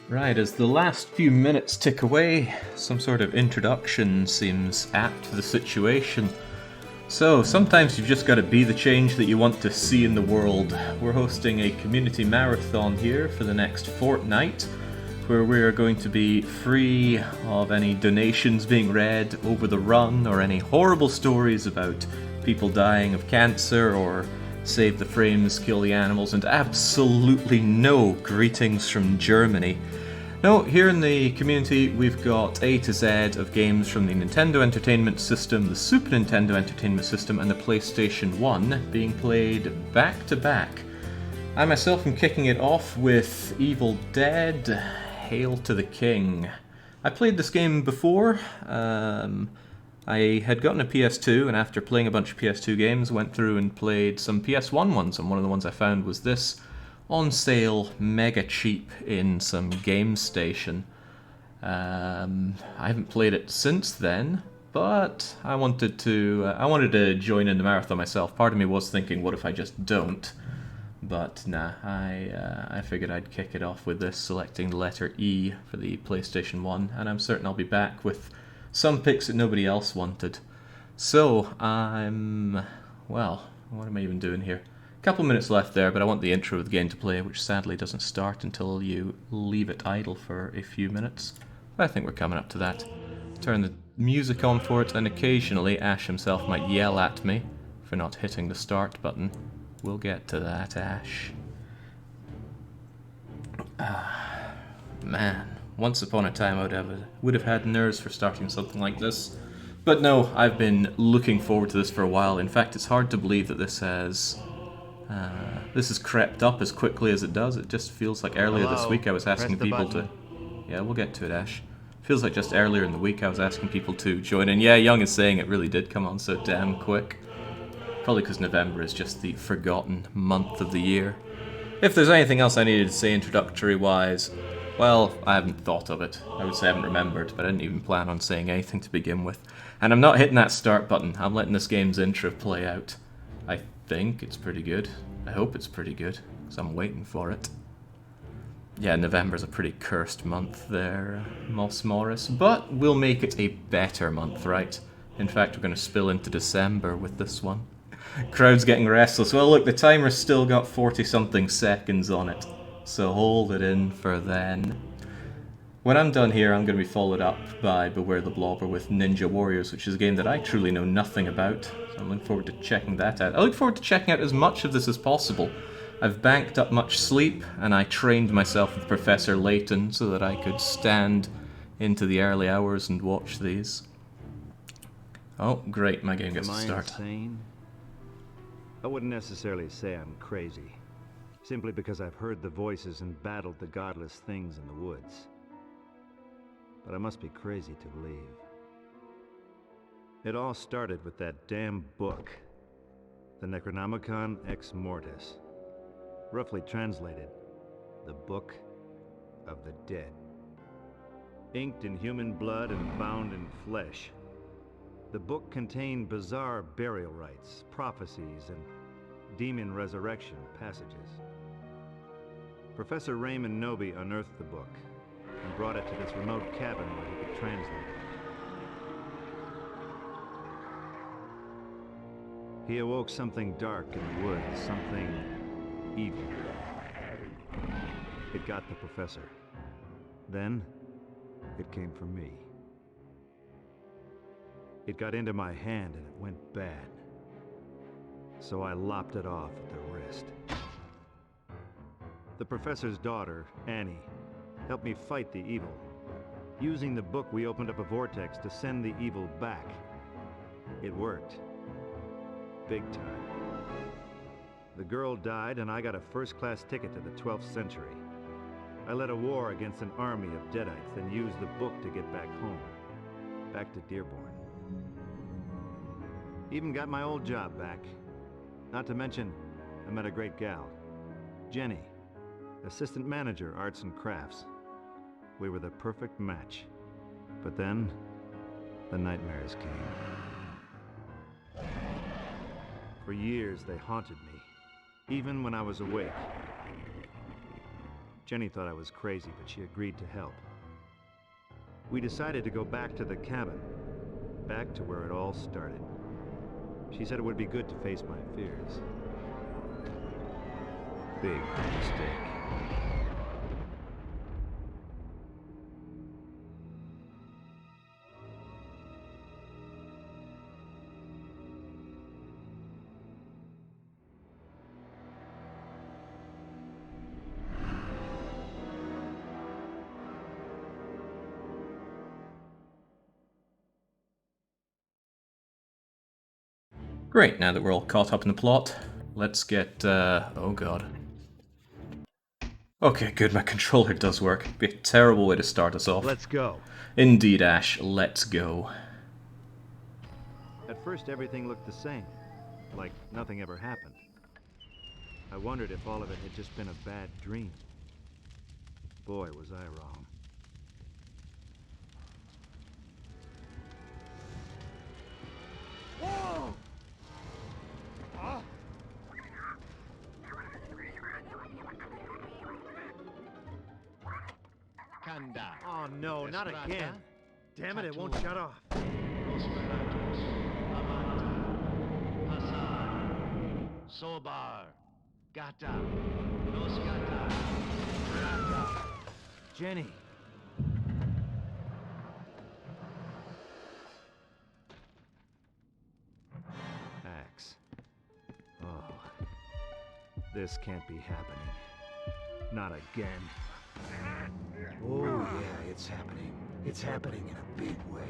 Right, as the last few minutes tick away, some sort of introduction seems apt to the situation. So, sometimes you've just got to be the change that you want to see in the world. We're hosting a community marathon here for the next fortnight, where we're going to be free of any donations being read over the run or any horrible stories about people dying of cancer or save the frames, kill the animals, and absolutely no greetings from Germany. No, here in the community we've got A to Z of games from the Nintendo Entertainment System, the Super Nintendo Entertainment System, and the PlayStation 1 being played back to back. I myself am kicking it off with Evil Dead, Hail to the King. I played this game before. I had gotten a PS2, and after playing a bunch of PS2 games, went through and played some PS1 ones, and one of the ones I found was this, on sale, mega cheap in some game station. I haven't played it since then, but I wanted to join in the marathon myself. Part of me was thinking, what if I just don't? But nah, I figured I'd kick it off with this, selecting the letter E for the PlayStation 1, and I'm certain I'll be back with some picks that nobody else wanted. So, well, what am I even doing here? A couple minutes left there, but I want the intro of the game to play, which sadly doesn't start until you leave it idle for a few minutes. But I think we're coming up to that. Turn the music on for it, and occasionally Ash himself might yell at me for not hitting the start button. We'll get to that, Ash. Man. Once upon a time I would have had nerves for starting something like this. But no, I've been looking forward to this for a while. In fact, it's hard to believe that this has crept up as quickly as it does. It just feels like earlier this week I was asking people to... Yeah, we'll get to it, Ash. Feels like just earlier in the week I was asking people to join in. Yeah, Young is saying it really did come on so damn quick. Probably because November is just the forgotten month of the year. If there's anything else I needed to say introductory-wise, well, I haven't thought of it. I would say I haven't remembered, but I didn't even plan on saying anything to begin with. And I'm not hitting that start button. I'm letting this game's intro play out. I think it's pretty good. I hope it's pretty good, because I'm waiting for it. Yeah, November's a pretty cursed month there, Moss Morris, but we'll make it a better month, right? In fact, we're going to spill into December with this one. Crowd's getting restless. Well, look, the timer's still got 40-something seconds on it, so hold it in for then. When I'm done here, I'm going to be followed up by Beware the Blobber with Ninja Warriors, which is a game that I truly know nothing about, so I'm looking forward to checking that out. I look forward to checking out as much of this as possible. I've banked up much sleep, and I trained myself with Professor Layton so that I could stand into the early hours and watch these. Oh, great, my game gets to start. Am I insane? I wouldn't necessarily say I'm crazy, simply because I've heard the voices and battled the godless things in the woods. But I must be crazy to believe. It all started with that damn book, the Necronomicon Ex Mortis. Roughly translated, the Book of the Dead. Inked in human blood and bound in flesh. The book contained bizarre burial rites, prophecies, and demon resurrection passages. Professor Raymond Noby unearthed the book and brought it to this remote cabin where he could translate it. He awoke something dark in the woods, something evil. It got the professor. Then, it came for me. It got into my hand and it went bad. So I lopped it off at the wrist. The professor's daughter, Annie, helped me fight the evil. Using the book, we opened up a vortex to send the evil back. It worked. Big time. The girl died and I got a first-class ticket to the 12th century. I led a war against an army of Deadites, then used the book to get back home. Back to Dearborn. Even got my old job back. Not to mention, I met a great gal. Jenny, assistant manager, arts and crafts. We were the perfect match. But then, the nightmares came. For years, they haunted me, even when I was awake. Jenny thought I was crazy, but she agreed to help. We decided to go back to the cabin, back to where it all started. She said it would be good to face my fears. Big mistake. Great, now that we're all caught up in the plot, let's get, oh god. Okay, good, my controller does work. It'd be a terrible way to start us off. Let's go. Indeed, Ash, let's go. At first, everything looked the same, like nothing ever happened. I wondered if all of it had just been a bad dream. Boy, was I wrong. Whoa! Oh no, not again. Damn it, it won't shut off. Sobar, Gata, Nos Gata, Jenny. Axe. Oh. This can't be happening. Not again. Oh yeah, it's happening. It's happening in a big way.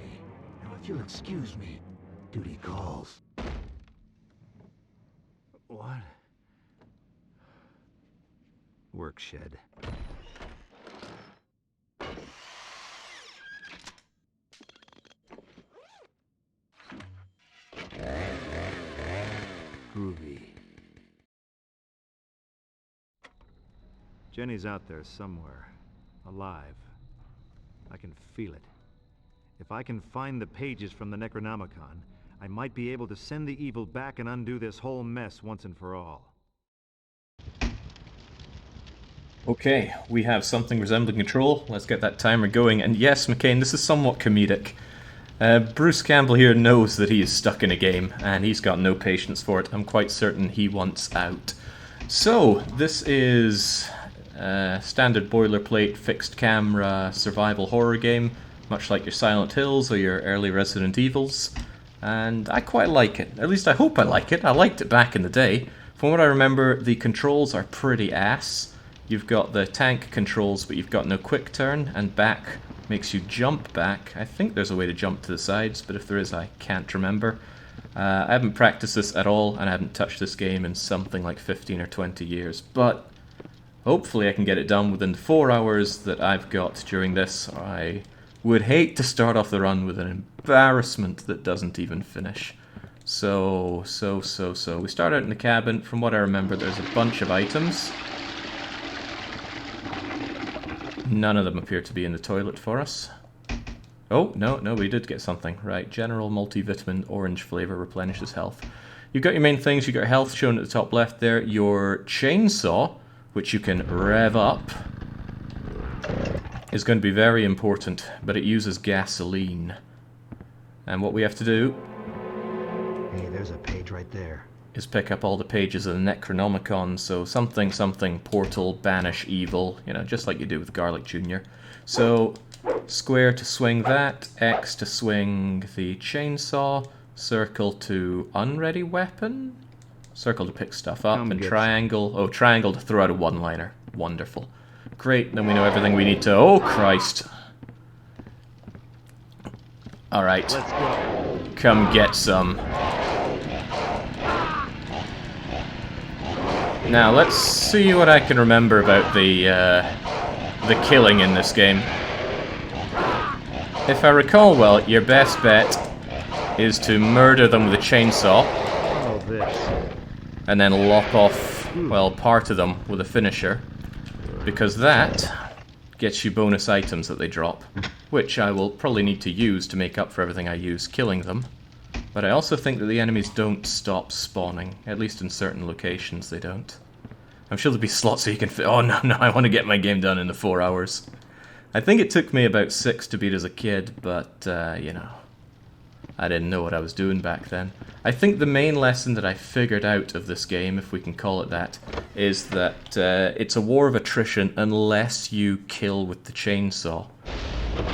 Now if you'll excuse me, duty calls. What? Work shed. Groovy. Jenny's out there somewhere, alive. I can feel it. If I can find the pages from the Necronomicon, I might be able to send the evil back and undo this whole mess once and for all. Okay, we have something resembling control. Let's get that timer going. And yes, McCain, this is somewhat comedic. Bruce Campbell here knows that he is stuck in a game, and he's got no patience for it. I'm quite certain he wants out. So, this is standard boilerplate fixed camera survival horror game, much like your Silent Hills or your early Resident Evils. And I quite like it. At least I hope I like it. I liked it back in the day. From what I remember, the controls are pretty ass. You've got the tank controls, but you've got no quick turn, and back makes you jump back. I think there's a way to jump to the sides, but if there is, I can't remember. I haven't practiced this at all, and I haven't touched this game in something like 15 or 20 years, but hopefully I can get it done within the 4 hours that I've got during this. I would hate to start off the run with an embarrassment that doesn't even finish. So. We start out in the cabin. From what I remember, there's a bunch of items. None of them appear to be in the toilet for us. Oh, no, we did get something. Right, general multivitamin, orange flavor, replenishes health. You've got your main things. You've got health shown at the top left there. Your chainsaw, which you can rev up, is going to be very important, but it uses gasoline. And what we have to do... Hey, there's a page right there. ...is pick up all the pages of the Necronomicon, so something, portal, banish evil, you know, just like you do with Garlic Jr. So, square to swing that, X to swing the chainsaw, circle to unready weapon, circle to pick stuff up, and triangle, triangle to throw out a one-liner. Wonderful. Great, then we know everything we need to... Oh, Christ. Alright. Let's go. Come get some. Now, let's see what I can remember about the killing in this game. If I recall well, your best bet is to murder them with a chainsaw, and then lop off, well, part of them with a finisher, because that gets you bonus items that they drop, which I will probably need to use to make up for everything I use killing them. But I also think that the enemies don't stop spawning, at least in certain locations they don't. I'm sure there'll be slots so you can fit. Oh no, I want to get my game done in the 4 hours. I think it took me about 6 to beat as a kid, but, you know, I didn't know what I was doing back then. I think the main lesson that I figured out of this game, if we can call it that, is that it's a war of attrition unless you kill with the chainsaw.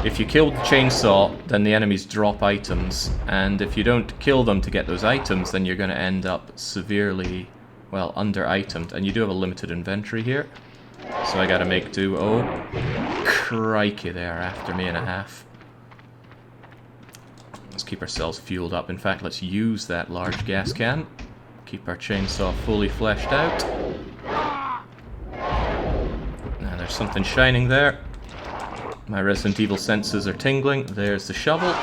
If you kill with the chainsaw, then the enemies drop items, and if you don't kill them to get those items, then you're going to end up severely, well, under-itemed. And you do have a limited inventory here, so I gotta make do. Oh, crikey, they are after me and a half. Let's keep ourselves fueled up. In fact, let's use that large gas can. Keep our chainsaw fully fleshed out. Now there's something shining there. My Resident Evil senses are tingling. There's the shovel.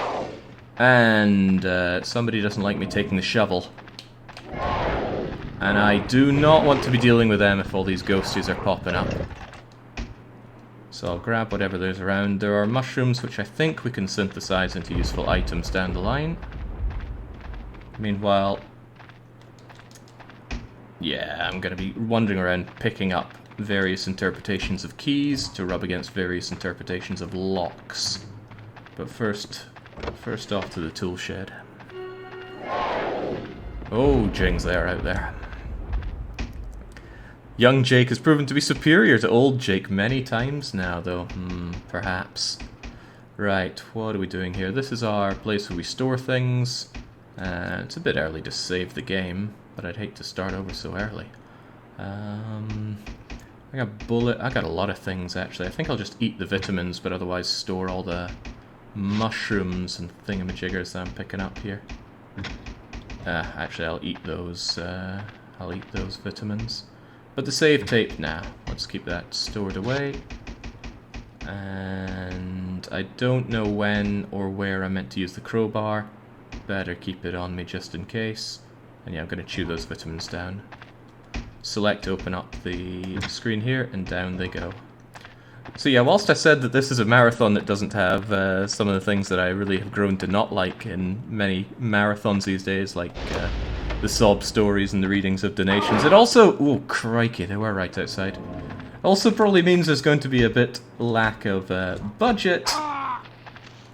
And somebody doesn't like me taking the shovel. And I do not want to be dealing with them if all these ghosties are popping up. So I'll grab whatever there's around. There are mushrooms which I think we can synthesize into useful items down the line. Meanwhile, yeah, I'm going to be wandering around picking up various interpretations of keys to rub against various interpretations of locks. But first off to the tool shed. Oh, Jings, they are out there. Young Jake has proven to be superior to old Jake many times now, though. Perhaps. Right, what are we doing here? This is our place where we store things. It's a bit early to save the game, but I'd hate to start over so early. I got I got a lot of things, actually. I think I'll just eat the vitamins, but otherwise store all the mushrooms and thingamajiggers that I'm picking up here. Actually, I'll eat those vitamins. But the save tape, now, let's keep that stored away. And I don't know when or where I meant to use the crowbar. Better keep it on me just in case. And yeah, I'm going to chew those vitamins down. Select, open up the screen here, and down they go. So yeah, whilst I said that this is a marathon that doesn't have some of the things that I really have grown to not like in many marathons these days, like the sob stories and the readings of donations, it also... Oh, crikey, they were right outside. Also probably means there's going to be a bit lack of budget,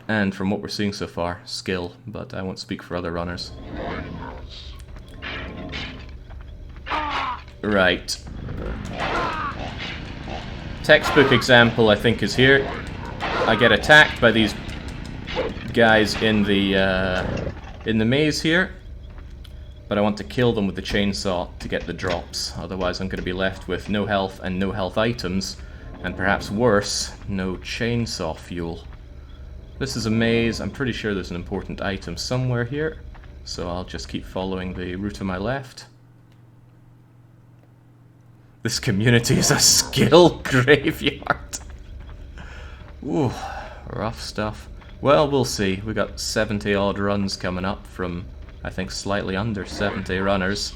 and from what we're seeing so far, skill, but I won't speak for other runners. Right. Textbook example, I think, is here. I get attacked by these guys in the maze here, but I want to kill them with the chainsaw to get the drops. Otherwise, I'm going to be left with no health and no health items, and perhaps worse, no chainsaw fuel. This is a maze. I'm pretty sure there's an important item somewhere here, so I'll just keep following the route to my left. This community is a skill graveyard. Ooh, rough stuff. Well, we'll see. We got 70 odd runs coming up from, I think, slightly under 70 runners.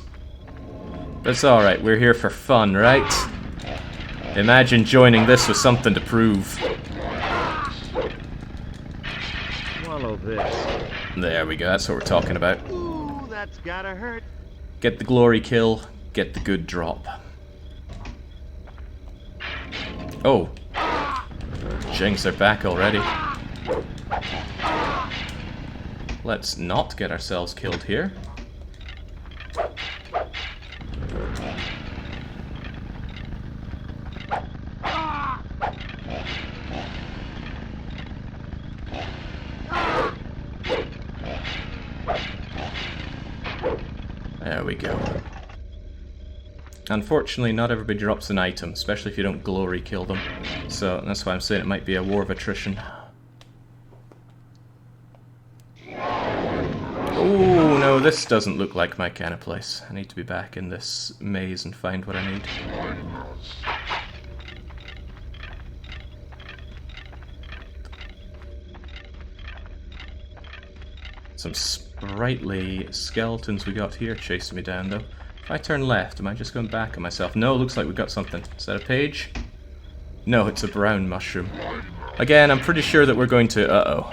But it's alright, we're here for fun, right? Imagine joining this with something to prove. Swallow this. There we go, that's what we're talking about. Ooh, that's gotta hurt. Get the glory kill, get the good drop. Oh. Jinx are back already. Let's not get ourselves killed here. There we go. Unfortunately, not everybody drops an item, especially if you don't glory kill them. So that's why I'm saying it might be a war of attrition. Oh no, this doesn't look like my kind of place. I need to be back in this maze and find what I need. Some sprightly skeletons we got here chasing me down, though. If I turn left, am I just going back on myself? No, looks like we got something. Is that a page? No, it's a brown mushroom. Again, I'm pretty sure that we're going to... Uh-oh.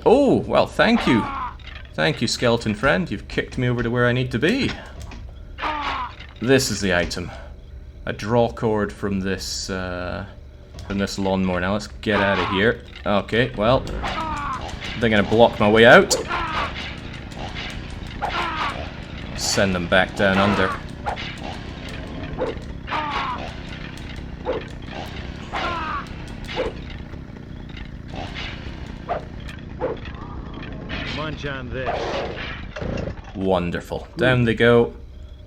Oh, well, thank you. Thank you, skeleton friend. You've kicked me over to where I need to be. This is the item. a draw cord from this lawnmower. Now let's get out of here. Okay, well, they're gonna block my way out. Send them back down under. Munch on this. Wonderful. Down they go.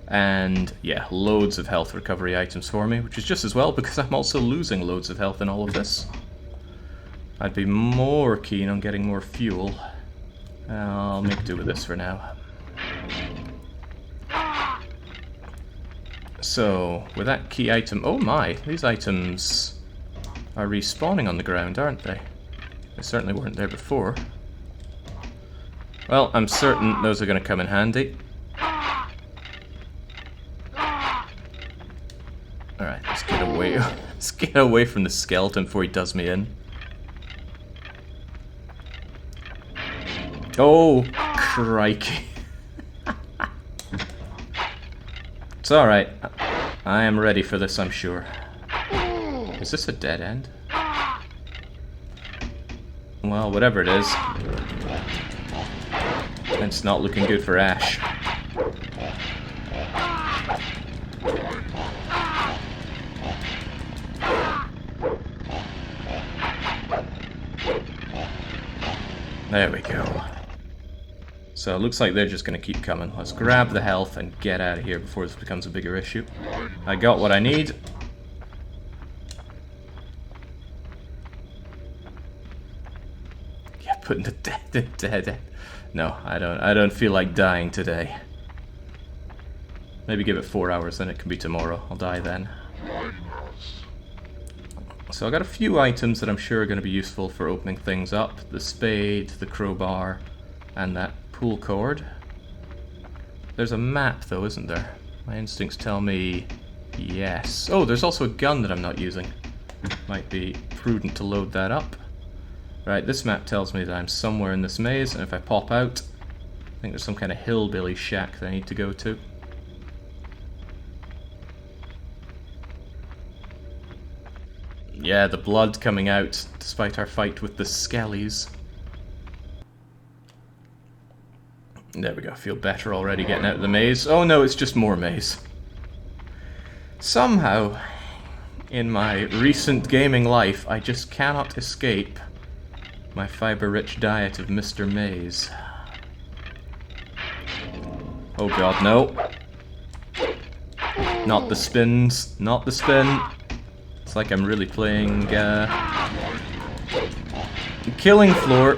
And yeah, loads of health recovery items for me, which is just as well because I'm also losing loads of health in all of this. I'd be more keen on getting more fuel. I'll make do with this for now. So, with that key item... Oh my, these items are respawning on the ground, aren't they? They certainly weren't there before. Well, I'm certain those are going to come in handy. Alright, let's get away. Let's get away from the skeleton before he does me in. Oh, crikey. It's alright. I am ready for this, I'm sure. Is this a dead end? Well, whatever it is. It's not looking good for Ash. There we go. So it looks like they're just going to keep coming. Let's grab the health and get out of here before this becomes a bigger issue. I got what I need. Yeah, putting the dead. No, I don't feel like dying today. Maybe give it 4 hours, then it can be tomorrow. I'll die then. So I got a few items that I'm sure are going to be useful for opening things up. The spade, the crowbar, and that pull cord. There's a map though, isn't there? My instincts tell me yes. Oh, there's also a gun that I'm not using. Might be prudent to load that up. Right, this map tells me that I'm somewhere in this maze, and if I pop out, I think there's some kind of hillbilly shack that I need to go to. Yeah, the blood coming out, despite our fight with the skellies. There we go, feel better already getting out of the maze. Oh no, it's just more maze. Somehow, in my recent gaming life, I just cannot escape my fiber-rich diet of Mr. Maze. Oh god, no. Not the spins, not the spin. It's like I'm really playing, Killing Floor.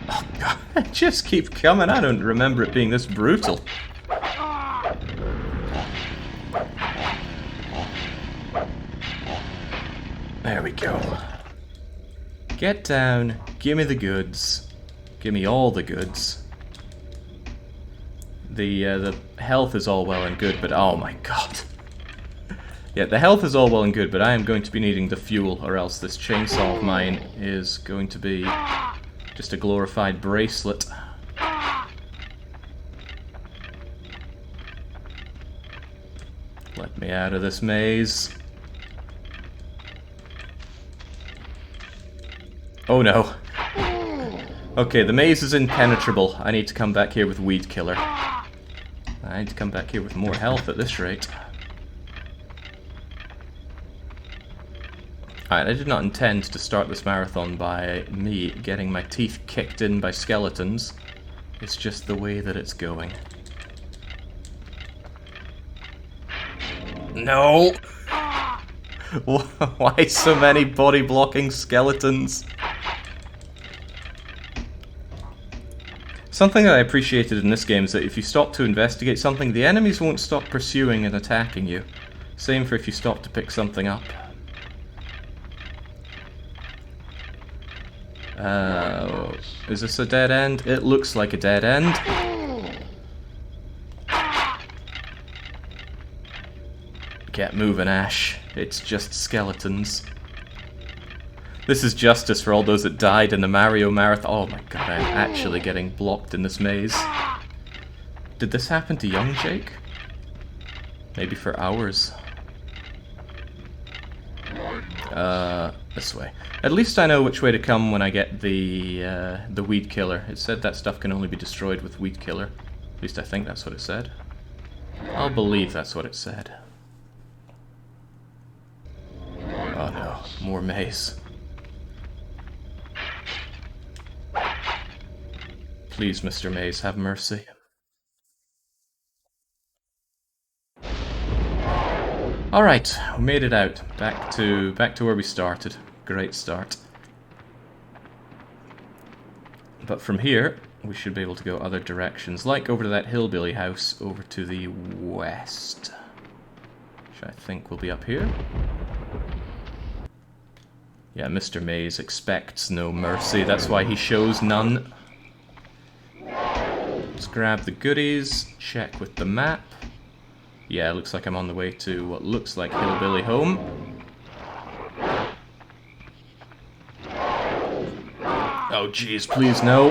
Oh god, I just keep coming. I don't remember it being this brutal. There we go. Get down, give me the goods. Give me all the goods. The health is all well and good, but oh my god. Yeah, the health is all well and good, but I am going to be needing the fuel, or else this chainsaw of mine is going to be just a glorified bracelet. Let me out of this maze. Oh no. Okay, the maze is impenetrable. I need to come back here with Weed Killer. I need to come back here with more health at this rate. Alright, I did not intend to start this marathon by me getting my teeth kicked in by skeletons. It's just the way that it's going. No! Why so many body-blocking skeletons? Something that I appreciated in this game is that if you stop to investigate something, the enemies won't stop pursuing and attacking you. Same for if you stop to pick something up. Is this a dead end? It looks like a dead end. Get moving, Ash. It's just skeletons. This is justice for all those that died in the Mario Marathon. Oh my god, I'm actually getting blocked in this maze. Did this happen to young Jake? Maybe for hours. This way. At least I know which way to come when I get the weed killer. It said that stuff can only be destroyed with weed killer. At least I think that's what it said. I'll believe that's what it said. Oh no, more maze. Please, Mr. Maze, have mercy. Alright, we made it out. Back to where we started. Great start. But from here, we should be able to go other directions, like over to that hillbilly house over to the west. Which I think will be up here. Yeah, Mr. Maze expects no mercy, that's why he shows none. Let's grab the goodies, check with the map. Yeah, it looks like I'm on the way to what looks like hillbilly home. Oh jeez, please no.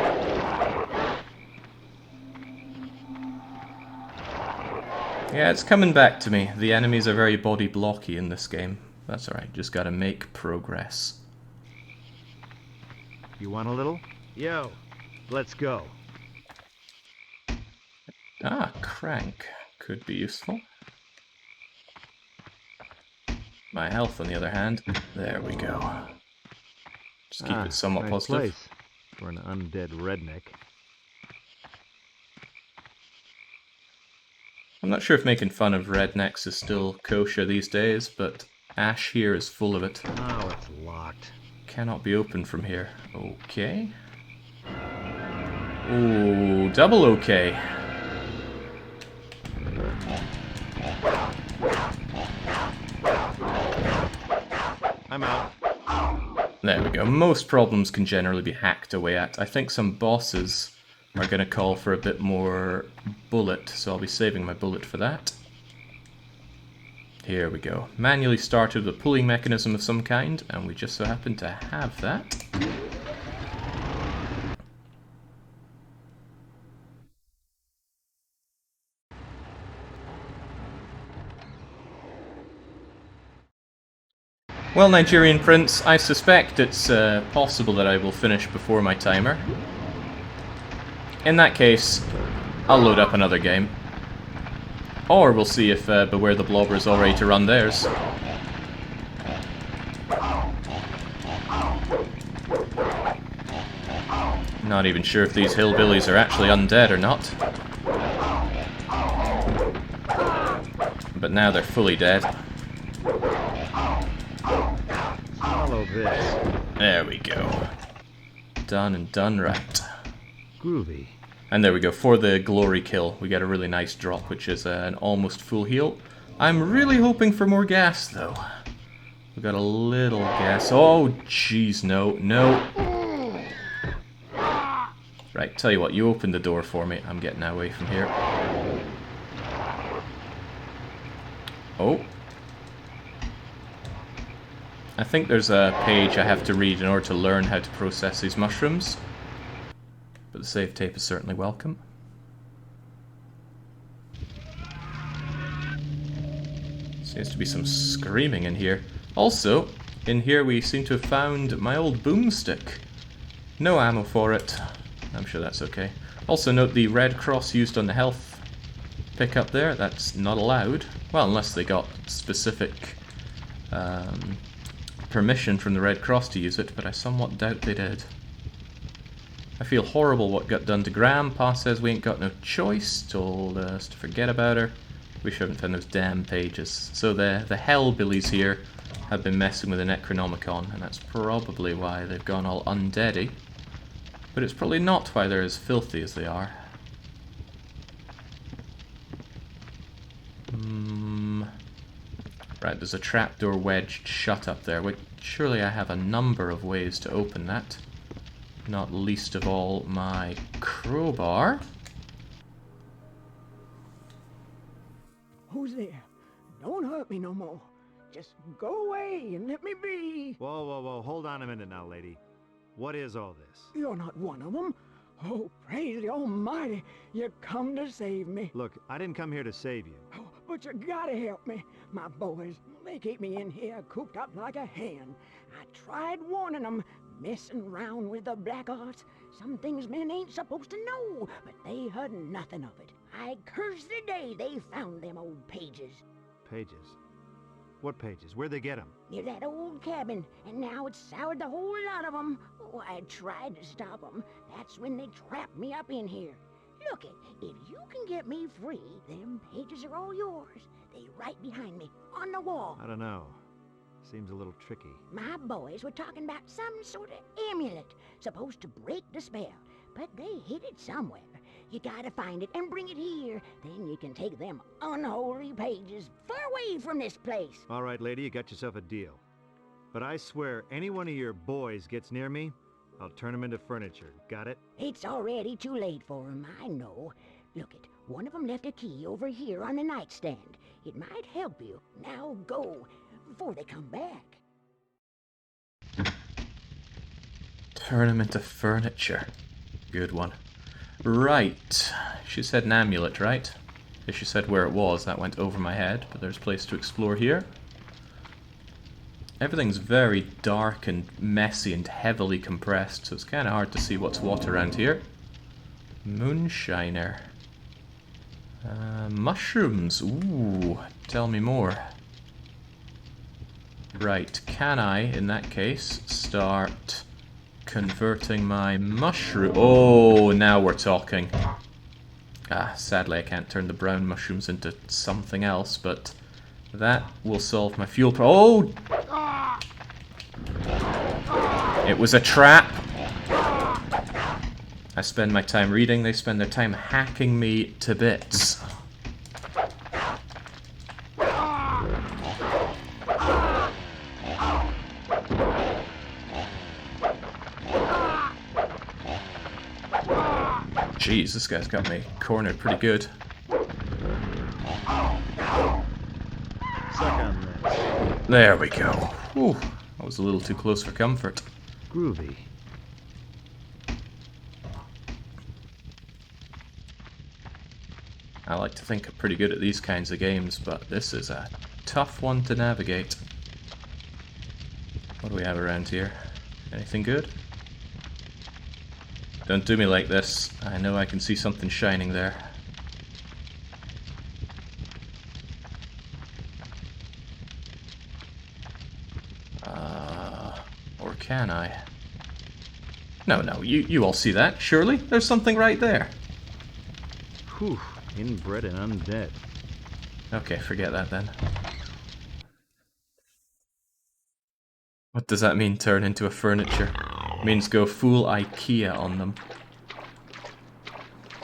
Yeah, it's coming back to me. The enemies are very body blocky in this game. That's alright, just gotta make progress. You want a little? Yo, let's go. Ah, crank. Could be useful. My health, on the other hand, there we go. Just keep it somewhat nice positive. Place for an undead redneck. I'm not sure if making fun of rednecks is still kosher these days, but Ash here is full of it. Oh, it's locked. Cannot be opened from here. Okay. Ooh, double okay. I'm out. There we go. Most problems can generally be hacked away at. I think some bosses are going to call for a bit more bullet, so I'll be saving my bullet for that. Here we go. Manually started with a pulling mechanism of some kind, and we just so happen to have that. Well, Nigerian Prince, I suspect it's possible that I will finish before my timer. In that case, I'll load up another game. Or we'll see if Beware the Blobber is all ready to run theirs. Not even sure if these hillbillies are actually undead or not. But now they're fully dead. Follow this. There we go. Done and done right. Groovy. And there we go, for the glory kill, we get a really nice drop, which is an almost full heal. I'm really hoping for more gas, though. We got a little gas. Oh, jeez, no, no. Right, tell you what, you open the door for me. I'm getting away from here. Oh. I think there's a page I have to read in order to learn how to process these mushrooms. But the save tape is certainly welcome. Seems to be some screaming in here. Also, in here we seem to have found my old boomstick. No ammo for it. I'm sure that's okay. Also note the red cross used on the health pickup there. That's not allowed. Well, unless they got specific permission from the Red Cross to use it, but I somewhat doubt they did. I feel horrible what got done to Graham. Pa says we ain't got no choice, told us to forget about her. We haven't found those damn pages. So the hellbillies here have been messing with the Necronomicon, and that's probably why they've gone all undeady. But it's probably not why they're as filthy as they are. Right, there's a trapdoor wedged shut up there. Wait, surely I have a number of ways to open that. Not least of all my crowbar. Who's there? Don't hurt me no more. Just go away and let me be. Whoa, whoa, whoa, hold on a minute now, lady. What is all this? You're not one of them. Oh, praise the Almighty, you come to save me. Look, I didn't come here to save you. Oh, but you gotta help me. My boys, they keep me in here cooped up like a hen. I tried warning them, messing around with the black arts. Some things men ain't supposed to know, but they heard nothing of it. I curse the day they found them old pages. Pages? What pages? Where'd they get them? Near that old cabin, and now it's soured the whole lot of them. Oh, I tried to stop them. That's when they trapped me up in here. Look it, if you can get me free, them pages are all yours. They right behind me, on the wall. I don't know. Seems a little tricky. My boys were talking about some sort of amulet, supposed to break the spell, but they hid it somewhere. You gotta find it and bring it here. Then you can take them unholy pages far away from this place. All right, lady, you got yourself a deal. But I swear, any one of your boys gets near me, I'll turn them into furniture. Got it? It's already too late for 'em, I know. Look it, one of 'em left a key over here on the nightstand. It might help you. Now go, before they come back. Turn them into furniture. Good one. Right. She said an amulet, right? If she said where it was, that went over my head, but there's a place to explore here. Everything's very dark and messy and heavily compressed, so it's kind of hard to see what's what around here. Moonshiner. Mushrooms. Ooh, tell me more. Right, can I, in that case, start converting my mushroom... Oh, now we're talking. Ah, sadly I can't turn the brown mushrooms into something else, but that will solve my fuel Oh! It was a trap! I spend my time reading, they spend their time hacking me to bits. Jeez, this guy's got me cornered pretty good. There we go. Whew, that was a little too close for comfort. Groovy. I like to think I'm pretty good at these kinds of games, but this is a tough one to navigate. What do we have around here? Anything good? Don't do me like this. I know I can see something shining there. Or can I? No, you all see that, surely? There's something right there. Whew, inbred and undead. Okay, forget that then. What does that mean, turn into a furniture? It means go full IKEA on them.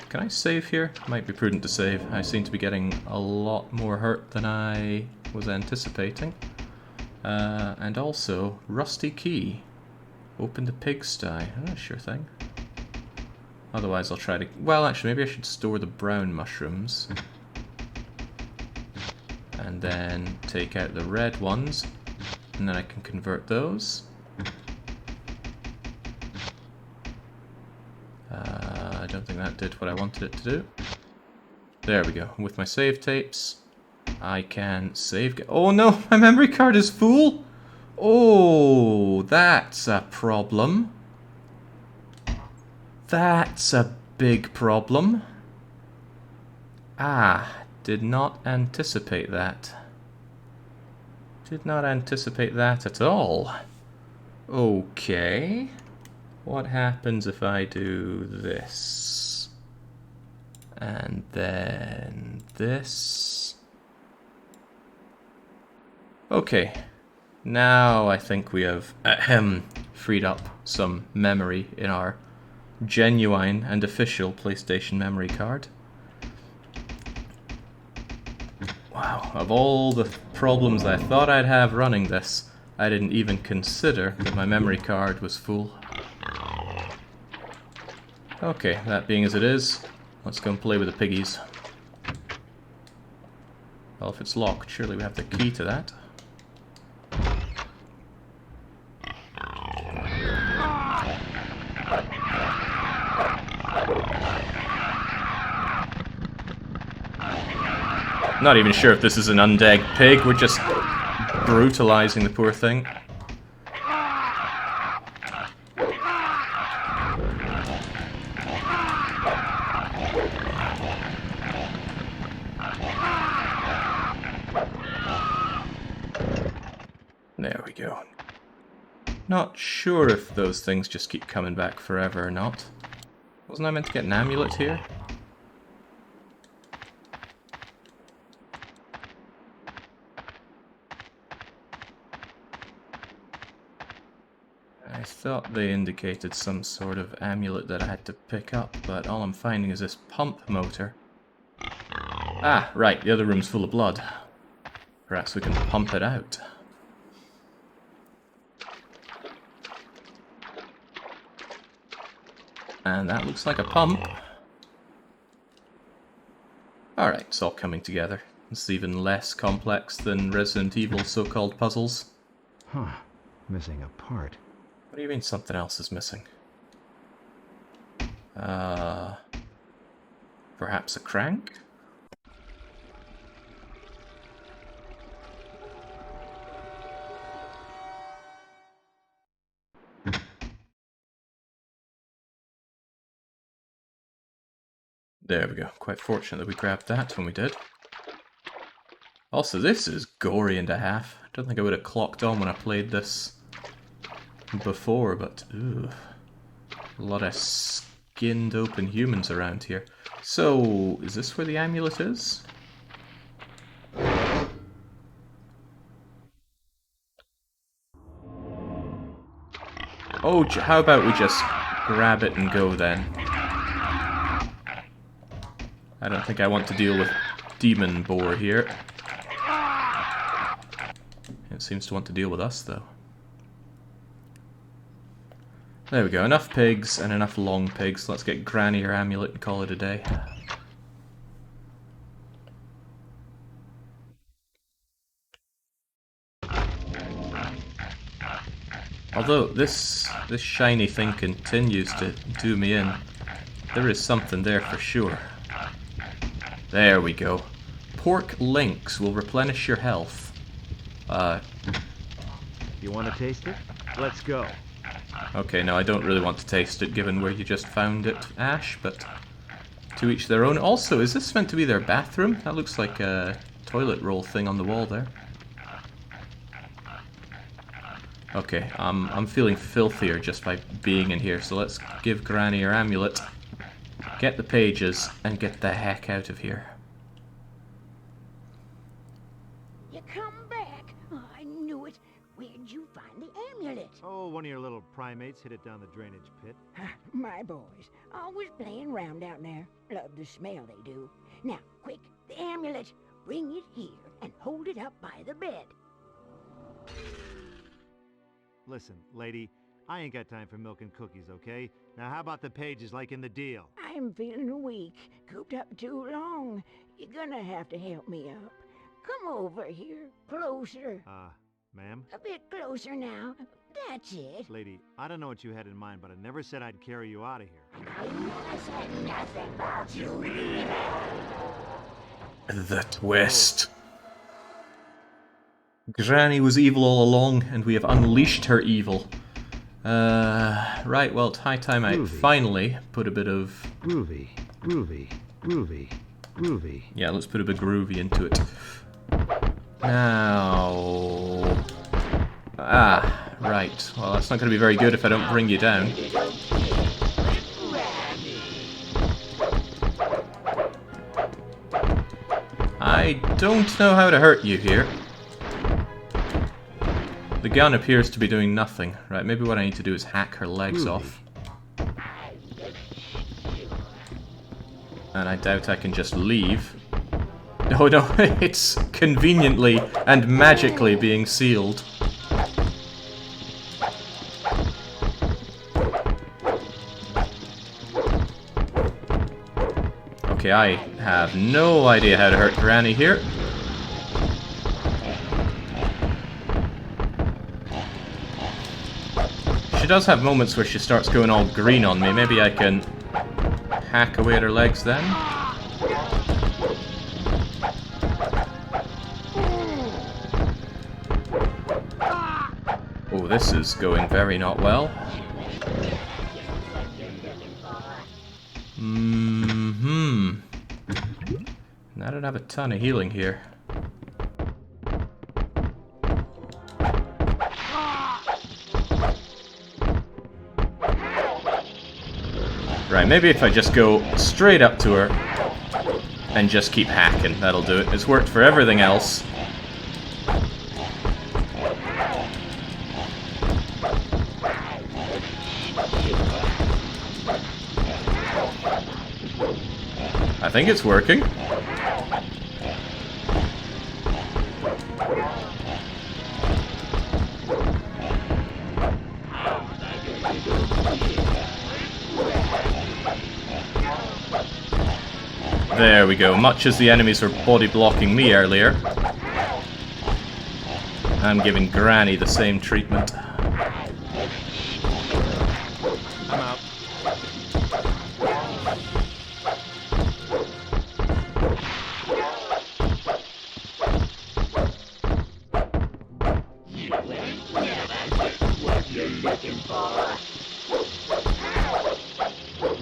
Can I save here? Might be prudent to save. I seem to be getting a lot more hurt than I was anticipating. And also, rusty key. Open the pigsty. Oh, sure thing. Otherwise I'll try to... Well, actually, maybe I should store the brown mushrooms. And then take out the red ones. And then I can convert those. I don't think that did what I wanted it to do. There we go. With my save tapes, I can save... Oh no, my memory card is full! Oh, that's a problem. That's a big problem. Ah, did not anticipate that. Did not anticipate that at all. Okay. What happens if I do this? And then this. Okay. Now I think we have freed up some memory in our genuine and official PlayStation memory card. Wow, of all the problems I thought I'd have running this, I didn't even consider that my memory card was full. Okay, that being as it is, let's go and play with the piggies. Well, if it's locked, surely we have the key to that. Not even sure if this is an undead pig. We're just brutalizing the poor thing. There we go. Not sure if those things just keep coming back forever or not. Wasn't I meant to get an amulet here? I thought they indicated some sort of amulet that I had to pick up, but all I'm finding is this pump motor. Ah, right, the other room's full of blood. Perhaps we can pump it out. And that looks like a pump. Alright, it's all coming together. It's even less complex than Resident Evil's so-called puzzles. Huh. Missing a part. What do you mean something else is missing? Perhaps a crank? There we go. Quite fortunate that we grabbed that when we did. Also, this is gory and a half. I don't think I would have clocked on when I played this before, but ooh, a lot of skinned open humans around here. So, is this where the amulet is? Oh, how about we just grab it and go then? I don't think I want to deal with demon boar here. It seems to want to deal with us, though. There we go, enough pigs and enough long pigs. Let's get Granny her amulet and call it a day. Although this shiny thing continues to do me in, there is something there for sure. There we go. Pork links will replenish your health. You want to taste it? Let's go. Okay, no, I don't really want to taste it given where you just found it, Ash, but to each their own. Also, is this meant to be their bathroom? That looks like a toilet roll thing on the wall there. Okay, I'm feeling filthier just by being in here, so let's give Granny her amulet, get the pages, and get the heck out of here. You come back. Oh, I knew it. Where'd you find the amulet? Oh, one of your little primates hid it down the drainage pit. My boys, always playing around down there. Love the smell they do. Now, quick, the amulet. Bring it here and hold it up by the bed. Listen, lady, I ain't got time for milk and cookies, okay? Now how about the pages like in the deal? I'm feeling weak, cooped up too long. You're gonna have to help me up. Come over here, closer. Ma'am? A bit closer now. That's it. Lady, I don't know what you had in mind, but I never said I'd carry you out of here. I never said nothing about you either. The twist. Granny was evil all along, and we have unleashed her evil. Right, well, it's high time I finally put a bit of... Groovy, groovy, groovy, groovy. Yeah, let's put a bit groovy into it. Now... Ah, right. Well, that's not going to be very good if I don't bring you down. I don't know how to hurt you here. The gun appears to be doing nothing. Right, maybe what I need to do is hack her legs off. And I doubt I can just leave. Oh no, it's conveniently and magically being sealed. Okay, I have no idea how to hurt Granny here. She does have moments where she starts going all green on me. Maybe I can hack away at her legs then? Oh, this is going very not well. I don't have a ton of healing here. Right, maybe if I just go straight up to her and just keep hacking, that'll do it. It's worked for everything else. I think it's working. There we go. Much as the enemies were body blocking me earlier, I'm giving Granny the same treatment. I'm out.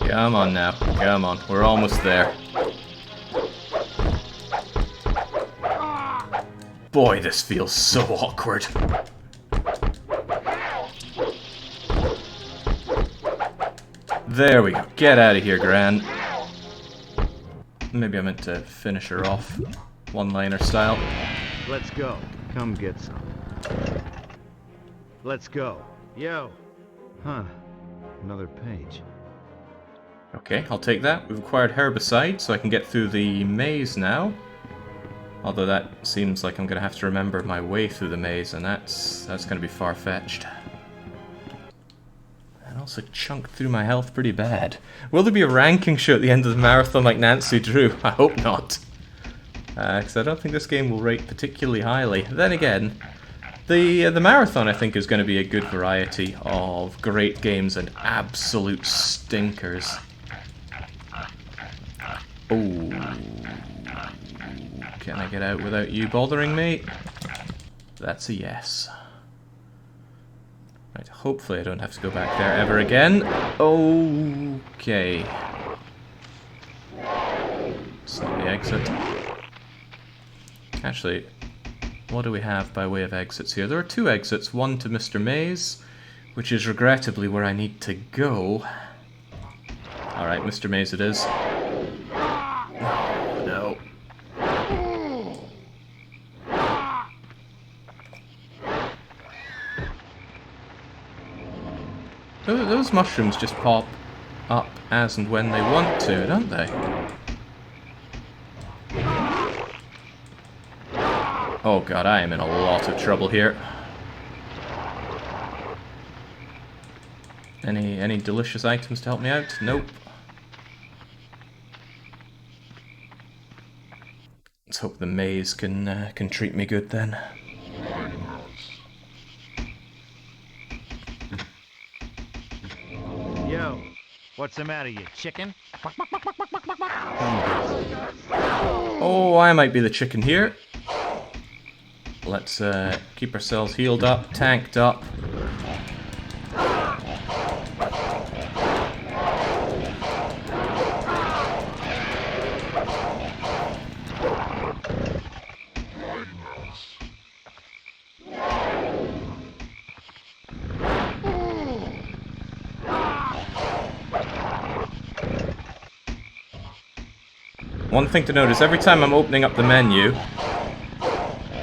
Come on now. Come on. We're almost there. Boy, this feels so awkward. There we go. Get out of here, Gran. Maybe I meant to finish her off one-liner style. Let's go. Come get some. Let's go. Yo. Huh. Another page. Okay, I'll take that. We've acquired herbicide, so I can get through the maze now. Although that seems like I'm going to have to remember my way through the maze, and that's going to be far-fetched. And also chunked through my health pretty bad. Will there be a ranking show at the end of the marathon like Nancy Drew? I hope not. Because I don't think this game will rate particularly highly. Then again, the marathon I think is going to be a good variety of great games and absolute stinkers. Oh. Can I get out without you bothering me? That's a yes. Right, hopefully I don't have to go back there ever again. Okay. It's not the exit. Actually, what do we have by way of exits here? There are two exits, one to Mr. Maze, which is regrettably where I need to go. Alright, Mr. Maze it is. Oh, no. Those mushrooms just pop up as and when they want to, don't they? Oh god, I am in a lot of trouble here. Any delicious items to help me out? Nope. Let's hope the maze can treat me good then. Yo. What's the matter, you chicken? Oh, I might be the chicken here. Let's keep ourselves healed up, tanked up. One thing to note is every time I'm opening up the menu,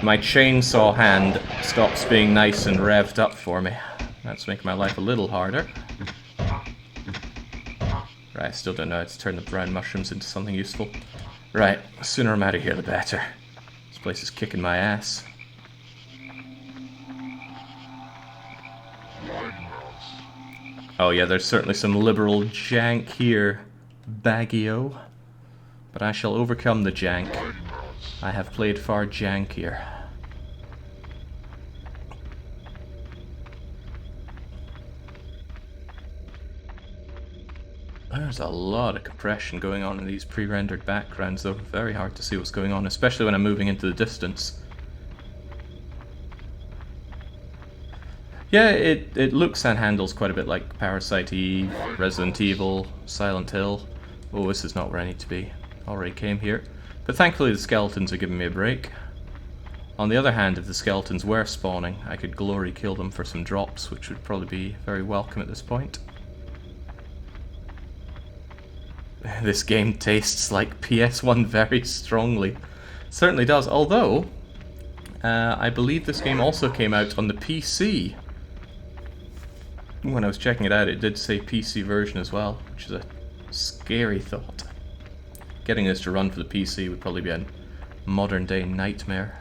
my chainsaw hand stops being nice and revved up for me. That's making my life a little harder. Right, I still don't know how to turn the brown mushrooms into something useful. Right, the sooner I'm out of here the better. This place is kicking my ass. Oh yeah, there's certainly some liberal jank here, Baggio. But I shall overcome the jank. I have played far jankier. There's a lot of compression going on in these pre-rendered backgrounds, though. Very hard to see what's going on, especially when I'm moving into the distance. Yeah, it looks and handles quite a bit like Parasite Eve, Resident Evil, Silent Hill. Oh, this is not where I need to be. Already came here. But thankfully the skeletons are giving me a break. On the other hand, if the skeletons were spawning, I could glory kill them for some drops, which would probably be very welcome at this point. This game tastes like PS1 very strongly. It certainly does, although I believe this game also came out on the PC. When I was checking it out, it did say PC version as well, which is a scary thought. Getting this to run for the PC would probably be a modern day nightmare.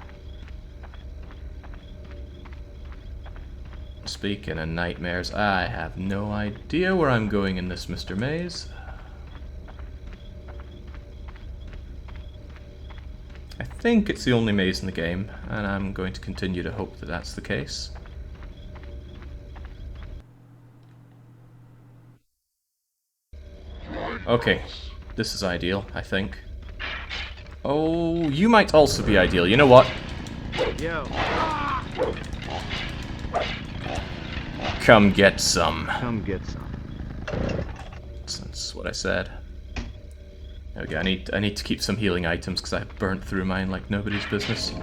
Speaking of nightmares, I have no idea where I'm going in this Mr. Maze. I think it's the only maze in the game, and I'm going to continue to hope that that's the case. Okay, this is ideal, I think. Oh, you might also be ideal. You know what? Yo. Come get some. Come get some. That's what I said. Okay, I need to keep some healing items because I burnt through mine like nobody's business.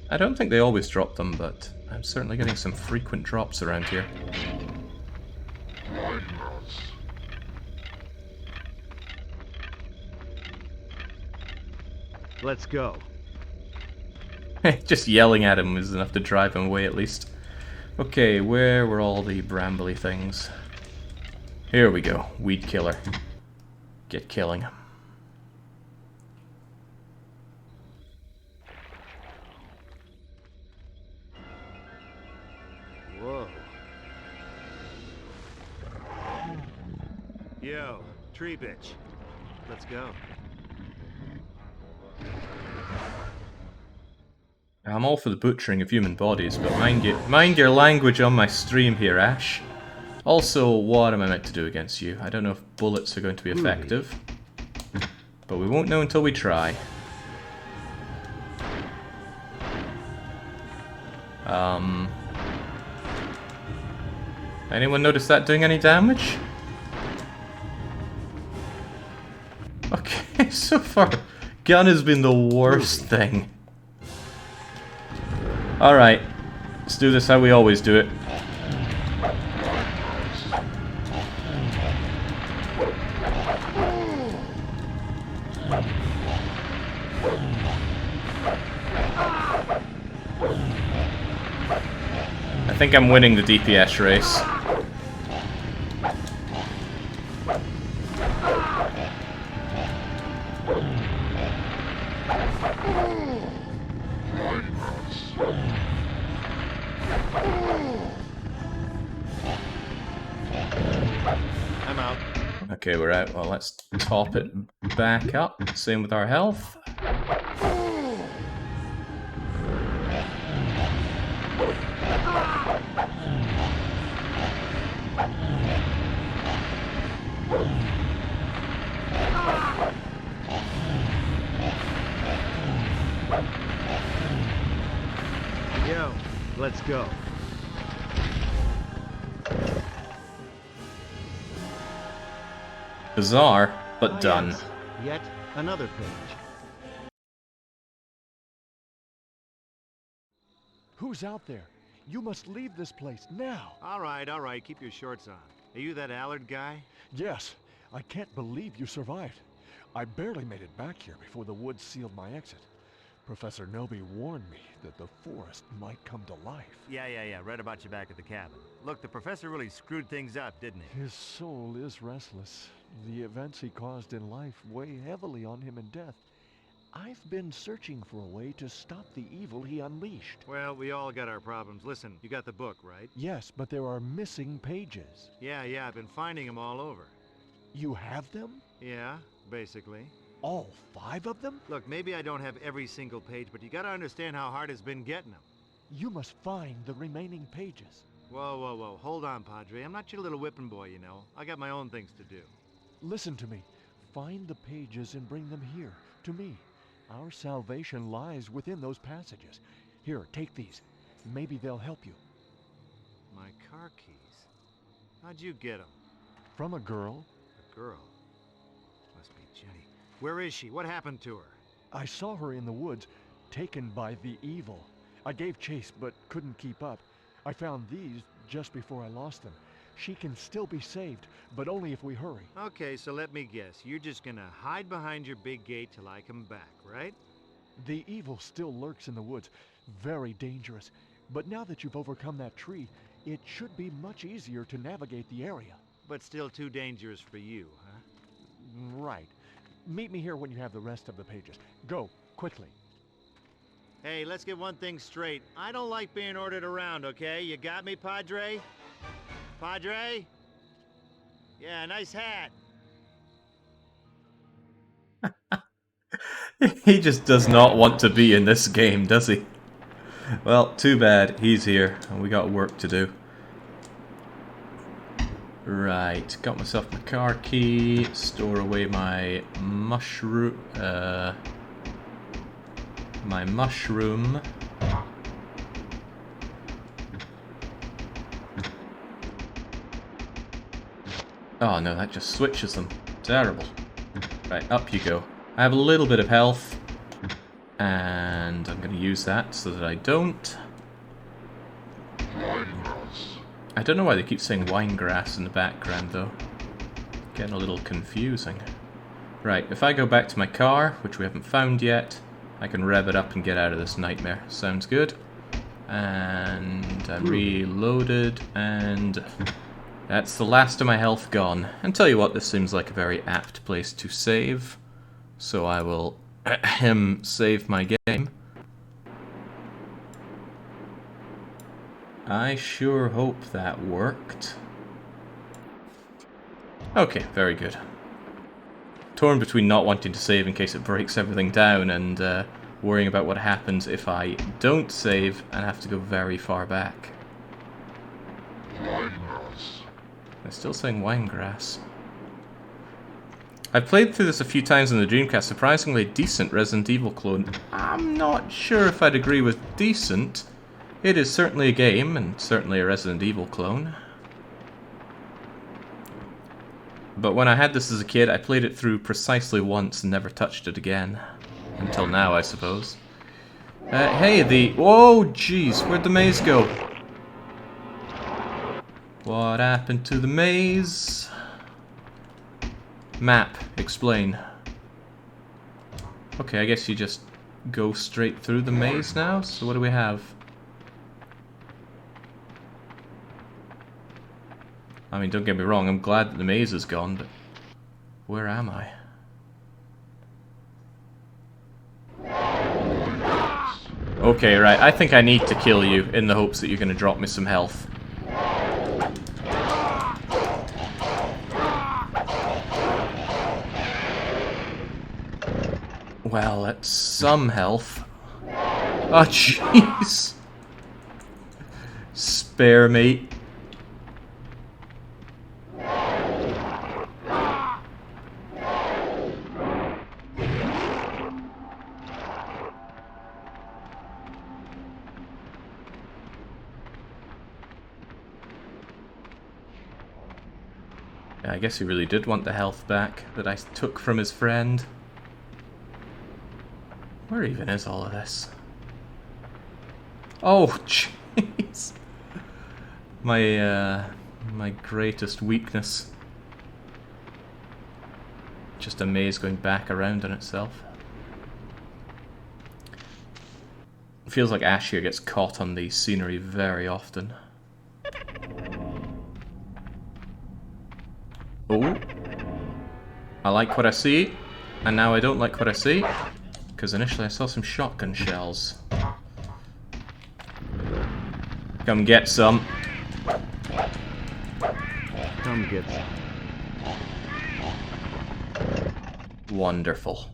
I don't think they always drop them, but I'm certainly getting some frequent drops around here. Let's go. Just yelling at him is enough to drive him away at least. Okay, where were all the brambly things? Here we go. Weed killer. Get killing. Whoa. Yo, tree bitch. Let's go. I'm all for the butchering of human bodies, but mind your language on my stream here, Ash. Also, what am I meant to do against you? I don't know if bullets are going to be effective, but we won't know until we try. Anyone notice that doing any damage? Okay, so far, gun has been the worst thing. Alright, let's do this how we always do it. I think I'm winning the DPS race. I'm out. Okay, we're out. Well, let's top it back up. Same with our health. Yo, let's go. Bizarre, but Ah, done. yes. Yet another page. Who's out there? You must leave this place now. All right, keep your shorts on. Are you that Allard guy? Yes, I can't believe you survived. I barely made it back here before the woods sealed my exit. Professor Nobi warned me that the forest might come to life. Yeah, read about you back at the cabin. Look, the professor really screwed things up, didn't he? His soul is restless. The events he caused in life weigh heavily on him in death. I've been searching for a way to stop the evil he unleashed. Well, we all got our problems. Listen, you got the book, right? Yes, but there are missing pages. Yeah, I've been finding them all over. You have them? Yeah, basically. All 5 of them? Look, maybe I don't have every single page, but you gotta understand how hard it's been getting them. You must find the remaining pages. Whoa, whoa, whoa. Hold on, Padre. I'm not your little whipping boy, you know. I got my own things to do. Listen to me. Find the pages and bring them here, to me. Our salvation lies within those passages. Here, take these. Maybe they'll help you. My car keys? How'd you get them? From a girl. A girl? Must be Jenny. Where is she? What happened to her? I saw her in the woods, taken by the evil. I gave chase, but couldn't keep up. I found these just before I lost them. She can still be saved, but only if we hurry. Okay, so let me guess. You're just gonna hide behind your big gate till I come back, right? The evil still lurks in the woods, very dangerous. But now that you've overcome that tree, it should be much easier to navigate the area. But still too dangerous for you, huh? Right. Meet me here when you have the rest of the pages. Go, quickly. Hey, let's get one thing straight. I don't like being ordered around, okay? You got me, Padre? Padre? Yeah, nice hat. He just does not want to be in this game, does he? Well, too bad. He's here, and we got work to do. Right, got myself my car key, store away my mushroom. Oh no, that just switches them. Terrible. Right, up you go. I have a little bit of health, and I'm going to use that so that I don't. I don't know why they keep saying winegrass in the background, though. Getting a little confusing. Right, if I go back to my car, which we haven't found yet, I can rev it up and get out of this nightmare. Sounds good. And I'm reloaded, and that's the last of my health gone. And tell you what, this seems like a very apt place to save. So I will save my game. I sure hope that worked. Okay, very good. Torn between not wanting to save in case it breaks everything down and worrying about what happens if I don't save and have to go very far back. They're still saying winegrass. I've played through this a few times on the Dreamcast, surprisingly decent Resident Evil clone. I'm not sure if I'd agree with decent. It is certainly a game, and certainly a Resident Evil clone. But when I had this as a kid, I played it through precisely once and never touched it again. Until now, I suppose. Hey, whoa, jeez, where'd the maze go? What happened to the maze? Map, explain. Okay, I guess you just go straight through the maze now, so what do we have? I mean, don't get me wrong, I'm glad that the maze is gone, but where am I? Okay, right, I think I need to kill you in the hopes that you're going to drop me some health. Well, that's some health. Oh, jeez. Spare me. Yeah, I guess he really did want the health back that I took from his friend. Where even is all of this? Oh, jeez. My greatest weakness. Just a maze going back around on itself. It feels like Ash here gets caught on the scenery very often. Oh. I like what I see, and now I don't like what I see. Because initially I saw some shotgun shells. Come get some. Come get some. Wonderful.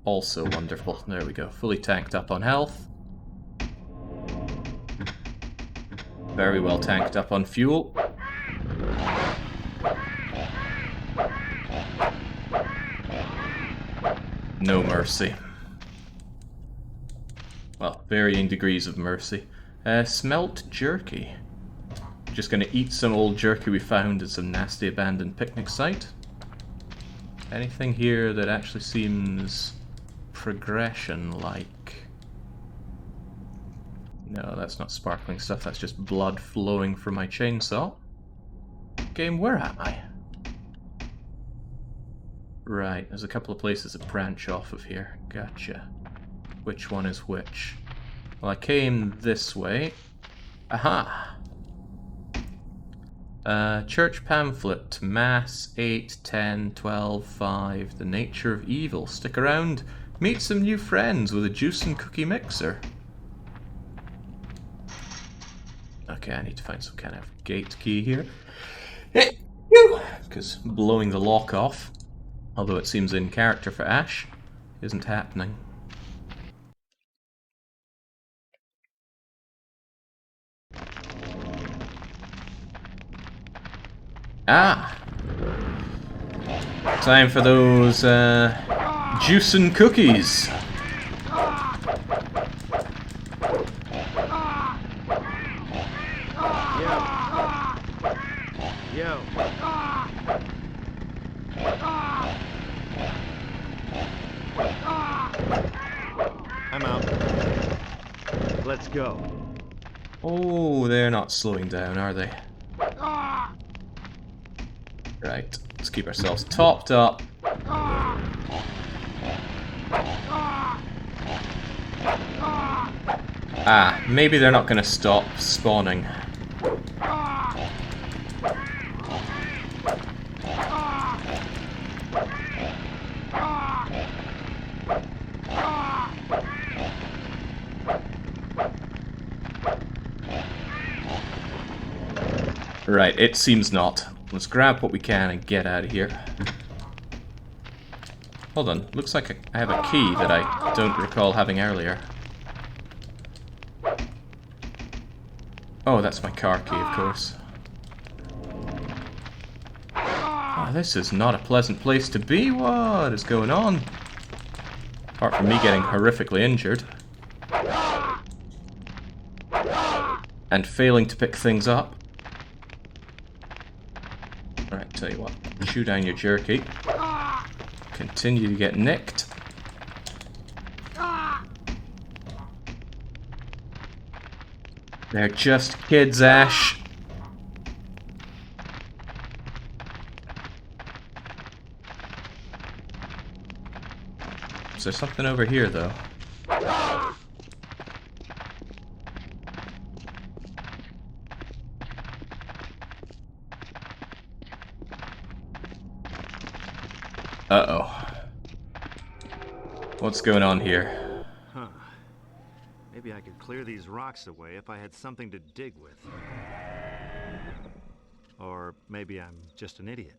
Also wonderful. There we go. Fully tanked up on health. Very well tanked up on fuel. No mercy. Well, varying degrees of mercy. Smelt jerky. Just gonna eat some old jerky we found at some nasty abandoned picnic site. Anything here that actually seems progression-like? No, that's not sparkling stuff, that's just blood flowing from my chainsaw. Game, where am I? Right, there's a couple of places that branch off of here. Gotcha. Which one is which? Well, I came this way. Aha! Church pamphlet. Mass 8, 10, 12, 5. The nature of evil. Stick around. Meet some new friends with a juice and cookie mixer. Okay, I need to find some kind of gate key here. Because blowing the lock off, although it seems in character for Ash, isn't happening. Ah! Time for those juice and cookies. Yo. I'm out. Let's go. Oh, they're not slowing down, are they? Right, let's keep ourselves topped up. Ah, maybe they're not going to stop spawning. Right, it seems not. Let's grab what we can and get out of here. Hold on, looks like I have a key that I don't recall having earlier. Oh, that's my car key, of course. Oh, this is not a pleasant place to be. What is going on? Apart from me getting horrifically injured. And failing to pick things up. Alright, tell you what. Chew down your jerky. Continue to get nicked. They're just kids, Ash. Is there something over here, though? Uh-oh. What's going on here? Huh. Maybe I could clear these rocks away if I had something to dig with. Or maybe I'm just an idiot.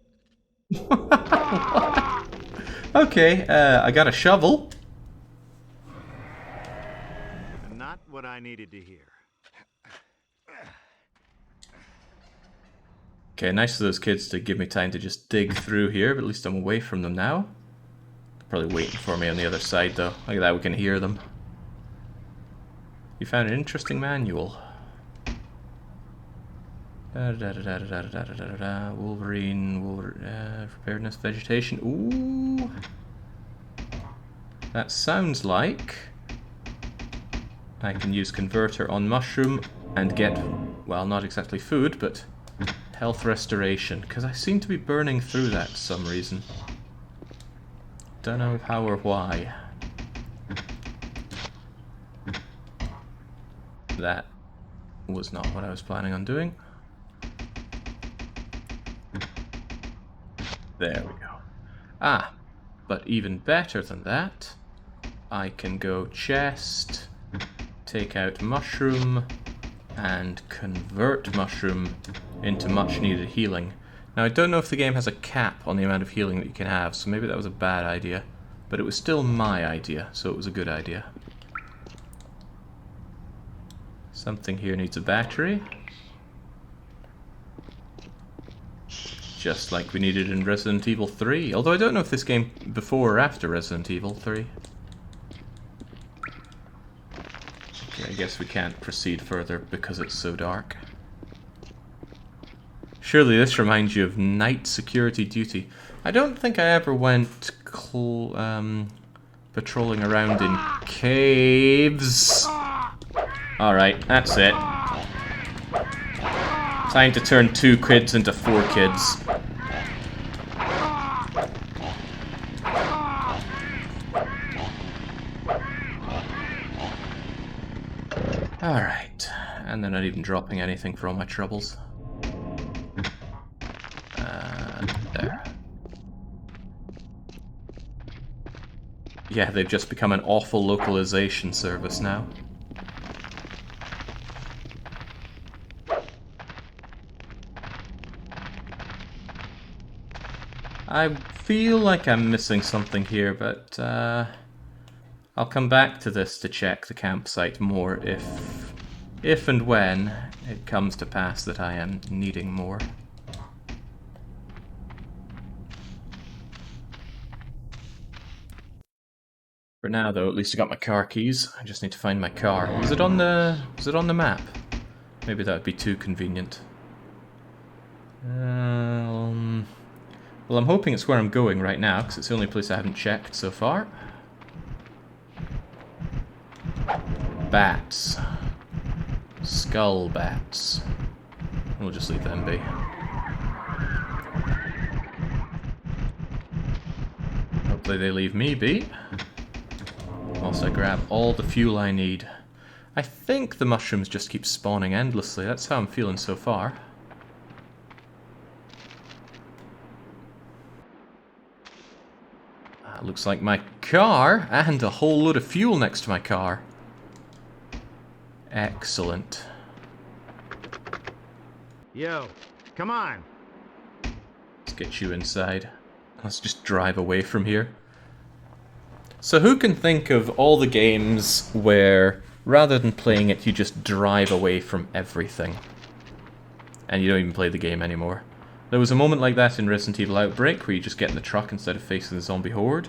Okay, I got a shovel. Not what I needed to hear. Okay, nice of those kids to give me time to just dig through here, but at least I'm away from them now. Probably waiting for me on the other side, though. Look at that, we can hear them. You found an interesting manual. Wolverine, preparedness, vegetation. Ooh. That sounds like I can use converter on mushroom and get, well, not exactly food, but health restoration, because I seem to be burning through that for some reason. Don't know how or why. That was not what I was planning on doing. There we go. Ah, but even better than that, I can go chest, take out mushroom, and convert mushroom into much needed healing. Now I don't know if the game has a cap on the amount of healing that you can have, so maybe that was a bad idea, but it was still my idea, so it was a good idea. Something here needs a battery. just like we needed in Resident Evil 3. Although I don't know if this game before or after Resident Evil 3. Okay, I guess we can't proceed further because it's so dark. Surely this reminds you of night security duty. I don't think I ever went patrolling around in caves. Alright, that's it. Time to turn 2 kids into 4 kids. Alright, and they're not even dropping anything for all my troubles. There. Yeah, they've just become an awful localization service now. I feel like I'm missing something here, but I'll come back to this to check the campsite more if and when it comes to pass that I am needing more. For now, though, at least I got my car keys. I just need to find my car. Was it on the map? Maybe that would be too convenient. Well, I'm hoping it's where I'm going right now, because it's the only place I haven't checked so far. Bats. Skull bats. We'll just leave them be. Hopefully they leave me be. Whilst I grab all the fuel I need. I think the mushrooms just keep spawning endlessly. That's how I'm feeling so far. Looks like my car, and a whole load of fuel next to my car. Excellent. Yo, come on. Let's get you inside. Let's just drive away from here. So who can think of all the games where, rather than playing it, you just drive away from everything? And you don't even play the game anymore. There was a moment like that in Resident Evil Outbreak, where you just get in the truck instead of facing the zombie horde.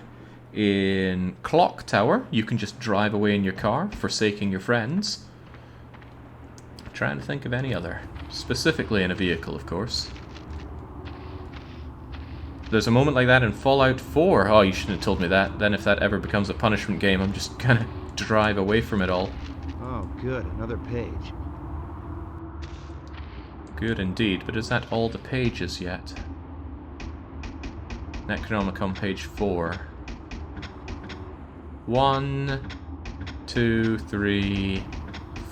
In Clock Tower, you can just drive away in your car, forsaking your friends. I'm trying to think of any other. Specifically in a vehicle, of course. There's a moment like that in Fallout 4. Oh, you shouldn't have told me that. Then if that ever becomes a punishment game, I'm just gonna drive away from it all. Oh, good. Another page. Good indeed, but is that all the pages yet? Necronomicon page 4. 1, 2, 3,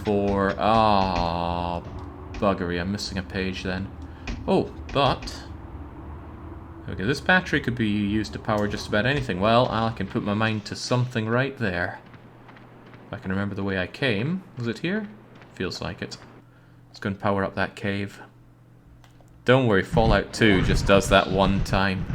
4. Ah, buggery, I'm missing a page then. Oh, but... okay, this battery could be used to power just about anything. Well, I can put my mind to something right there. If I can remember the way I came. Was it here? Feels like it. Let's go and power up that cave. Don't worry, Fallout 2 just does that one time.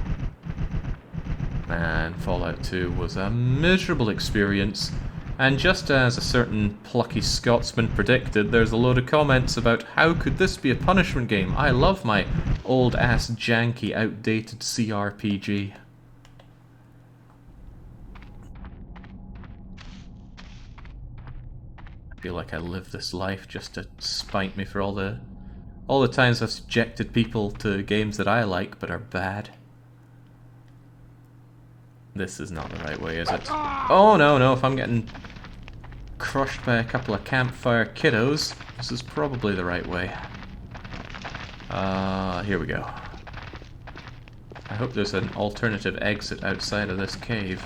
Man, Fallout 2 was a miserable experience. And just as a certain plucky Scotsman predicted, there's a load of comments about how could this be a punishment game? I love my old-ass, janky, outdated CRPG. I feel like I live this life just to spite me for all the times I've subjected people to games that I like but are bad. This is not the right way, is it? Oh no, if I'm getting crushed by a couple of campfire kiddos, this is probably the right way. Here we go. I hope there's an alternative exit outside of this cave.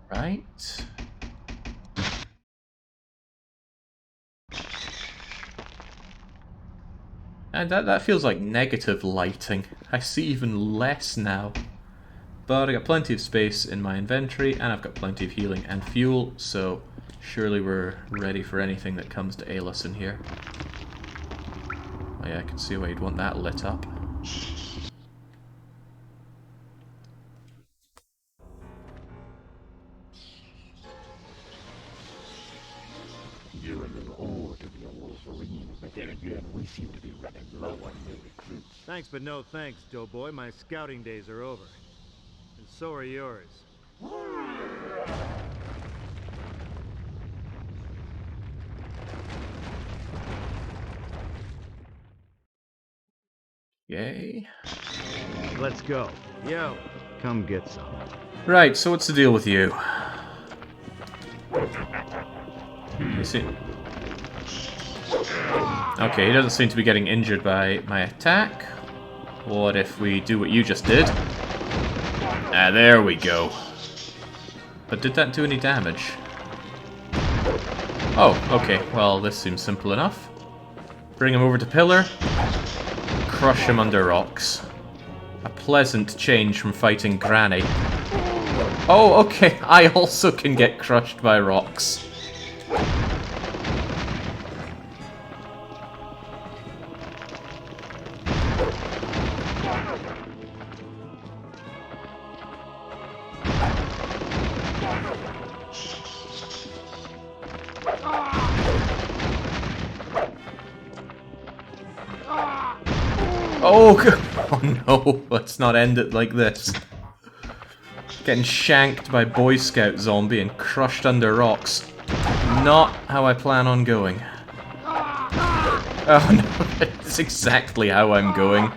Right. And that feels like negative lighting. I see even less now. But I got plenty of space in my inventory, and I've got plenty of healing and fuel, so surely we're ready for anything that comes to ail us in here. Oh yeah, I can see why you'd want that lit up. then again, we seem to be running low on new recruits. Thanks, but no thanks, Doughboy. My scouting days are over. And so are yours. Yay. Let's go. Yo, come get some. Right, so what's the deal with you? You see? Okay, he doesn't seem to be getting injured by my attack. What if we do what you just did? Ah, there we go. But did that do any damage? Oh, okay. Well, this seems simple enough. Bring him over to pillar. Crush him under rocks. A pleasant change from fighting Granny. Oh, okay. I also can get crushed by rocks. Oh no, let's not end it like this. Getting shanked by Boy Scout zombie and crushed under rocks. Not how I plan on going. Oh no, it's exactly how I'm going.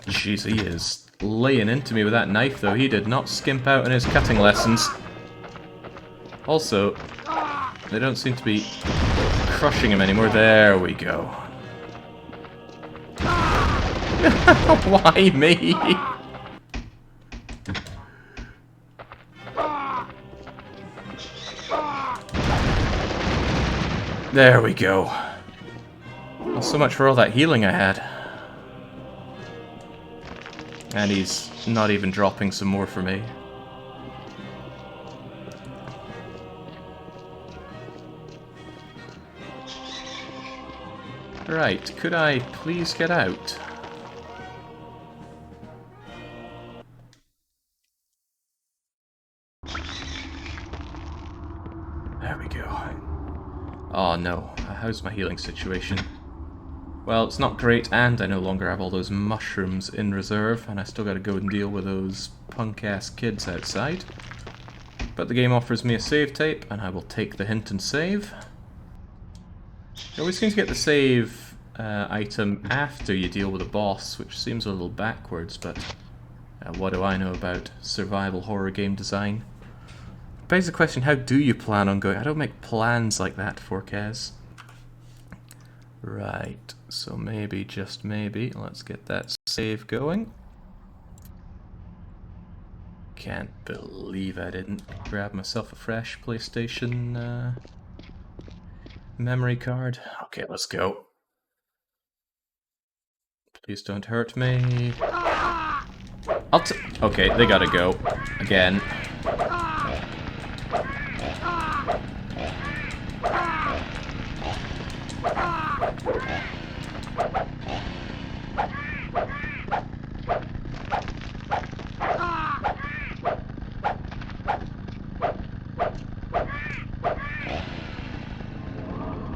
Jeez, he is laying into me with that knife though. He did not skimp out in his cutting lessons. Also, they don't seem to be crushing him anymore. There we go. Why me? There we go. Well, so much for all that healing I had. And he's not even dropping some more for me. Right, could I please get out? There we go. Oh no, how's my healing situation? Well, it's not great, and I no longer have all those mushrooms in reserve, and I still gotta go and deal with those punk-ass kids outside. But the game offers me a save tape, and I will take the hint and save. You always seem to get the save item after you deal with a boss, which seems a little backwards, but what do I know about survival horror game design? Begs the question, how do you plan on going? I don't make plans like that, Forecast. Right, so maybe, just maybe, let's get that save going. Can't believe I didn't grab myself a fresh PlayStation memory card. Okay, let's go. Please don't hurt me. Okay, they gotta go. Again.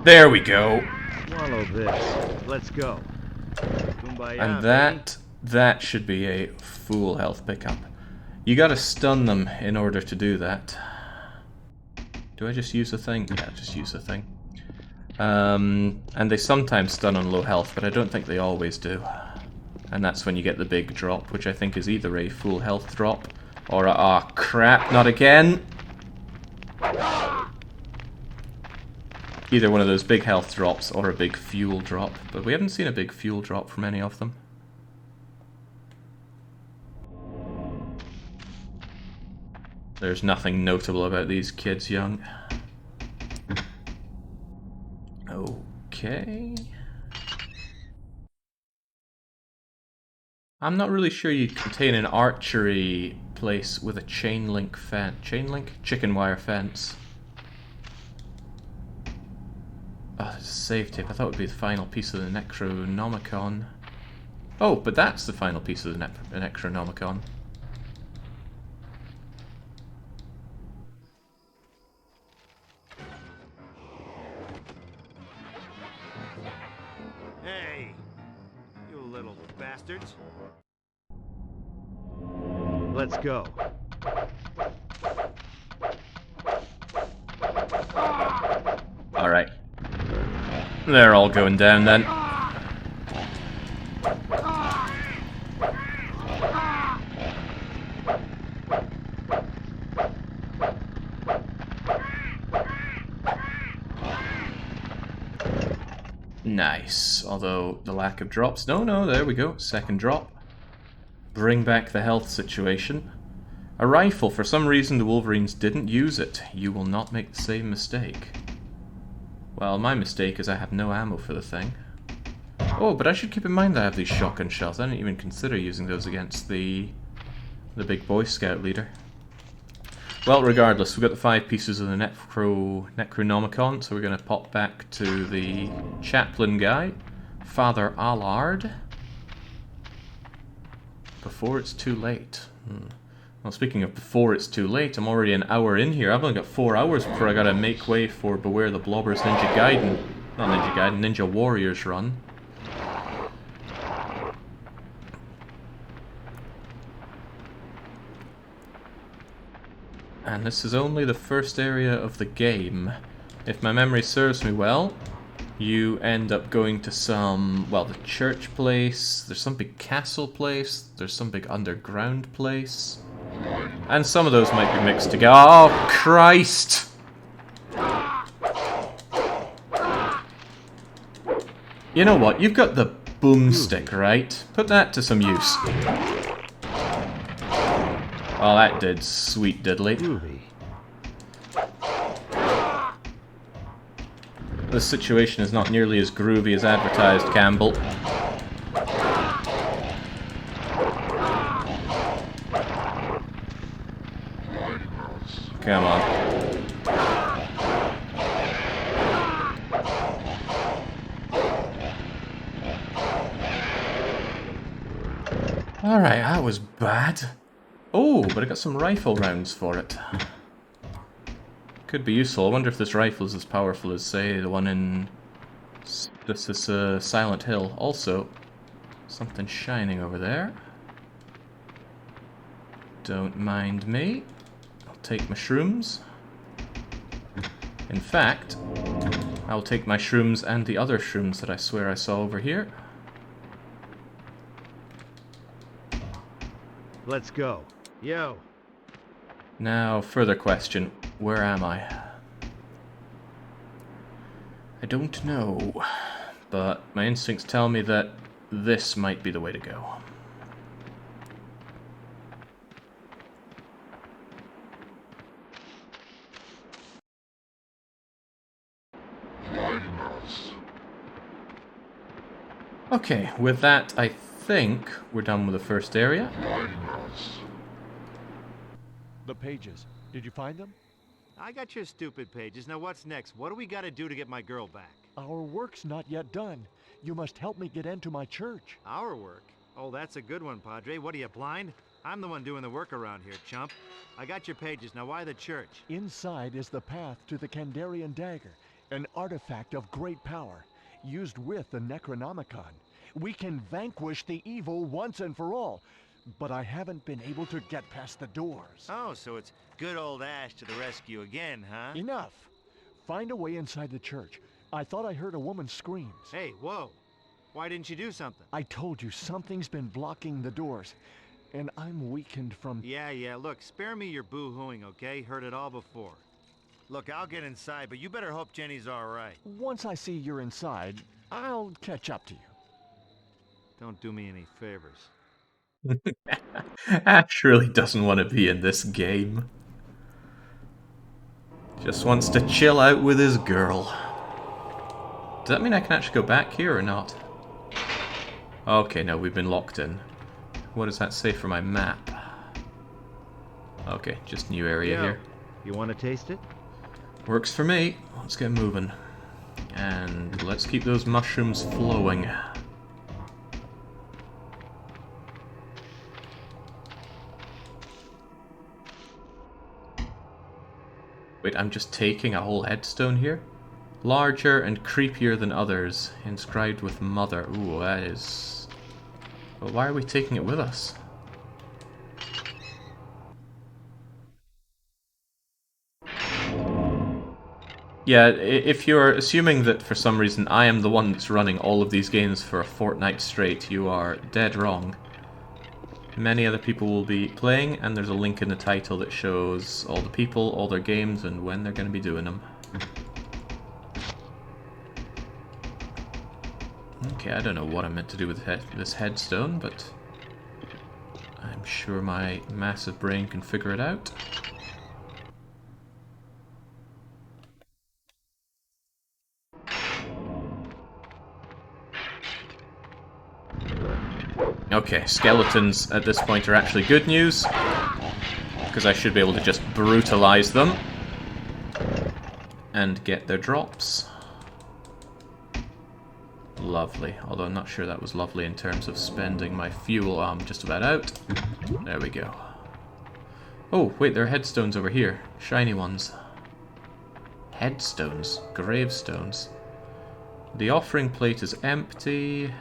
There we go. Swallow this. Let's go. Kumbaya, And baby. that should be a full health pickup. You gotta stun them in order to do that. Do I just use the thing? Yeah, just use the thing. And they sometimes stun on low health, but I don't think they always do. And that's when you get the big drop, which I think is either a full health drop or a... Ah, crap, not again! Either one of those big health drops or a big fuel drop, but we haven't seen a big fuel drop from any of them. There's nothing notable about these kids young. Okay. I'm not really sure you'd contain an archery place with a chain link fence. Chain link? Chicken wire fence. Oh, it's a save tape. I thought it would be the final piece of the Necronomicon. Oh, but that's the final piece of the Necronomicon. bastards. Let's go. Alright. They're all going down then. Nice. Although the lack of drops. No, there we go. Second drop. Bring back the health situation. A rifle. For some reason the Wolverines didn't use it. You will not make the same mistake. Well, my mistake is I have no ammo for the thing. Oh, but I should keep in mind that I have these shotgun shells. I didn't even consider using those against the big Boy Scout leader. Well, regardless, we've got the 5 pieces of the Necronomicon, so we're going to pop back to the chaplain guy, Father Allard, before it's too late. Well, speaking of before it's too late, I'm already an hour in here. I've only got 4 hours before I gotta make way for Beware the Blobber's Ninja Gaiden. Not Ninja Gaiden, Ninja Warriors run. And this is only the first area of the game. If my memory serves me well, you end up going to some, well, the church place, there's some big castle place, there's some big underground place. And some of those might be mixed together. Oh, Christ! You know what? You've got the boomstick, right? Put that to some use. Oh, that did sweet diddly. This situation is not nearly as groovy as advertised, Campbell. Come on. Alright, that was bad. Oh, but I got some rifle rounds for it. Could be useful. I wonder if this rifle is as powerful as, say, the one in this is Silent Hill. Also, something shining over there. Don't mind me. I'll take my shrooms. In fact, I'll take my shrooms and the other shrooms that I swear I saw over here. Let's go. Yo. Now, further question. Where am I? I don't know, but my instincts tell me that this might be the way to go. Okay, with that, I think we're done with the first area. The pages. Did you find them? I got your stupid pages. Now what's next? What do we gotta do to get my girl back? Our work's not yet done. You must help me get into my church. Our work? Oh, that's a good one, Padre. What are you, blind? I'm the one doing the work around here, chump. I got your pages. Now why the church? Inside is the path to the Kandarian dagger, an artifact of great power, used with the Necronomicon. We can vanquish the evil once and for all, but I haven't been able to get past the doors. Oh, so it's good old Ash to the rescue again, huh? Enough! Find a way inside the church. I thought I heard a woman's screams. Hey, whoa. Why didn't you do something? I told you something's been blocking the doors, and I'm weakened from... Yeah, look, spare me your boo-hooing, okay? Heard it all before. Look, I'll get inside, but you better hope Jenny's all right. Once I see you're inside, I'll catch up to you. Don't do me any favors. Ash really doesn't want to be in this game. Just wants to chill out with his girl. Does that mean I can actually go back here or not? Okay, no, we've been locked in. What does that say for my map? Okay, just new area here. You want to taste it? Works for me. Let's get moving. And let's keep those mushrooms flowing. Wait, I'm just taking a whole headstone here? Larger and creepier than others, inscribed with Mother. Ooh, that is But why are we taking it with us? Yeah, if you're assuming that for some reason I am the one that's running all of these games for a fortnight straight, you are dead wrong. Many other people will be playing, and there's a link in the title that shows all the people, all their games, and when they're going to be doing them. Okay, I don't know what I'm meant to do with this headstone, but I'm sure my massive brain can figure it out. Okay, skeletons at this point are actually good news, because I should be able to just brutalize them and get their drops. Lovely, although I'm not sure that was lovely in terms of spending my fuel. I'm just about out. There we go. Oh, wait, there are headstones over here. Shiny ones. Headstones? Gravestones. The offering plate is empty.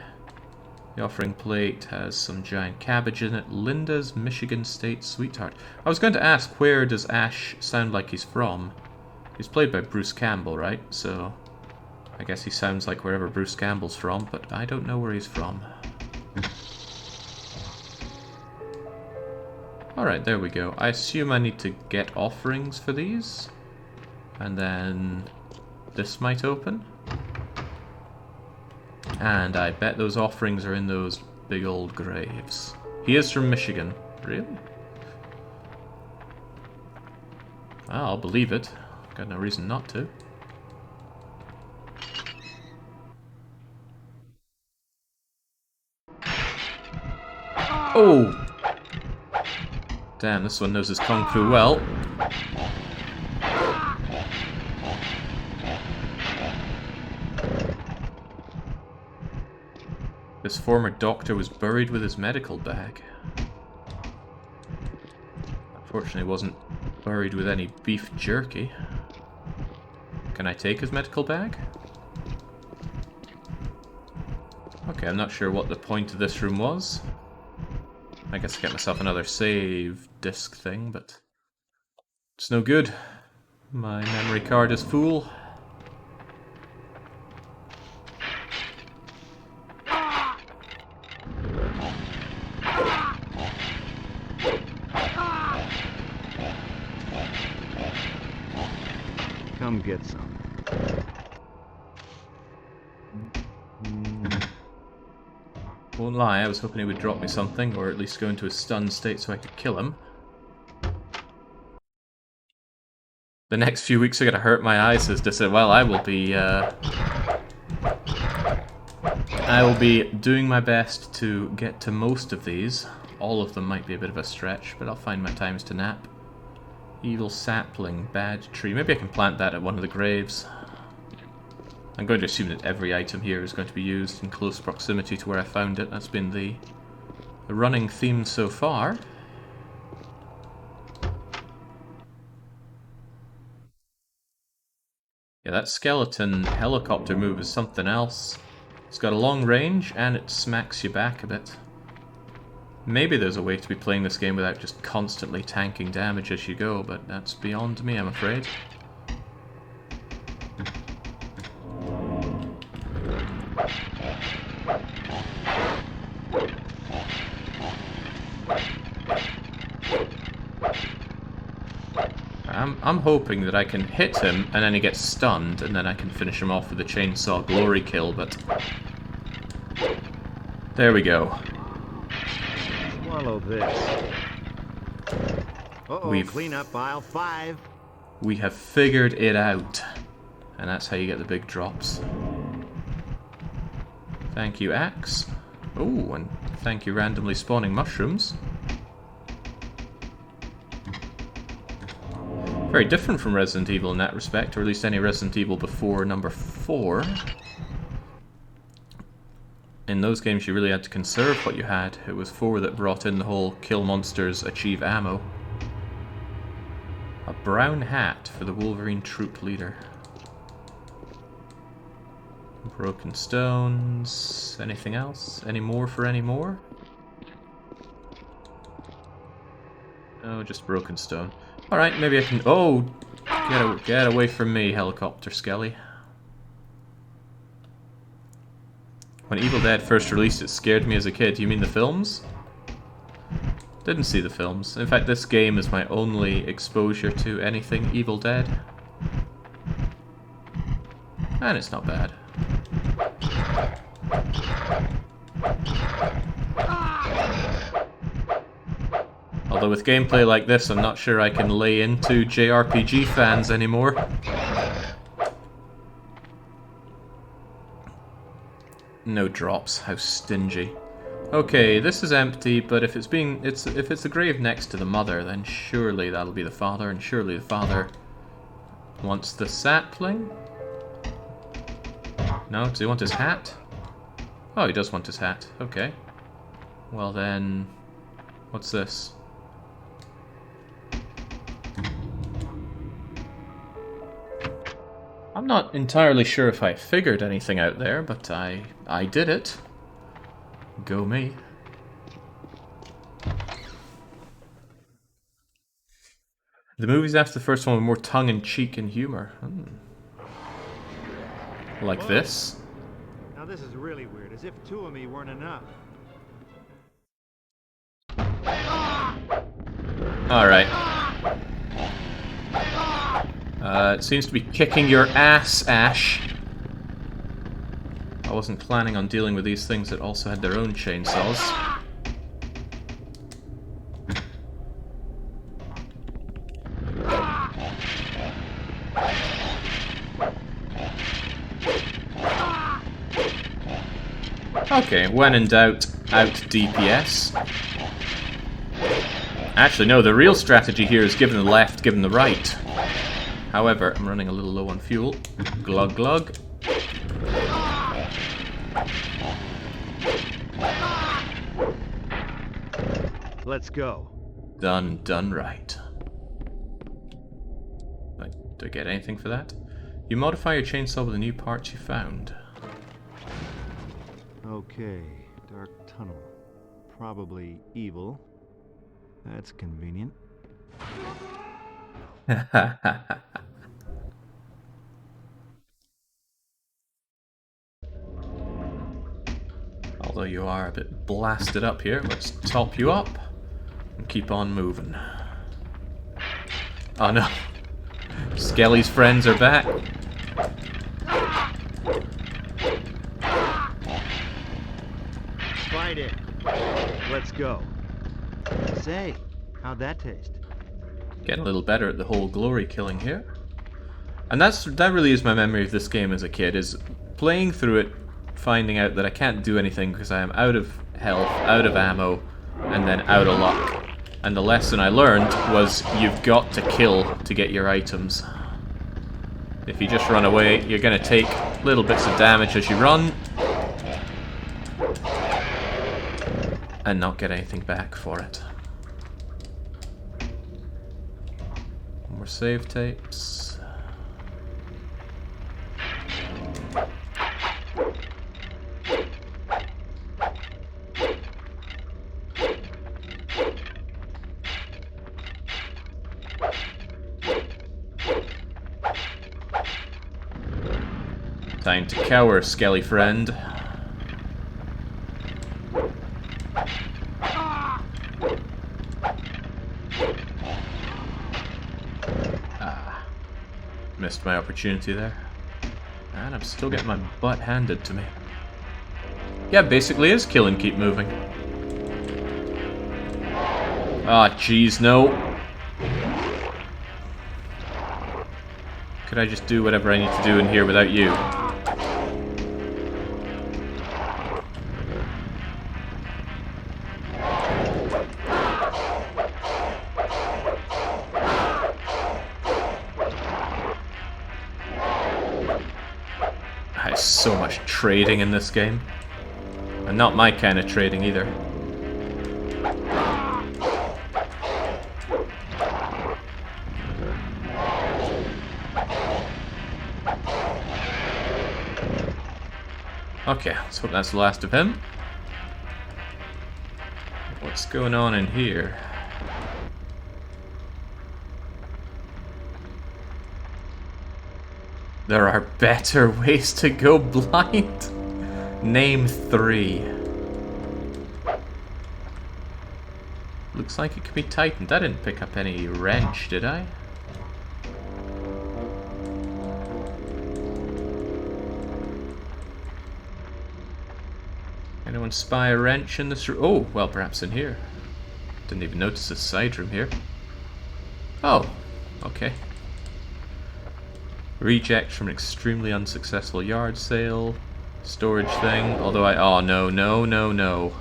The offering plate has some giant cabbage in it. Linda's Michigan State Sweetheart. I was going to ask, where does Ash sound like he's from? He's played by Bruce Campbell, right? So I guess he sounds like wherever Bruce Campbell's from, but I don't know where he's from. Alright, there we go. I assume I need to get offerings for these. And then this might open. And I bet those offerings are in those big old graves. He is from Michigan. Really? Well, I'll believe it. Got no reason not to. Oh! Damn, this one knows his kung fu well. This former doctor was buried with his medical bag. Unfortunately, wasn't buried with any beef jerky. Can I take his medical bag? Okay, I'm not sure what the point of this room was. I guess I get myself another save disk thing, but it's no good. My memory card is full. Come get some. Won't lie, I was hoping he would drop me something, or at least go into a stunned state so I could kill him. The next few weeks are going to hurt my eyes as to say, well, I will be doing my best to get to most of these. All of them might be a bit of a stretch, but I'll find my times to nap. Evil sapling, bad tree. Maybe I can plant that at one of the graves. I'm going to assume that every item here is going to be used in close proximity to where I found it. That's been the running theme so far. Yeah, that skeleton helicopter move is something else. It's got a long range and it smacks you back a bit. Maybe there's a way to be playing this game without just constantly tanking damage as you go, but that's beyond me, I'm afraid. I'm hoping that I can hit him and then he gets stunned and then I can finish him off with a chainsaw glory kill, but there we go. Swallow this. Uh-oh, clean up aisle 5. We have figured it out. And that's how you get the big drops. Thank you, axe. Oh, and thank you, randomly spawning mushrooms. Very different from Resident Evil in that respect, or at least any Resident Evil before number 4. In those games you really had to conserve what you had. It was 4 that brought in the whole kill monsters, achieve ammo. A brown hat for the Wolverine troop leader. Broken stones. Anything else? Any more for any more? Oh, just broken stone. Alright, maybe I can... Oh! Get away from me, helicopter skelly. When Evil Dead first released, it scared me as a kid. You mean the films? Didn't see the films. In fact, this game is my only exposure to anything Evil Dead. And it's not bad. Although with gameplay like this, I'm not sure I can lay into JRPG fans anymore. No drops, how stingy. Okay, this is empty, but if it's the grave next to the mother, then surely that'll be the father, and surely the father wants the sapling? No, does he want his hat? Oh, he does want his hat. Okay. Well then, what's this? I'm not entirely sure if I figured anything out there, but I did it. Go me. The movies after the first one were more tongue-in-cheek and humor. Like Whoa. this. Now this is really weird, as if two of me weren't enough. Alright. It seems to be kicking your ass, Ash. I wasn't planning on dealing with these things that also had their own chainsaws. Okay, when in doubt, out DPS. Actually, no, the real strategy here is give them the left, give them the right. However, I'm running a little low on fuel. Glug glug. Let's go. Done right. Do I get anything for that? You modify your chainsaw with the new parts you found. Okay, dark tunnel. Probably evil. That's convenient. Although you are a bit blasted up here, let's top you up and keep on moving. Oh no. Skelly's friends are back. Fight it. Let's go. Say, how'd that taste? Getting a little better at the whole glory killing here. And that really is my memory of this game as a kid, is playing through it, finding out that I can't do anything because I am out of health, out of ammo, and then out of luck. And the lesson I learned was you've got to kill to get your items. If you just run away, you're going to take little bits of damage as you run, and not get anything back for it. More save tapes. Time to cower, Skelly friend. Missed my opportunity there. And I'm still getting my butt handed to me. Yeah, basically is kill and keep moving. Ah, jeez, no. Could I just do whatever I need to do in here without you? There's so much trading in this game. And not my kind of trading either. Okay, let's hope that's the last of him. What's going on in here? There are better ways to go blind. Name 3. Looks like it could be tightened. I didn't pick up any wrench, did I? Anyone spy a wrench in this room? Oh, well, perhaps in here. Didn't even notice this side room here. Oh, okay. Reject from an extremely unsuccessful yard sale. Storage thing. Although oh, no, no, no, no.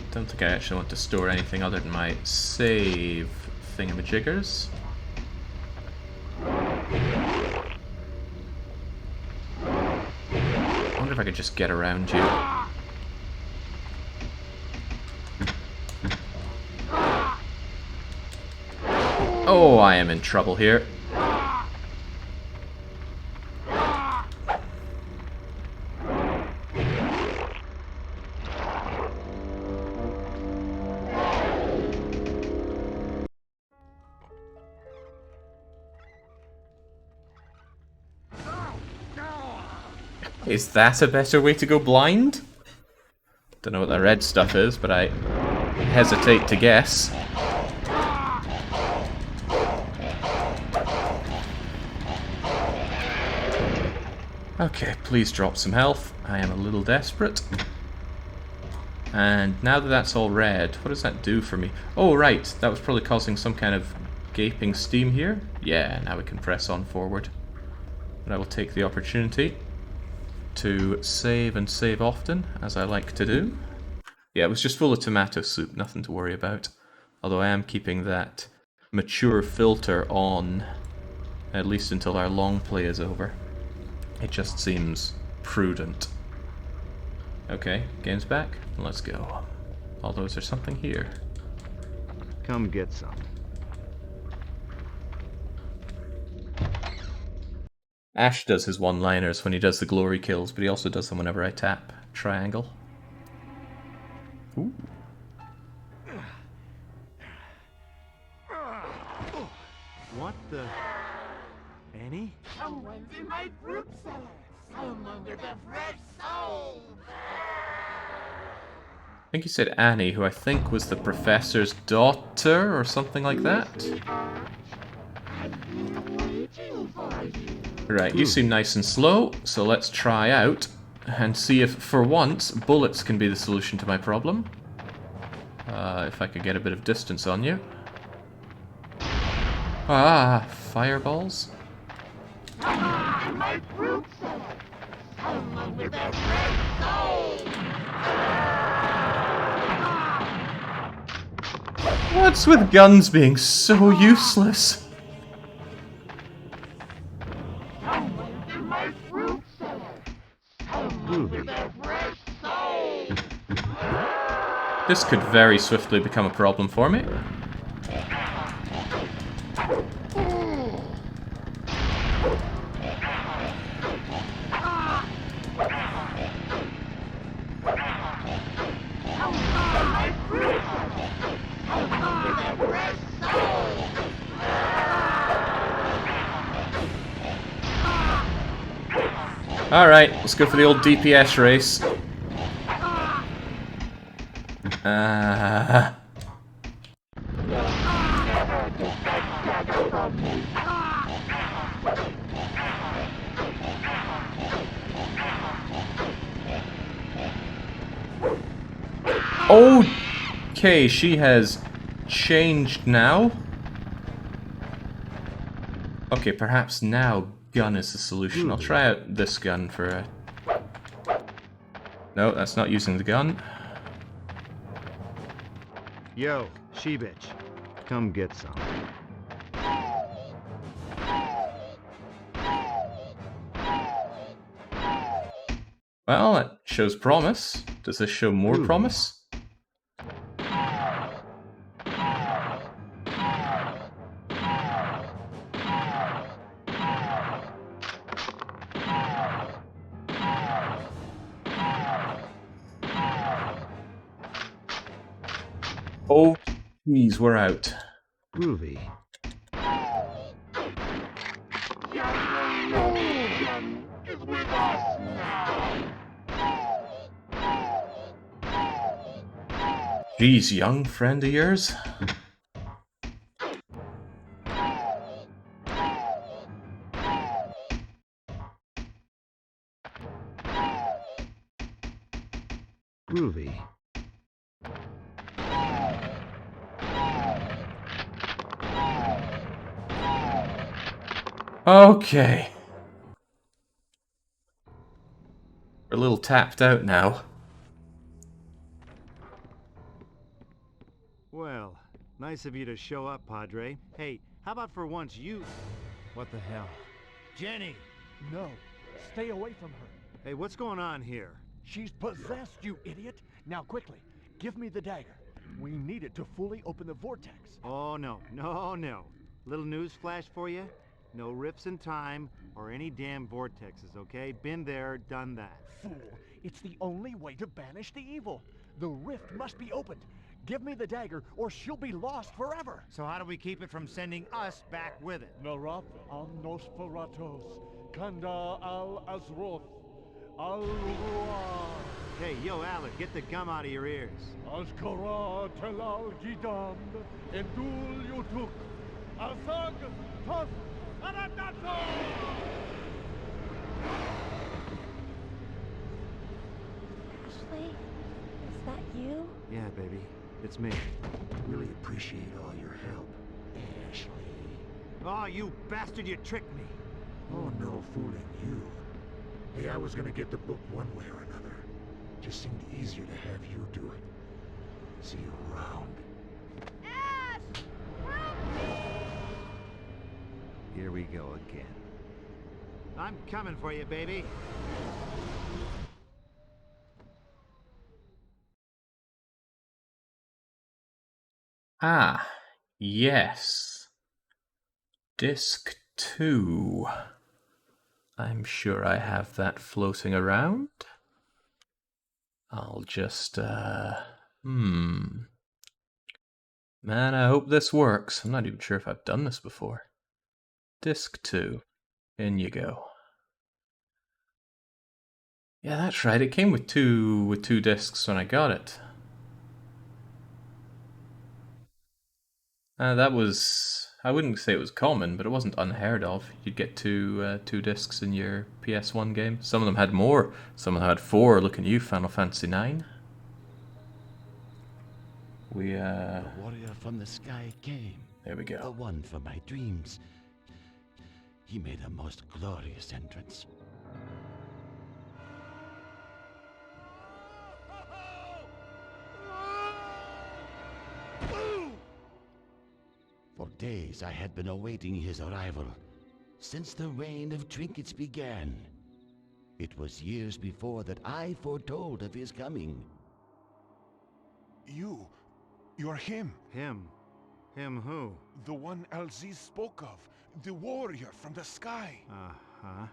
Don't think I actually want to store anything other than my save thingamajiggers. I wonder if I could just get around you. Oh, I am in trouble here. Is that a better way to go blind? Don't know what the red stuff is, but I hesitate to guess. Okay, please drop some health. I am a little desperate. And now that that's all red, what does that do for me? Oh, right, that was probably causing some kind of gaping steam here. Yeah, now we can press on forward. But I will take the opportunity to save and save often, as I like to do. Yeah, it was just full of tomato soup, nothing to worry about. Although I am keeping that mature filter on, at least until our long play is over. It just seems prudent. Okay, game's back. Let's go. Although, is there something here? Come get some. Ash does his one-liners when he does the glory kills, but he also does them whenever I tap triangle. Ooh. What the... Annie? Someone's in my fruit cellar. Someone with a fresh soul. I think you said Annie, who I think was the professor's daughter, or something like that. Right, you seem nice and slow, so let's try out and see if, for once, bullets can be the solution to my problem. If I could get a bit of distance on you. Ah, fireballs. My fruit cellar. Someone with a fresh soul. What's with guns being so useless? Someone's in my fruit cellar. Someone with a fresh soul. This could very swiftly become a problem for me. Alright, let's go for the old DPS race. Okay, she has changed now. Okay, perhaps now gun is the solution. I'll try out this gun for a... No, that's not using the gun. Yo, she-bitch. Come get some. Well, that shows promise. Does this show more promise? Oh, geez, we're out. Groovy. Geez, young friend of yours? Groovy. Okay. We're a little tapped out now. Well, nice of you to show up, Padre. Hey, how about for once you... What the hell? Jenny! No, stay away from her. Hey, what's going on here? She's possessed, you idiot. Now quickly, give me the dagger. We need it to fully open the vortex. Oh, no. Little news flash for you? No rifts in time or any damn vortexes, okay? Been there, done that. Fool, it's the only way to banish the evil. The rift must be opened. Give me the dagger, or she'll be lost forever. So how do we keep it from sending us back with it? Narat al Nosferatos, Kanda al Azroth, al Ruah, Hey, yo, Alec, get the gum out of your ears. Azkara Telal Gidam, Endul Yutuk, Azag Tos Aradato! Ashley, is that you? Yeah, baby, it's me. Really appreciate all your help, Ashley. Oh, you bastard, you tricked me. Oh, no fooling you. Hey, I was gonna get the book one way or another. Just seemed easier to have you do it. See you around. Ash! Help me! Here we go again. I'm coming for you, baby. Ah, yes. Disc 2. I'm sure I have that floating around. I'll just, Man, I hope this works. I'm not even sure if I've done this before. Disc 2. In you go. Yeah, that's right. It came with two discs when I got it. That was... I wouldn't say it was common, but it wasn't unheard of. You'd get two discs in your PS1 game. Some of them had more. Some of them had 4. Look at you, Final Fantasy 9. The warrior from the sky came. There we The go. one for my dreams. He made a most glorious entrance. For days I had been awaiting his arrival, since the reign of trinkets began. It was years before that I foretold of his coming. You're him. Him? Him who? The one Alziz spoke of. The warrior from the sky. Uh-huh.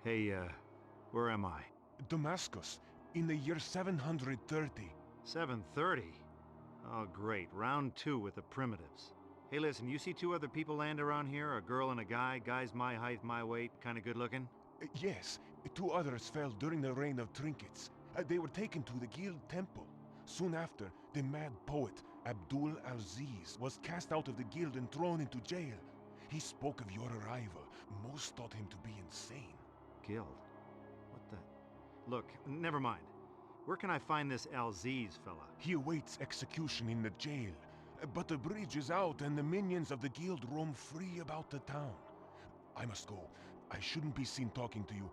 Hey, where am I? Damascus, in the year 730. 7:30? Oh, great. Round 2 with the primitives. Hey, listen, you see 2 other people land around here? A girl and a guy? Guy's my height, my weight, kind of good looking? Yes, 2 others fell during the reign of trinkets. They were taken to the guild temple. Soon after, the mad poet, Abdul Aziz, was cast out of the guild and thrown into jail. He spoke of your arrival. Most thought him to be insane. Guild? What the... Look, never mind. Where can I find this Aziz fella? He awaits execution in the jail. But the bridge is out and the minions of the guild roam free about the town. I must go. I shouldn't be seen talking to you.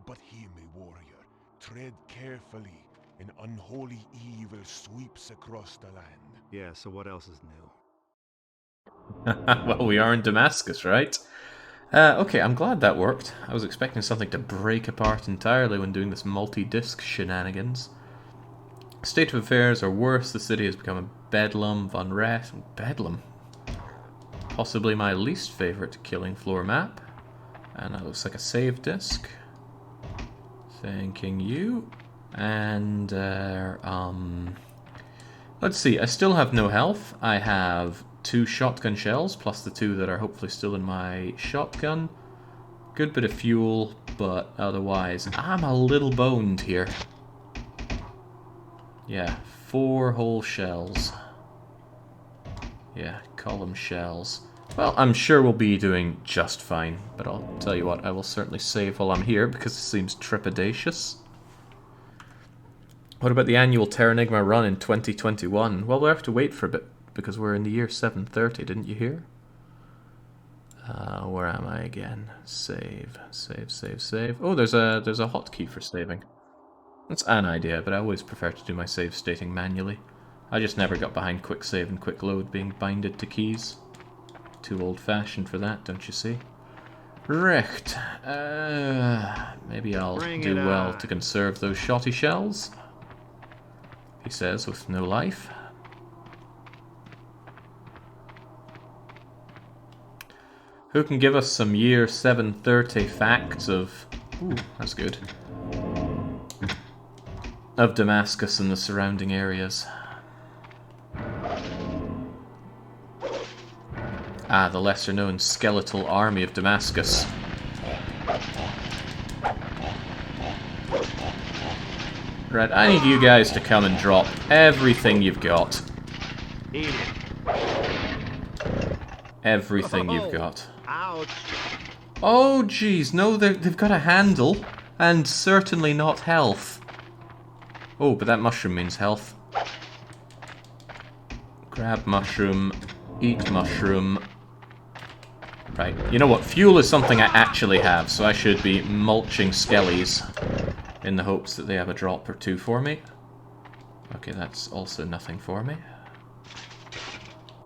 But hear me, warrior. Tread carefully. An unholy evil sweeps across the land. Yeah, so what else is new? Well, we are in Damascus, right? Okay, I'm glad that worked. I was expecting something to break apart entirely when doing this multi-disc shenanigans. State of affairs are worse. The city has become a bedlam of unrest. Bedlam? Possibly my least favorite killing floor map. And that looks like a save disc. Thanking you. And, let's see, I still have no health. I have 2 shotgun shells, plus the 2 that are hopefully still in my shotgun. Good bit of fuel, but otherwise, I'm a little boned here. Yeah, 4 whole shells. Yeah, column shells. Well, I'm sure we'll be doing just fine, but I'll tell you what, I will certainly save while I'm here because it seems trepidatious. What about the annual Terranigma run in 2021? Well, we'll have to wait for a bit because we're in the year 730, didn't you hear? Where am I again? Save, save, save, save. Oh, there's a hotkey for saving. That's an idea, but I always prefer to do my save stating manually. I just never got behind quick save and quick load being binded to keys. Too old-fashioned for that, don't you see? Recht. Maybe I'll do well to conserve those shotty shells. He says, with no life. Who can give us some year 730 facts of... Ooh, that's good. Of Damascus and the surrounding areas. Ah, the lesser-known skeletal army of Damascus. Right, I need you guys to come and drop everything you've got. Everything you've got. Ouch! Oh, jeez, no, they've got a handle, and certainly not health. Oh, but that mushroom means health. Grab mushroom, eat mushroom. Right, you know what, fuel is something I actually have, so I should be mulching skellies in the hopes that they have a drop or two for me. Okay, that's also nothing for me.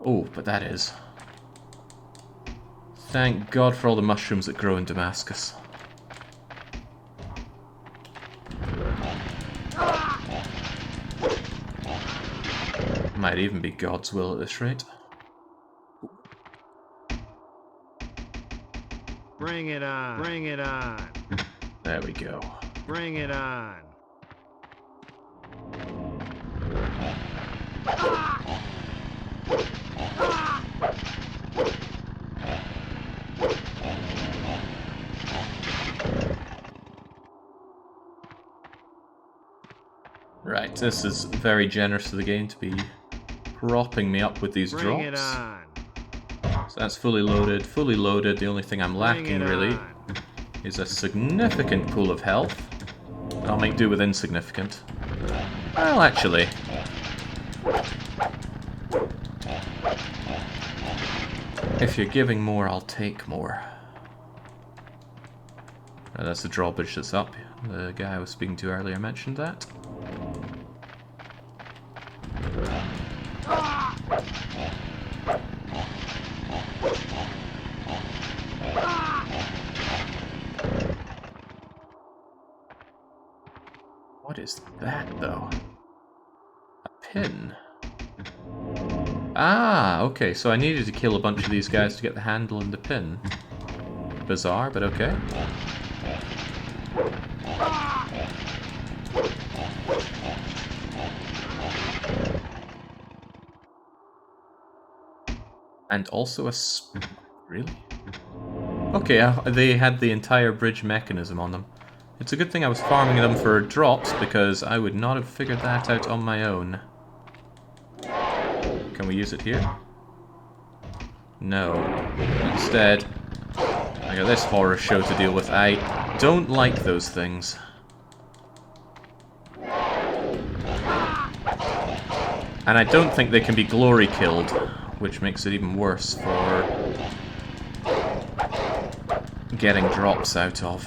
Oh, but that is. Thank God for all the mushrooms that grow in Damascus. Might even be God's will at this rate. Bring it on! Bring it on! There we go. Bring it on! Right, this is very generous of the game to be propping me up with these Bring it drops. on! So that's fully loaded, fully loaded. The only thing I'm lacking really is a significant pool of health. I'll make do with insignificant. Well, actually. If you're giving more, I'll take more. That's the drawbridge that's up. The guy I was speaking to earlier mentioned that. What is that, though? A pin? Ah, okay, so I needed to kill a bunch of these guys to get the handle and the pin. Bizarre, but okay. And also a really? Okay, they had the entire bridge mechanism on them. It's a good thing I was farming them for drops, because I would not have figured that out on my own. Can we use it here? No. Instead, I got this horror show to deal with. I don't like those things. And I don't think they can be glory killed, which makes it even worse for getting drops out of.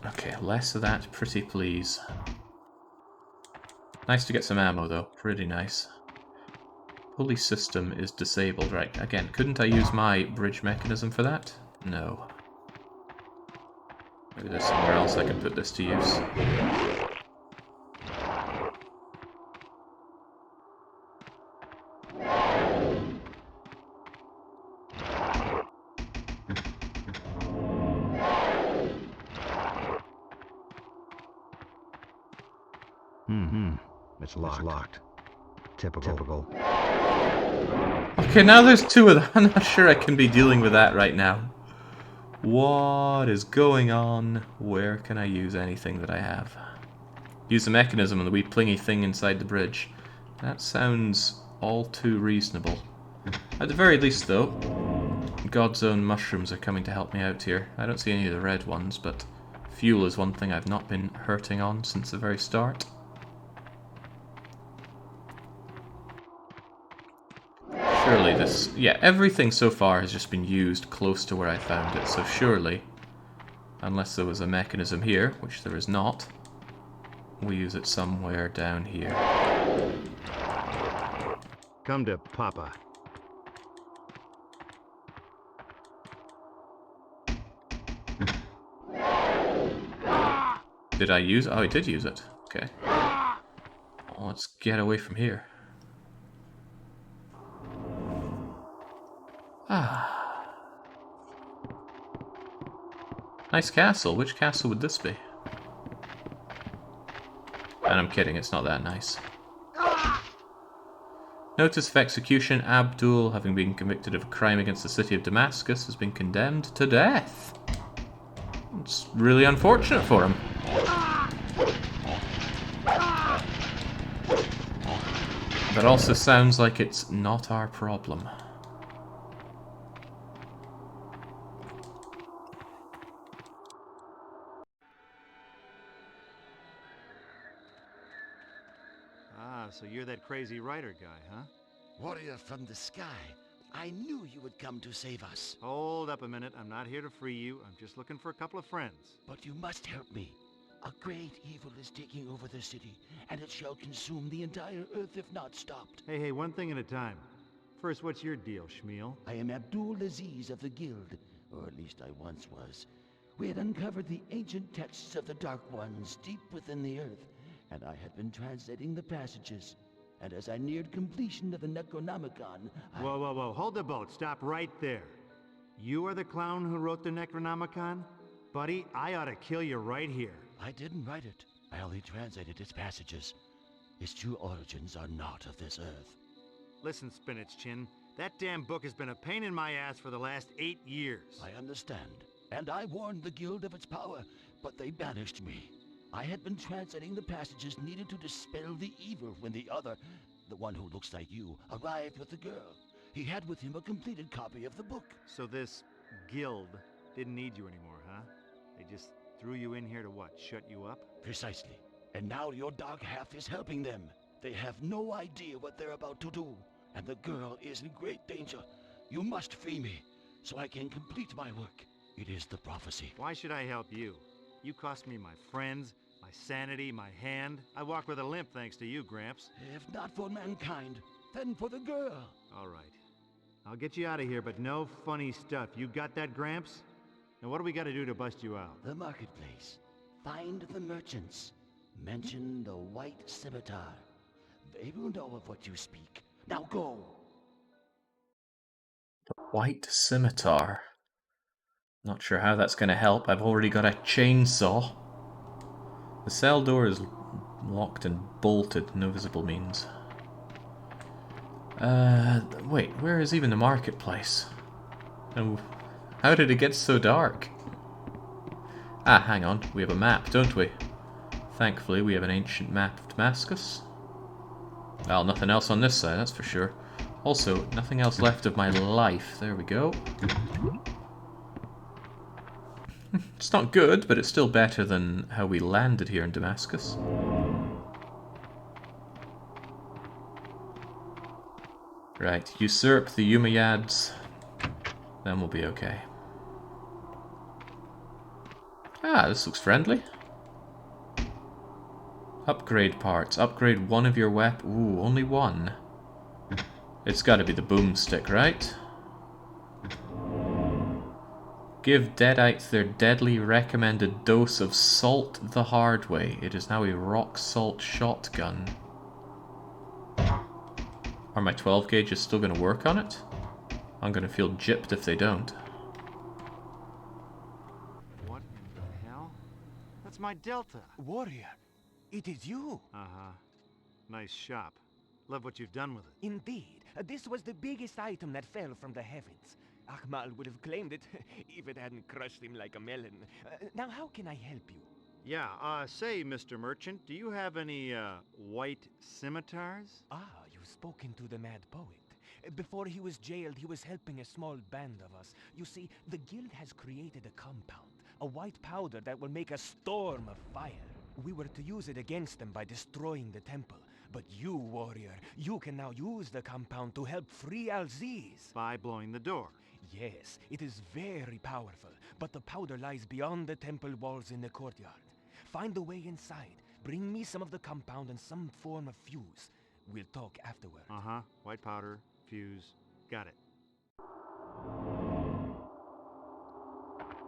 Okay, less of that, pretty please. Nice to get some ammo though, pretty nice. Pulley system is disabled, right, again, couldn't I use my bridge mechanism for that? No. Maybe there's somewhere else I can put this to use. It's locked. Typical. Okay, now there's two of them. I'm not sure I can be dealing with that right now. What is going on? Where can I use anything that I have? Use the mechanism on the wee plingy thing inside the bridge. That sounds all too reasonable. At the very least, though, God's own mushrooms are coming to help me out here. I don't see any of the red ones, but fuel is one thing I've not been hurting on since the very start. Surely this... yeah, everything so far has just been used close to where I found it, so surely, unless there was a mechanism here, which there is not, we'll use it somewhere down here. Come to Papa. Did I use... oh, I did use it. Okay. Oh, let's get away from here. Ah. Nice castle. Which castle would this be? And I'm kidding, it's not that nice. Notice of execution. Abdul, having been convicted of a crime against the city of Damascus, has been condemned to death. It's really unfortunate for him. That also sounds like it's not our problem. Ah, so you're that crazy writer guy, huh? Warrior from the sky, I knew you would come to save us. Hold up a minute. I'm not here to free you. I'm just looking for a couple of friends. But you must help me. A great evil is taking over the city, and it shall consume the entire earth if not stopped. Hey, one thing at a time. First, what's your deal, Shmuel? I am Abdul Aziz of the Guild, or at least I once was. We had uncovered the ancient texts of the Dark Ones deep within the earth, and I had been translating the passages. And as I neared completion of the Necronomicon, Whoa. Hold the boat. Stop right there. You are the clown who wrote the Necronomicon? Buddy, I ought to kill you right here. I didn't write it. I only translated its passages. Its true origins are not of this earth. Listen, Spinach Chin. That damn book has been a pain in my ass for the last 8 years. I understand. And I warned the Guild of its power, but they banished me. I had been translating the passages needed to dispel the evil when the other, the one who looks like you, arrived with the girl. He had with him a completed copy of the book. So this guild didn't need you anymore, huh? They just threw you in here to what, shut you up? Precisely. And now your dark half is helping them. They have no idea what they're about to do. And the girl is in great danger. You must free me, so I can complete my work. It is the prophecy. Why should I help you? You cost me my friends, my sanity, my hand. I walk with a limp thanks to you, Gramps. If not for mankind, then for the girl. All right. I'll get you out of here, but no funny stuff. You got that, Gramps? Now what do we got to do to bust you out? The marketplace. Find the merchants. Mention the White Scimitar. They will know of what you speak. Now go! The White Scimitar. Not sure how that's going to help. I've already got a chainsaw. The cell door is locked and bolted. No visible means. Wait, where is even the marketplace? And how did it get so dark? Ah, hang on. We have a map, don't we? Thankfully, we have an ancient map of Damascus. Well, nothing else on this side, that's for sure. Also, nothing else left of my life. There we go. It's not good, but it's still better than how we landed here in Damascus. Right, usurp the Umayyads, then we'll be okay. Ah, this looks friendly. Upgrade parts. Upgrade one of your weapons. Ooh, only one. It's gotta be the boomstick, right? Give Deadites their deadly recommended dose of salt the hard way. It is now a rock salt shotgun. Are my 12 gauges still going to work on it? I'm going to feel gypped if they don't. What in the hell? That's my Delta. Warrior, it is you. Uh-huh. Nice shop. Love what you've done with it. Indeed, this was the biggest item that fell from the heavens. Akmal would have claimed it if it hadn't crushed him like a melon. Now, how can I help you? Yeah, say, Mr. Merchant, do you have any, white scimitars? Ah, you've spoken to the mad poet. Before he was jailed, he was helping a small band of us. You see, the guild has created a compound, a white powder that will make a storm of fire. We were to use it against them by destroying the temple. But you, warrior, you can now use the compound to help free Al-Aziz. By blowing the door. Yes, it is very powerful, but the powder lies beyond the temple walls in the courtyard. Find the way inside. Bring me some of the compound and some form of fuse. We'll talk afterward. Uh-huh. White powder, fuse. Got it.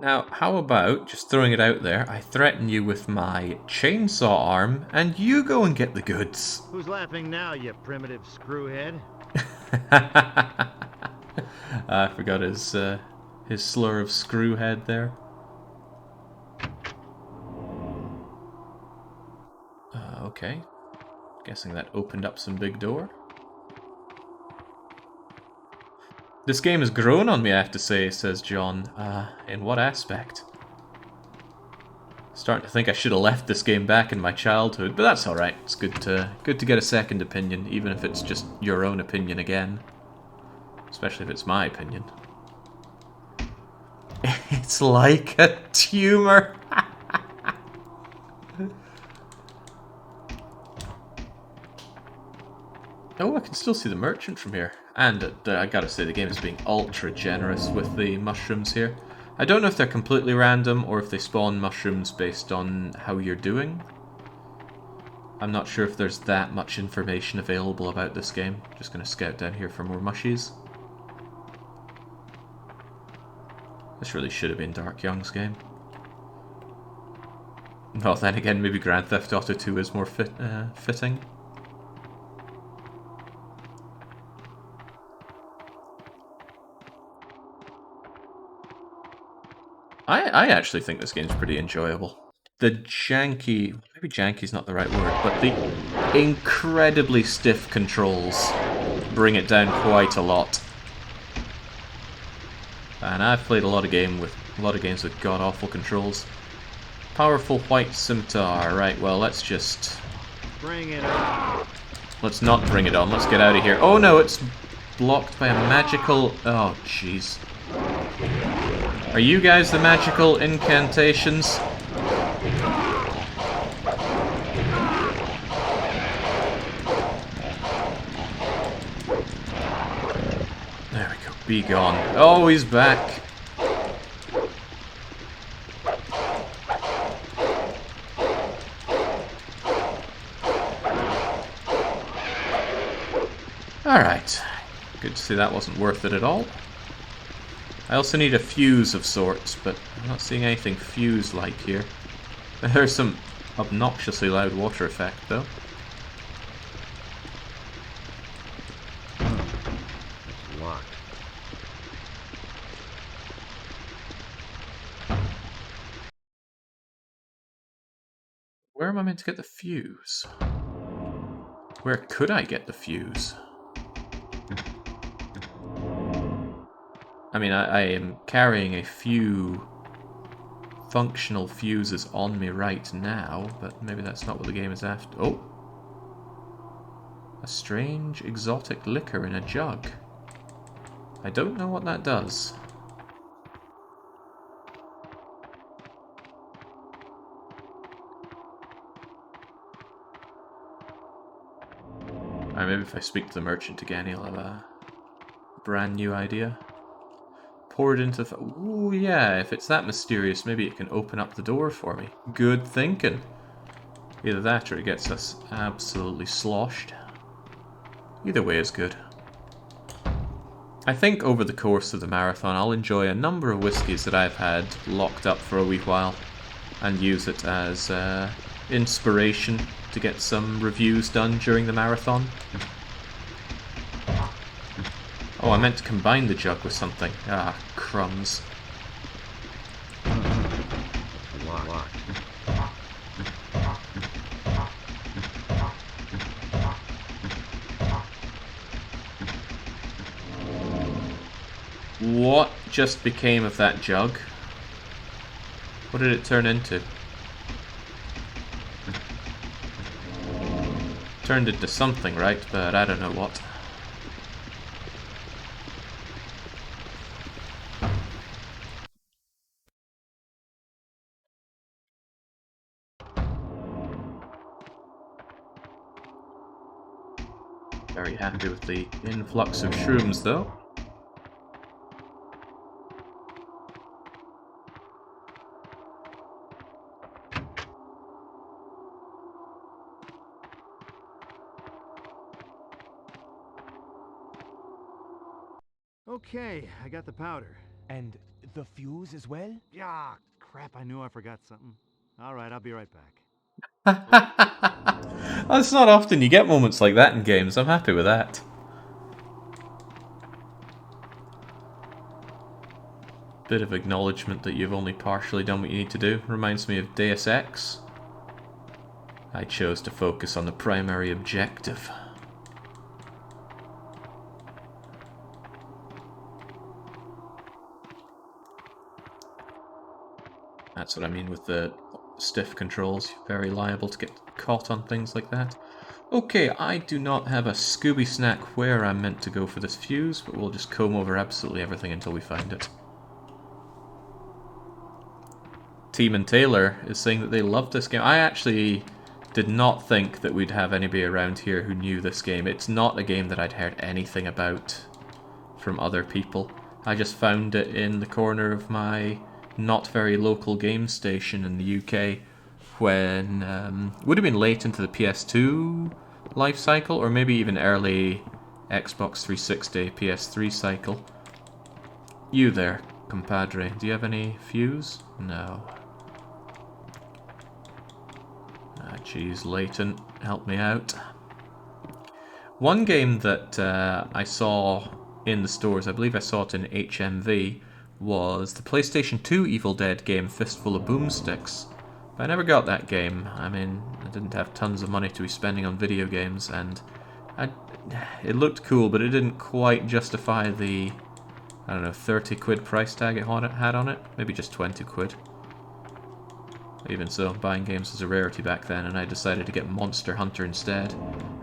Now, how about, just throwing it out there, I threaten you with my chainsaw arm, and you go and get the goods. Who's laughing now, you primitive screwhead? I forgot his slur of screwhead there. Okay. Guessing that opened up some big door. This game has grown on me, I have to say, says John. In what aspect? Starting to think I should have left this game back in my childhood, but that's alright. It's good to get a second opinion, even if it's just your own opinion again. Especially if it's my opinion. It's like a tumor. Oh, I can still see the merchant from here. And I gotta say, the game is being ultra generous with the mushrooms here. I don't know if they're completely random or if they spawn mushrooms based on how you're doing. I'm not sure if there's that much information available about this game. Just gonna scout down here for more mushies. This really should have been Dark Young's game. Well, then again, maybe Grand Theft Auto 2 is more fitting. I actually think this game's pretty enjoyable. The janky, maybe janky's not the right word, but the incredibly stiff controls bring it down quite a lot. And I've played a lot of games with god-awful controls. Powerful white scimitar, right, well let's just... Bring it on. Let's not bring it on, let's get out of here. Oh no, it's blocked by a magical... Oh jeez. Are you guys the magical incantations? There we go, be gone. Oh, he's back. Alright, good to see that wasn't worth it at all. I also need a fuse of sorts, but I'm not seeing anything fuse-like here. There's some obnoxiously loud water effect, though. It's locked. Where am I meant to get the fuse? Where could I get the fuse? I mean, I am carrying a few functional fuses on me right now, but maybe that's not what the game is after. Oh! A strange exotic liquor in a jug. I don't know what that does. Alright, maybe if I speak to the merchant again, he'll have a brand new idea. Pour it into the... Ooh, yeah, if it's that mysterious, maybe it can open up the door for me. Good thinking. Either that or it gets us absolutely sloshed. Either way is good. I think over the course of the marathon, I'll enjoy a number of whiskies that I've had locked up for a wee while and use it as inspiration to get some reviews done during the marathon. Oh, I meant to combine the jug with something. Ah, crumbs. Locked. What just became of that jug? What did it turn into? Turned into something, right? But I don't know what. Very happy with the influx of shrooms, though. Okay, I got the powder. And the fuse as well? Yeah, crap, I knew I forgot something. Alright, I'll be right back. It's not often you get moments like that in games. I'm happy with that. Bit of acknowledgement that you've only partially done what you need to do. Reminds me of Deus Ex. I chose to focus on the primary objective. That's what I mean with the stiff controls. You're very liable to get caught on things like that. Okay, I do not have a Scooby snack where I'm meant to go for this fuse, but we'll just comb over absolutely everything until we find it. Team and Taylor is saying that they love this game. I actually did not think that we'd have anybody around here who knew this game. It's not a game that I'd heard anything about from other people. I just found it in the corner of my not very local game station in the UK when would have been late into the PS2 life cycle, or maybe even early Xbox 360 PS3 cycle. You there, compadre, do you have any fuse? No. Ah, jeez, Leighton, help me out. One game that I saw in the stores, I believe I saw it in HMV, was the PlayStation 2 Evil Dead game Fistful of Boomsticks. But I never got that game. I mean, I didn't have tons of money to be spending on video games, and it looked cool, but it didn't quite justify the, I don't know, 30 quid price tag it had on it. Maybe just 20 quid. Even so, buying games was a rarity back then, and I decided to get Monster Hunter instead.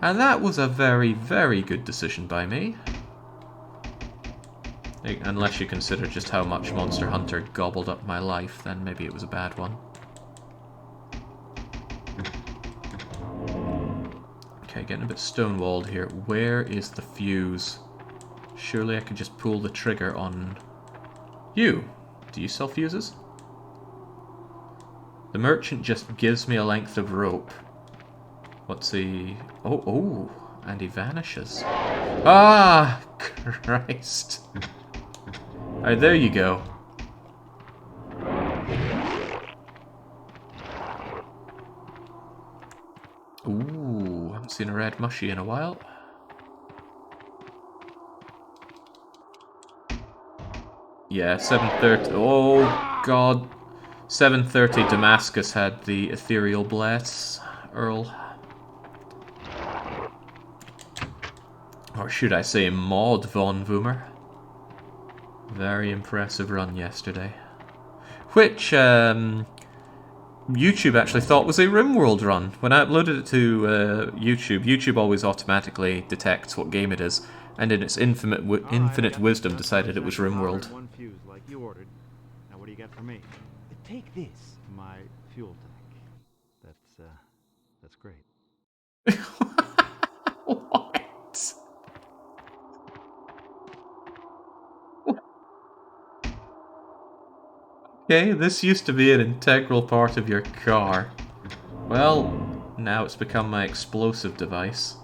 And that was a very, very good decision by me. Unless you consider just how much Monster Hunter gobbled up my life, then maybe it was a bad one. Okay, getting a bit stonewalled here. Where is the fuse? Surely I could just pull the trigger on you. Do you sell fuses? The merchant just gives me a length of rope. What's he... Oh, and he vanishes. Ah, Christ. Alright, there you go. Ooh, haven't seen a red mushy in a while. Yeah, 7:30. Oh, God. 7:30 Damascus had the ethereal bless, Earl. Or should I say Maud von Woomer. Very impressive run yesterday. Which YouTube actually thought was a RimWorld run. When I uploaded it to YouTube, YouTube always automatically detects what game it is, and in its infinite wisdom decided it was RimWorld. One fuse like you ordered. Now what do you got for me? Take this. My fuel tank. That's great. What? Okay, this used to be an integral part of your car. Well, now it's become my explosive device.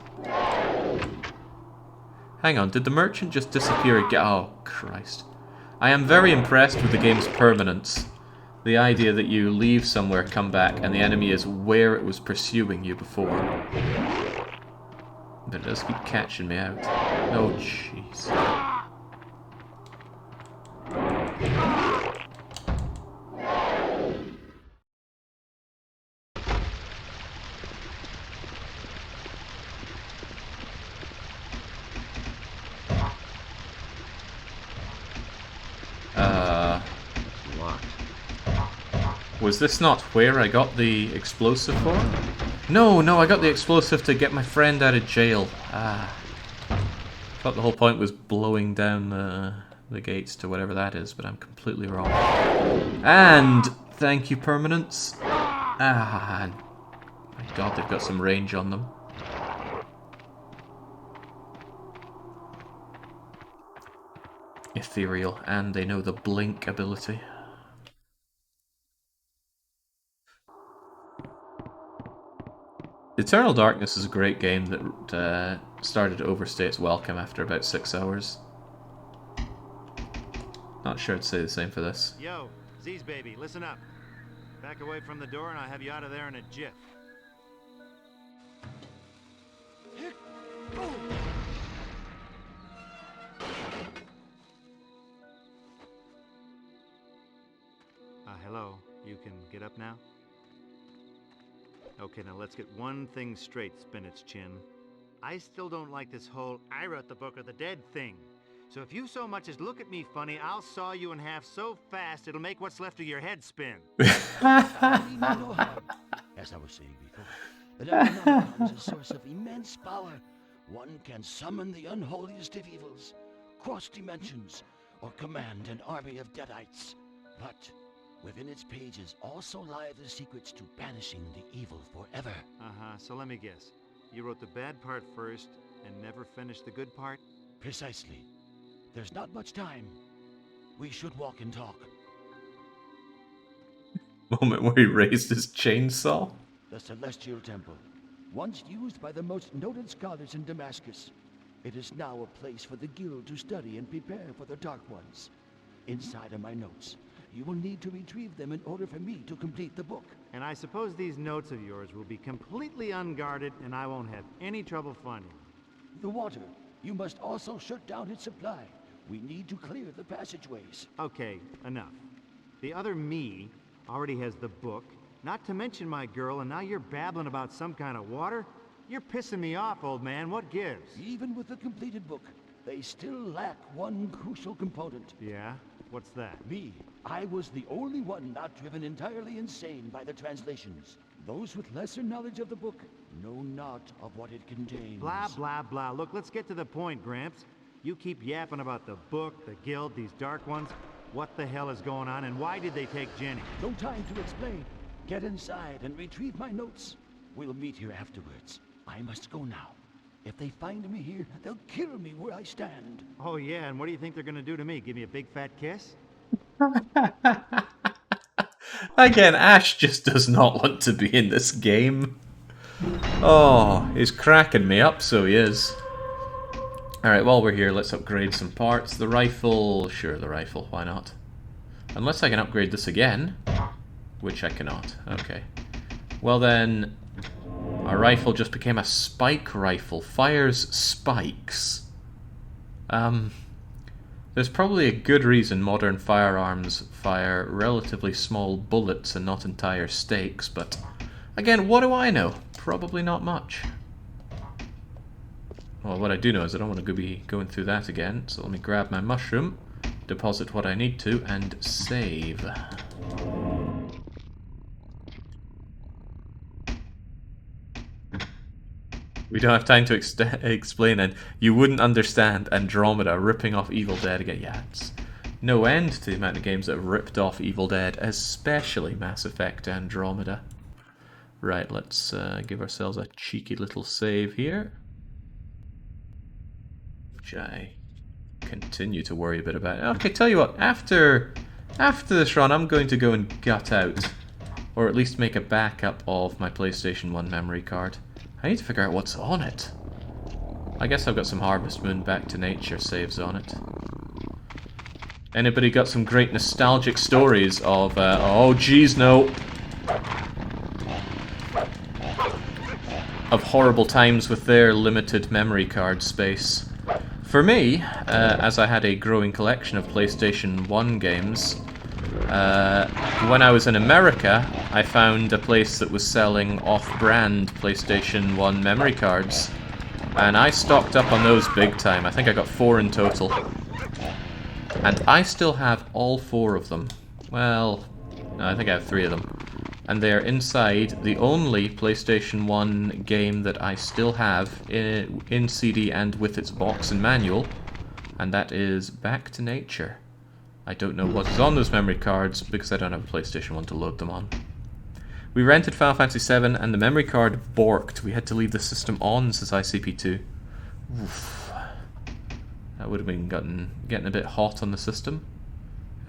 Hang on, did the merchant just disappear again? Oh, Christ. I am very impressed with the game's permanence. The idea that you leave somewhere, come back, and the enemy is where it was pursuing you before. But it does keep catching me out. Oh, jeez. Was this not where I got the explosive for? No, I got the explosive to get my friend out of jail. Ah. Thought the whole point was blowing down the gates to whatever that is, but I'm completely wrong. And thank you, permanence. Ah, my god, they've got some range on them. Ethereal, and they know the blink ability. Eternal Darkness is a great game that started to overstay its welcome after about 6 hours. Not sure I'd say the same for this. Yo, Z's baby, listen up. Back away from the door and I'll have you out of there in a jiff. Hello. You can get up now? Okay, now let's get one thing straight, Spinach Chin. I still don't like this whole I wrote the Book of the Dead thing. So if you so much as look at me funny, I'll saw you in half so fast it'll make what's left of your head spin. As I was saying before, the Necronomicon is a source of immense power. One can summon the unholiest of evils, cross dimensions, or command an army of deadites. But within its pages also lie the secrets to banishing the evil forever. So let me guess. You wrote the bad part first and never finished the good part? Precisely. There's not much time. We should walk and talk. Moment where he raised his chainsaw. The Celestial Temple, once used by the most noted scholars in Damascus. It is now a place for the Guild to study and prepare for the Dark Ones. Inside are my notes. You will need to retrieve them in order for me to complete the book. And I suppose these notes of yours will be completely unguarded and I won't have any trouble finding them. The water. You must also shut down its supply. We need to clear the passageways. Okay, enough. The other me already has the book, not to mention my girl, and now you're babbling about some kind of water? You're pissing me off, old man. What gives? Even with the completed book, they still lack one crucial component. Yeah? What's that? Me. I was the only one not driven entirely insane by the translations. Those with lesser knowledge of the book know not of what it contains. Blah, blah, blah. Look, let's get to the point, Gramps. You keep yapping about the book, the guild, these Dark Ones. What the hell is going on, and why did they take Jenny? No time to explain. Get inside and retrieve my notes. We'll meet here afterwards. I must go now. If they find me here, they'll kill me where I stand. Oh, yeah, and what do you think they're gonna do to me? Give me a big fat kiss? Again, Ash just does not want to be in this game. Oh, he's cracking me up, so he is. Alright, while we're here, let's upgrade some parts. The rifle, sure, the rifle, why not? Unless I can upgrade this again, which I cannot. Okay. Well then, our rifle just became a spike rifle. Fires spikes. There's probably a good reason modern firearms fire relatively small bullets and not entire stakes, but again, what do I know? Probably not much. Well, what I do know is I don't want to be going through that again, so let me grab my mushroom, deposit what I need to, and save. We don't have time to explain it. You wouldn't understand Andromeda ripping off Evil Dead again. Yeah, it's no end to the amount of games that have ripped off Evil Dead, especially Mass Effect Andromeda. Right, let's give ourselves a cheeky little save here. Which I continue to worry a bit about. Okay, tell you what, after this run, I'm going to go and gut out, or at least make a backup of my PlayStation 1 memory card. I need to figure out what's on it. I guess I've got some Harvest Moon Back to Nature saves on it. Anybody got some great nostalgic stories of, oh geez, no. Of horrible times with their limited memory card space. For me, as I had a growing collection of PlayStation 1 games, when I was in America, I found a place that was selling off-brand PlayStation 1 memory cards, and I stocked up on those big time. I think I got 4 in total. And I still have all 4 of them. Well, No, I think I have 3 of them. And they're inside the only PlayStation 1 game that I still have in CD and with its box and manual, and that is Back to Nature. I don't know what is on those memory cards because I don't have a PlayStation 1 to load them on. We rented Final Fantasy VII and the memory card borked. We had to leave the system on, says ICP2. Oof. That would have been getting a bit hot on the system.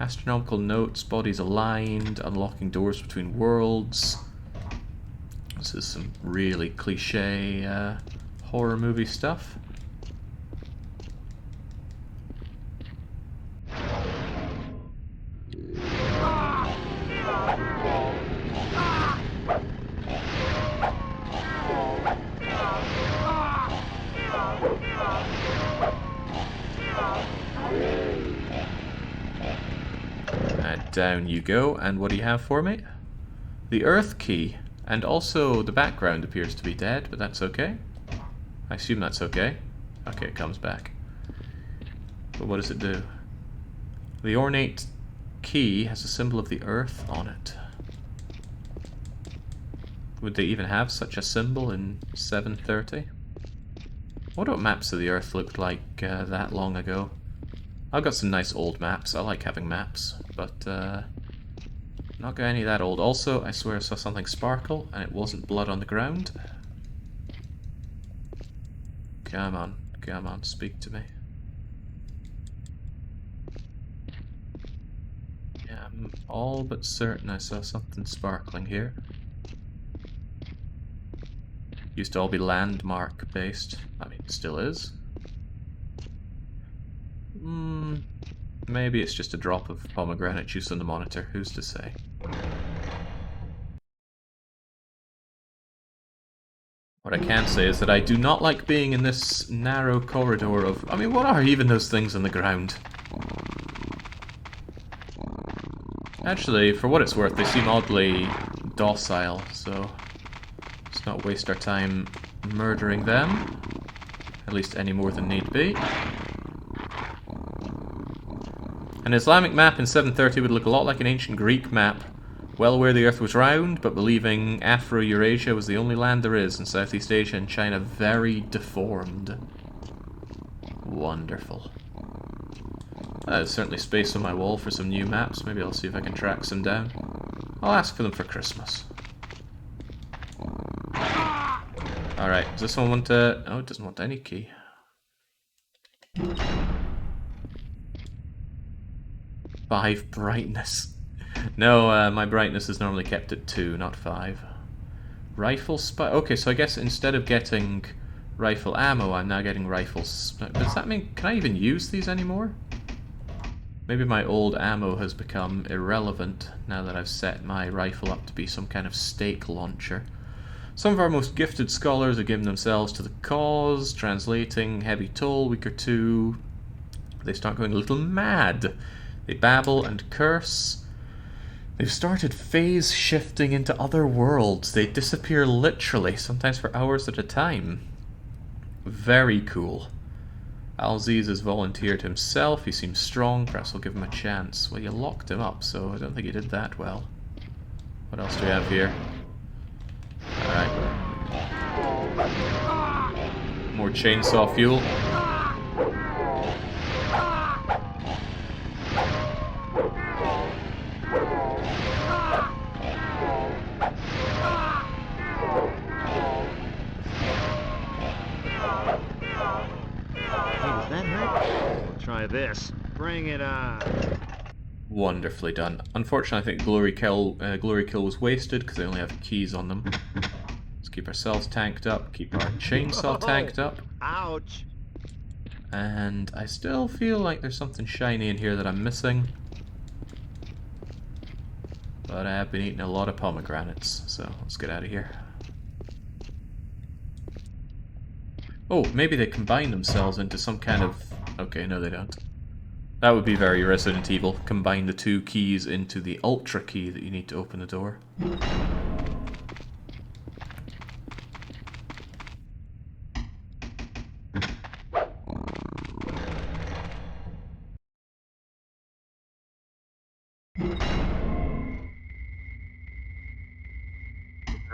Astronomical notes, bodies aligned, unlocking doors between worlds. This is some really cliche horror movie stuff. Down you go, and what do you have for me? The Earth Key, and also the background appears to be dead, but that's okay. I assume that's okay. Okay, it comes back. But what does it do? The ornate key has a symbol of the Earth on it. Would they even have such a symbol in 730? I wonder what maps of the Earth looked like that long ago. I've got some nice old maps. I like having maps, but not got any of that old. Also, I swear I saw something sparkle, and it wasn't blood on the ground. Come on, speak to me. Yeah, I'm all but certain I saw something sparkling here. Used to all be landmark based. I mean, it still is. Maybe it's just a drop of pomegranate juice on the monitor, who's to say? What I can say is that I do not like being in this narrow corridor of... I mean, what are even those things on the ground? Actually, for what it's worth, they seem oddly docile, so let's not waste our time murdering them, at least any more than need be. An Islamic map in 730 would look a lot like an ancient Greek map, well aware the Earth was round, but believing Afro-Eurasia was the only land there is, and Southeast Asia and China very deformed. Wonderful. There's certainly space on my wall for some new maps. Maybe I'll see if I can track some down. I'll ask for them for Christmas. Alright, does this one want to... Oh, it doesn't want any key. 5 brightness. No, my brightness is normally kept at 2, not 5. Rifle spy... Okay, so I guess instead of getting rifle ammo, I'm now getting rifles. Does that mean... Can I even use these anymore? Maybe my old ammo has become irrelevant now that I've set my rifle up to be some kind of stake launcher. Some of our most gifted scholars have given themselves to the cause, translating heavy toll, week or two. They start going a little mad. They babble and curse. They've started phase shifting into other worlds. They disappear literally, sometimes for hours at a time. Very cool. Alziz has volunteered himself. He seems strong. Perhaps we'll give him a chance. Well, you locked him up, so I don't think he did that well. What else do we have here? Alright. More chainsaw fuel. Try this. Bring it on. Wonderfully done. Unfortunately, I think Glory Kill was wasted because they only have keys on them. Let's keep ourselves tanked up, keep our chainsaw tanked up. Ouch! And I still feel like there's something shiny in here that I'm missing. But I have been eating a lot of pomegranates, so let's get out of here. Oh, maybe they combine themselves into some kind of... Okay, no they don't. That would be very Resident Evil. Combine the 2 keys into the Ultra key that you need to open the door.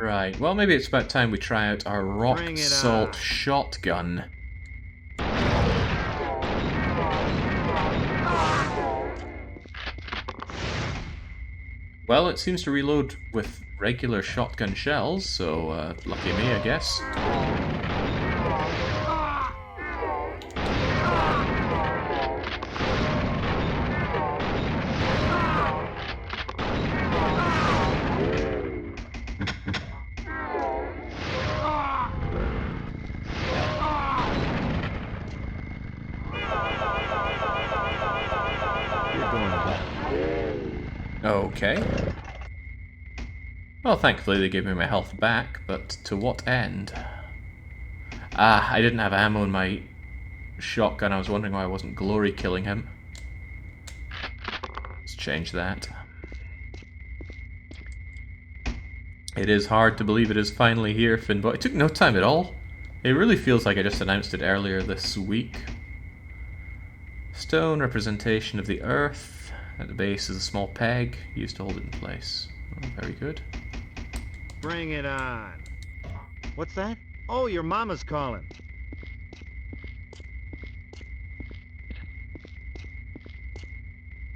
Right, well maybe it's about time we try out our rock salt shotgun. Well, it seems to reload with regular shotgun shells, so lucky me, I guess. Okay. Well, thankfully they gave me my health back, but to what end? Ah, I didn't have ammo in my shotgun. I was wondering why I wasn't glory killing him. Let's change that. It is hard to believe it is finally here, Finboy. It took no time at all. It really feels like I just announced it earlier this week. Stone representation of the earth. At the base is a small peg used to hold it in place. Oh, very good. Bring it on. What's that? Oh, your mama's calling.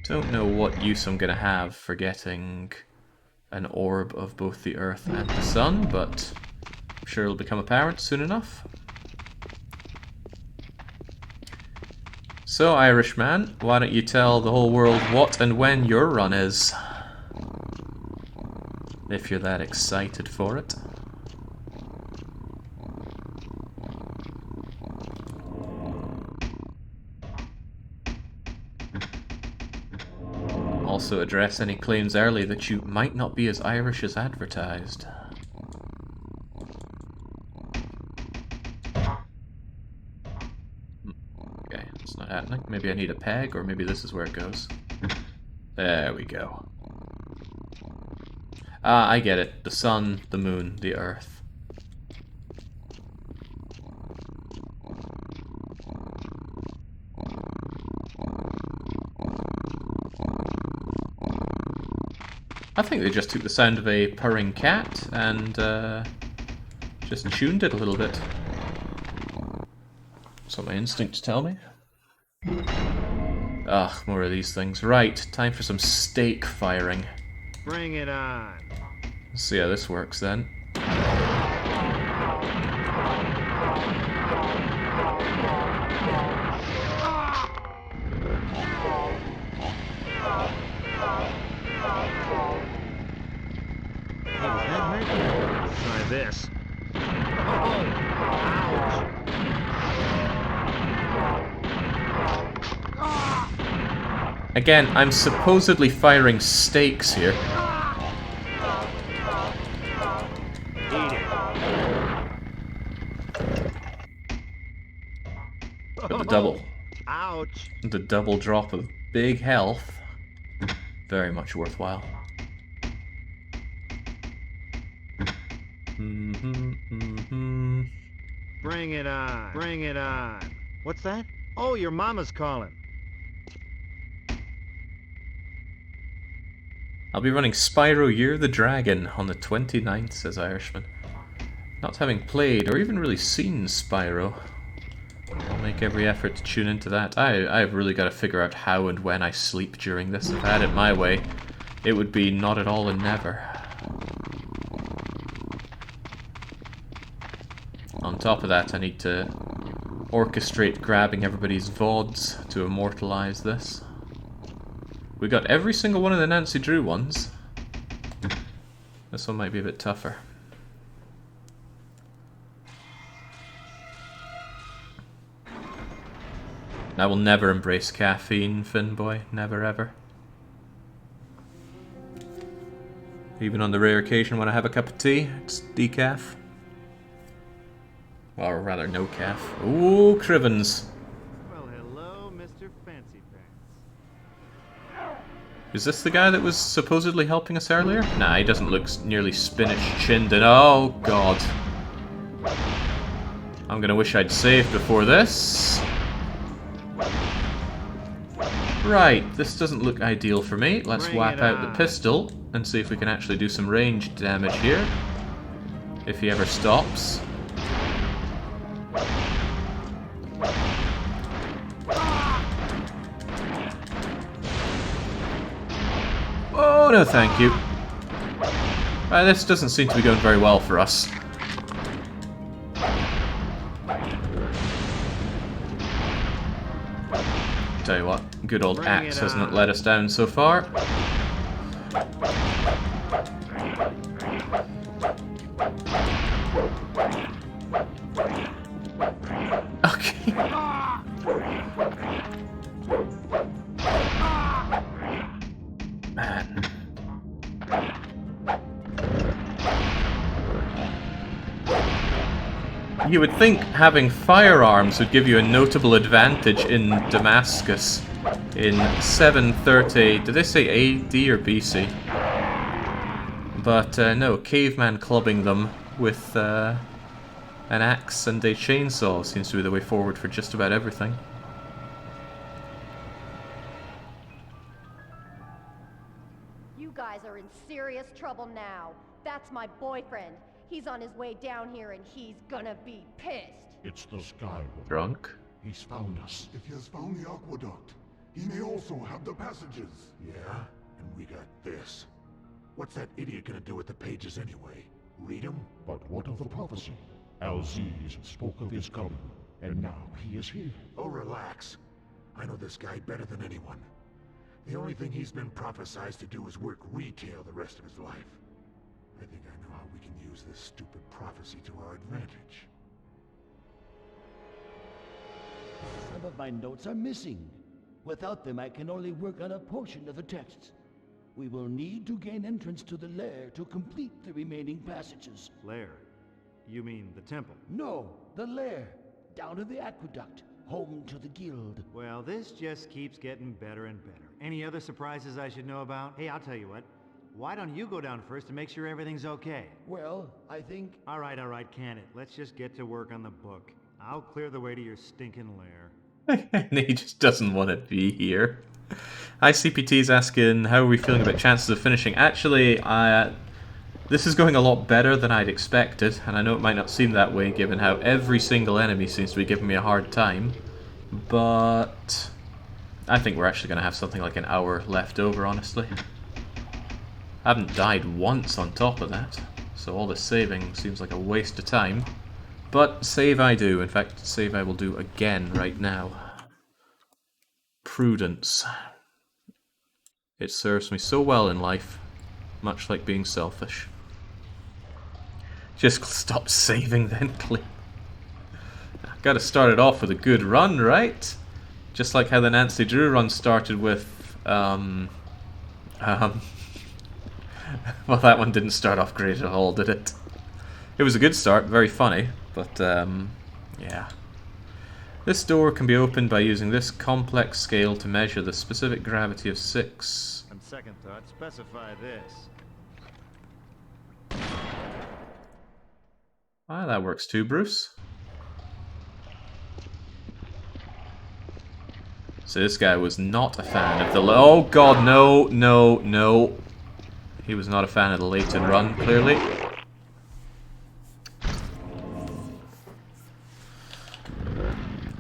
Don't know what use I'm gonna have for getting an orb of both the earth and the sun, but I'm sure it'll become apparent soon enough. So, Irishman, why don't you tell the whole world what and when your run is? If you're that excited for it. Also address any claims early that you might not be as Irish as advertised. Okay, it's not happening. Maybe I need a peg, or maybe this is where it goes. There we go. Ah, I get it. The sun, the moon, the earth. I think they just took the sound of a purring cat and just tuned it a little bit. That's what my instincts tell me. Ugh, more of these things. Right, time for some stake firing. Bring it on. Let's see how this works then. Try this. Again, I'm supposedly firing stakes here. But the double drop of big health, very much worthwhile. Bring it on. Bring it on. What's that? Oh, your mama's calling. I'll be running Spyro Year the Dragon on the 29th, says Irishman. Not having played or even really seen Spyro, I'll make every effort to tune into that. I've really got to figure out how and when I sleep during this. If I had it my way, it would be not at all and never. On top of that, I need to orchestrate grabbing everybody's VODs to immortalize this. We got every single one of the Nancy Drew ones. This one might be a bit tougher. I will never embrace caffeine, Finboy. Never ever. Even on the rare occasion when I have a cup of tea, it's decaf. Or rather, no calf. Ooh, Crivens. Well, hello, Mr. Fancy Pants. Is this the guy that was supposedly helping us earlier? Nah, he doesn't look nearly spinach-chinned and oh god. I'm gonna wish I'd saved before this. Right, this doesn't look ideal for me. Let's whap out the pistol and see if we can actually do some ranged damage here. if he ever stops. Oh, no thank you. This doesn't seem to be going very well for us. Tell you what, good old axe hasn't let us down so far. Okay. Man. You would think having firearms would give you a notable advantage in Damascus in 730, did they say AD or BC? But no, caveman clubbing them with an axe and a chainsaw seems to be the way forward for just about everything. You guys are in serious trouble now. That's my boyfriend. He's on his way down here and he's gonna be pissed. It's the Sky Wolf. Drunk? He's found us. If he has found the aqueduct, he may also have the passages. Yeah? And we got this. What's that idiot gonna do with the pages anyway? Read them? But what of the prophecy? Al-Aziz spoke of his coming, and now he is here. Oh, relax. I know this guy better than anyone. The only thing he's been prophesized to do is work retail the rest of his life. I think I know how we can use this stupid prophecy to our advantage. Some of my notes are missing. Without them, I can only work on a portion of the texts. We will need to gain entrance to the lair to complete the remaining passages. Lair? You mean the temple? No, the lair. Down to the aqueduct. Home to the guild. Well, this just keeps getting better and better. Any other surprises I should know about? Hey, I'll tell you what. Why don't you go down first to make sure everything's okay? Well, I think... All right, can it? Let's just get to work on the book. I'll clear the way to your stinking lair. He just doesn't want to be here. ICPT's asking, how are we feeling about chances of finishing? Actually, this is going a lot better than I'd expected, and I know it might not seem that way given how every single enemy seems to be giving me a hard time, but I think we're actually going to have something like an hour left over, honestly. I haven't died once on top of that, so all this saving seems like a waste of time. But save I do. In fact, save I will do again right now. Prudence. It serves me so well in life, much like being selfish. Just stop saving then, please. Gotta start it off with a good run, right? Just like how the Nancy Drew run started with, well, that one didn't start off great at all, did it? It was a good start, very funny, but, yeah. This door can be opened by using this complex scale to measure the specific gravity of 6. On second thought, specify this. Ah, that works too, Bruce. So this guy was not a fan of the... Oh god, no, no, no. He was not a fan of the Leighton run, clearly.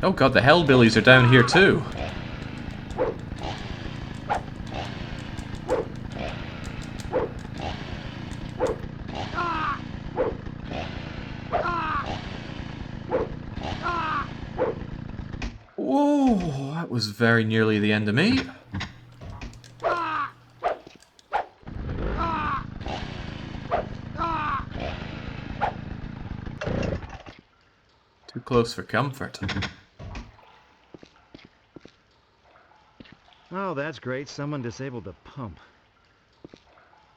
Oh god, the Hellbillies are down here too. Whoa, that was very nearly the end of me. Too close for comfort. Oh, that's great. Someone disabled the pump.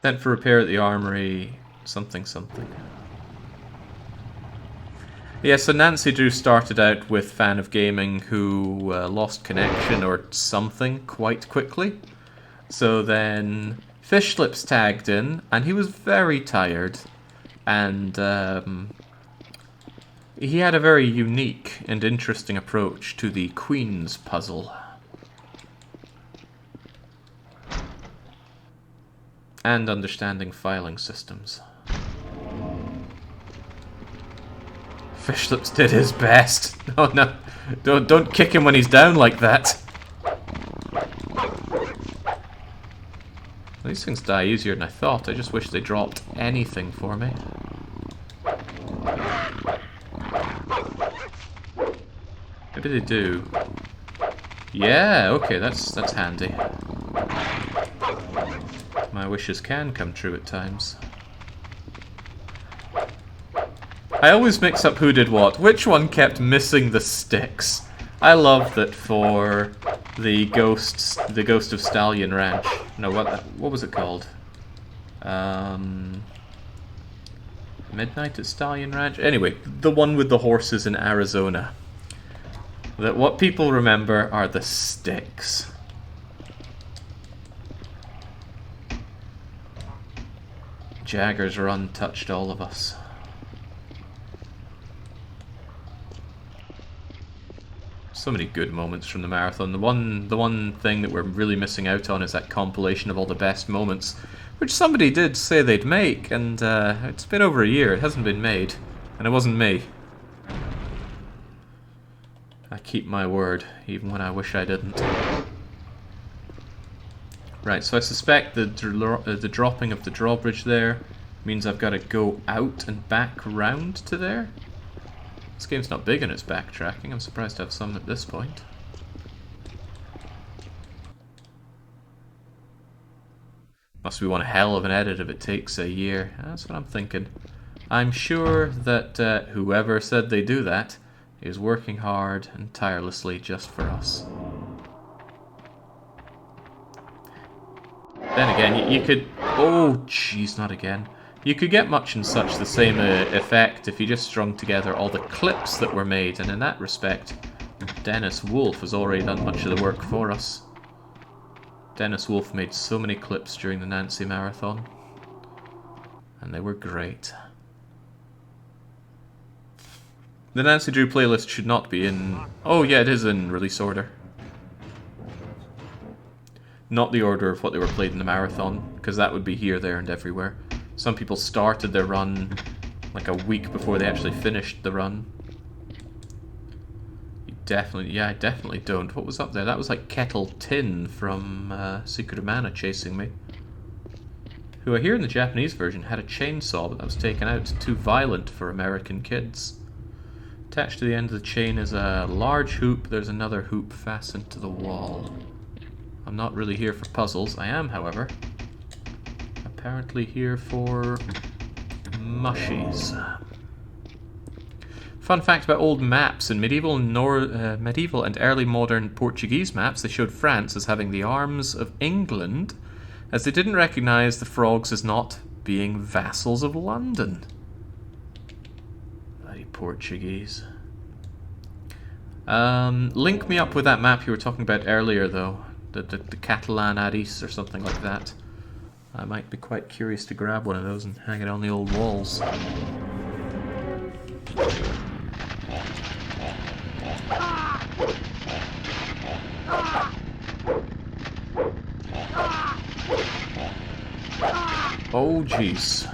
Sent for repair at the armory. Something, something. Yeah, so Nancy Drew started out with Fan of Gaming who lost connection or something quite quickly. So then Fishlips tagged in, and he was very tired. And he had a very unique and interesting approach to the Queen's puzzle. And understanding filing systems. Fishlips did his best. Oh no, don't kick him when he's down like that. These things die easier than I thought. I just wish they dropped anything for me. Maybe they do. Yeah, okay, that's handy. My wishes can come true at times. I always mix up who did what. Which one kept missing the sticks? I love that for the Ghost of Stallion Ranch. No, what was it called? Midnight at Stallion Ranch? Anyway, the one with the horses in Arizona. That what people remember are the sticks. Jagger's Run touched all of us. So many good moments from the marathon. The one thing that we're really missing out on is that compilation of all the best moments, which somebody did say they'd make, and it's been over a year. It hasn't been made, and it wasn't me. I keep my word, even when I wish I didn't. Right, so I suspect the dropping of the drawbridge there means I've got to go out and back round to there. This game's not big in its backtracking. I'm surprised to have some at this point. Must be one hell of an edit if it takes a year. That's what I'm thinking. I'm sure that whoever said they do that is working hard and tirelessly just for us. Then again, you could... Oh, jeez, not again. You could get much and such the same effect if you just strung together all the clips that were made, and in that respect, Dennis Wolf has already done much of the work for us. Dennis Wolf made so many clips during the Nancy Marathon, and they were great. The Nancy Drew playlist should not be in... Oh yeah, it is in release order. Not the order of what they were played in the marathon, because that would be here, there, and everywhere. Some people started their run like a week before they actually finished the run. You definitely... Yeah, I definitely don't. What was up there? That was like Kettle Tin from Secret of Mana chasing me. Who I hear in the Japanese version had a chainsaw, but that was taken out. Too violent for American kids. Attached to the end of the chain is a large hoop. There's another hoop fastened to the wall. I'm not really here for puzzles. I am, however, apparently here for mushies. Fun fact about old maps. In medieval and early modern Portuguese maps, they showed France as having the arms of England, as they didn't recognise the frogs as not being vassals of London. Bloody Portuguese. Link me up with that map you were talking about earlier, though. The Catalan Aris or something like that. I might be quite curious to grab one of those and hang it on the old walls. Oh jeez.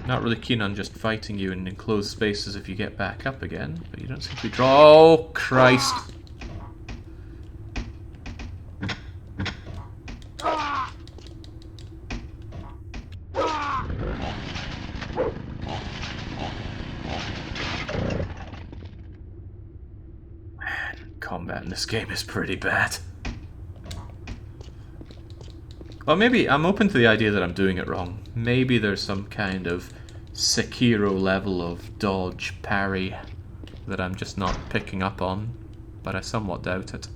Not really keen on just fighting you in enclosed spaces if you get back up again, but you don't seem to be Oh Christ. Combat in this game is pretty bad. Well, maybe I'm open to the idea that I'm doing it wrong. Maybe there's some kind of Sekiro level of dodge parry that I'm just not picking up on, but I somewhat doubt it.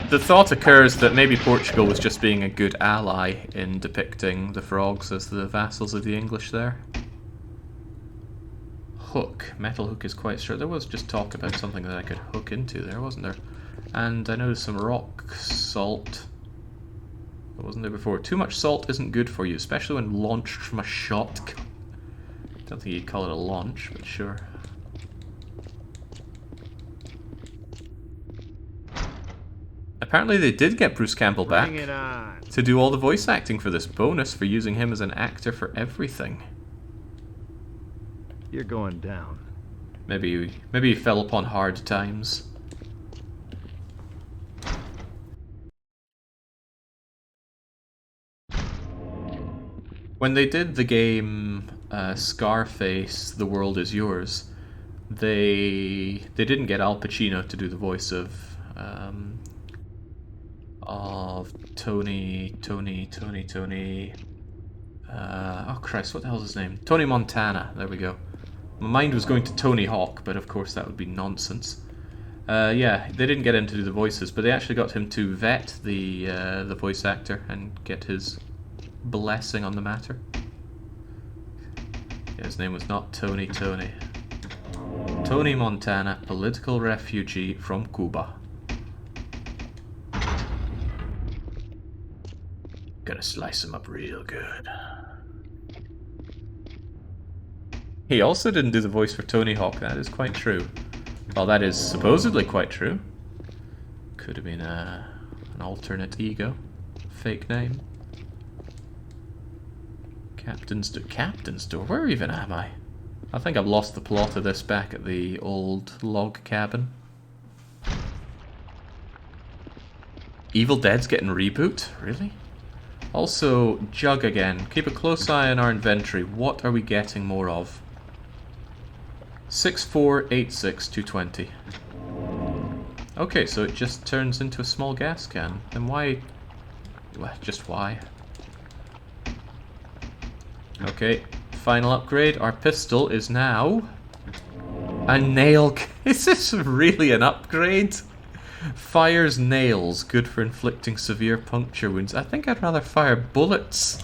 The thought occurs that maybe Portugal was just being a good ally in depicting the frogs as the vassals of the English there. Hook. Metal hook is quite straight. There was just talk about something that I could hook into there, wasn't there? And I noticed some rock salt. That wasn't there before. Too much salt isn't good for you, especially when launched from a shotgun. Don't think you'd call it a launch, but sure. Apparently they did get Bruce Campbell back Bring it on. to do all the voice acting for this bonus for using him as an actor for everything. You're going down. Maybe he fell upon hard times. When they did the game Scarface, The World Is Yours, they didn't get Al Pacino to do the voice of Tony. Oh Christ, what the hell's his name? Tony Montana. There we go. My mind was going to Tony Hawk, but of course that would be nonsense. Yeah, they didn't get him to do the voices, but they actually got him to vet the voice actor and get his blessing on the matter. Yeah, his name was not Tony. Tony Montana, political refugee from Cuba. Gonna slice him up real good. He also didn't do the voice for Tony Hawk, that is quite true. Well, that is supposedly quite true. Could have been an alternate ego. Fake name. Captain's Door? Where even am I? I think I've lost the plot of this back at the old log cabin. Evil Dead's getting reboot? Really? Also, Jug again. Keep a close eye on our inventory. What are we getting more of? 6486220. Okay, so it just turns into a small gas can. Then why? Well, just why? Okay, final upgrade. Our pistol is now a nail. Is this really an upgrade? Fires nails, good for inflicting severe puncture wounds. I think I'd rather fire bullets.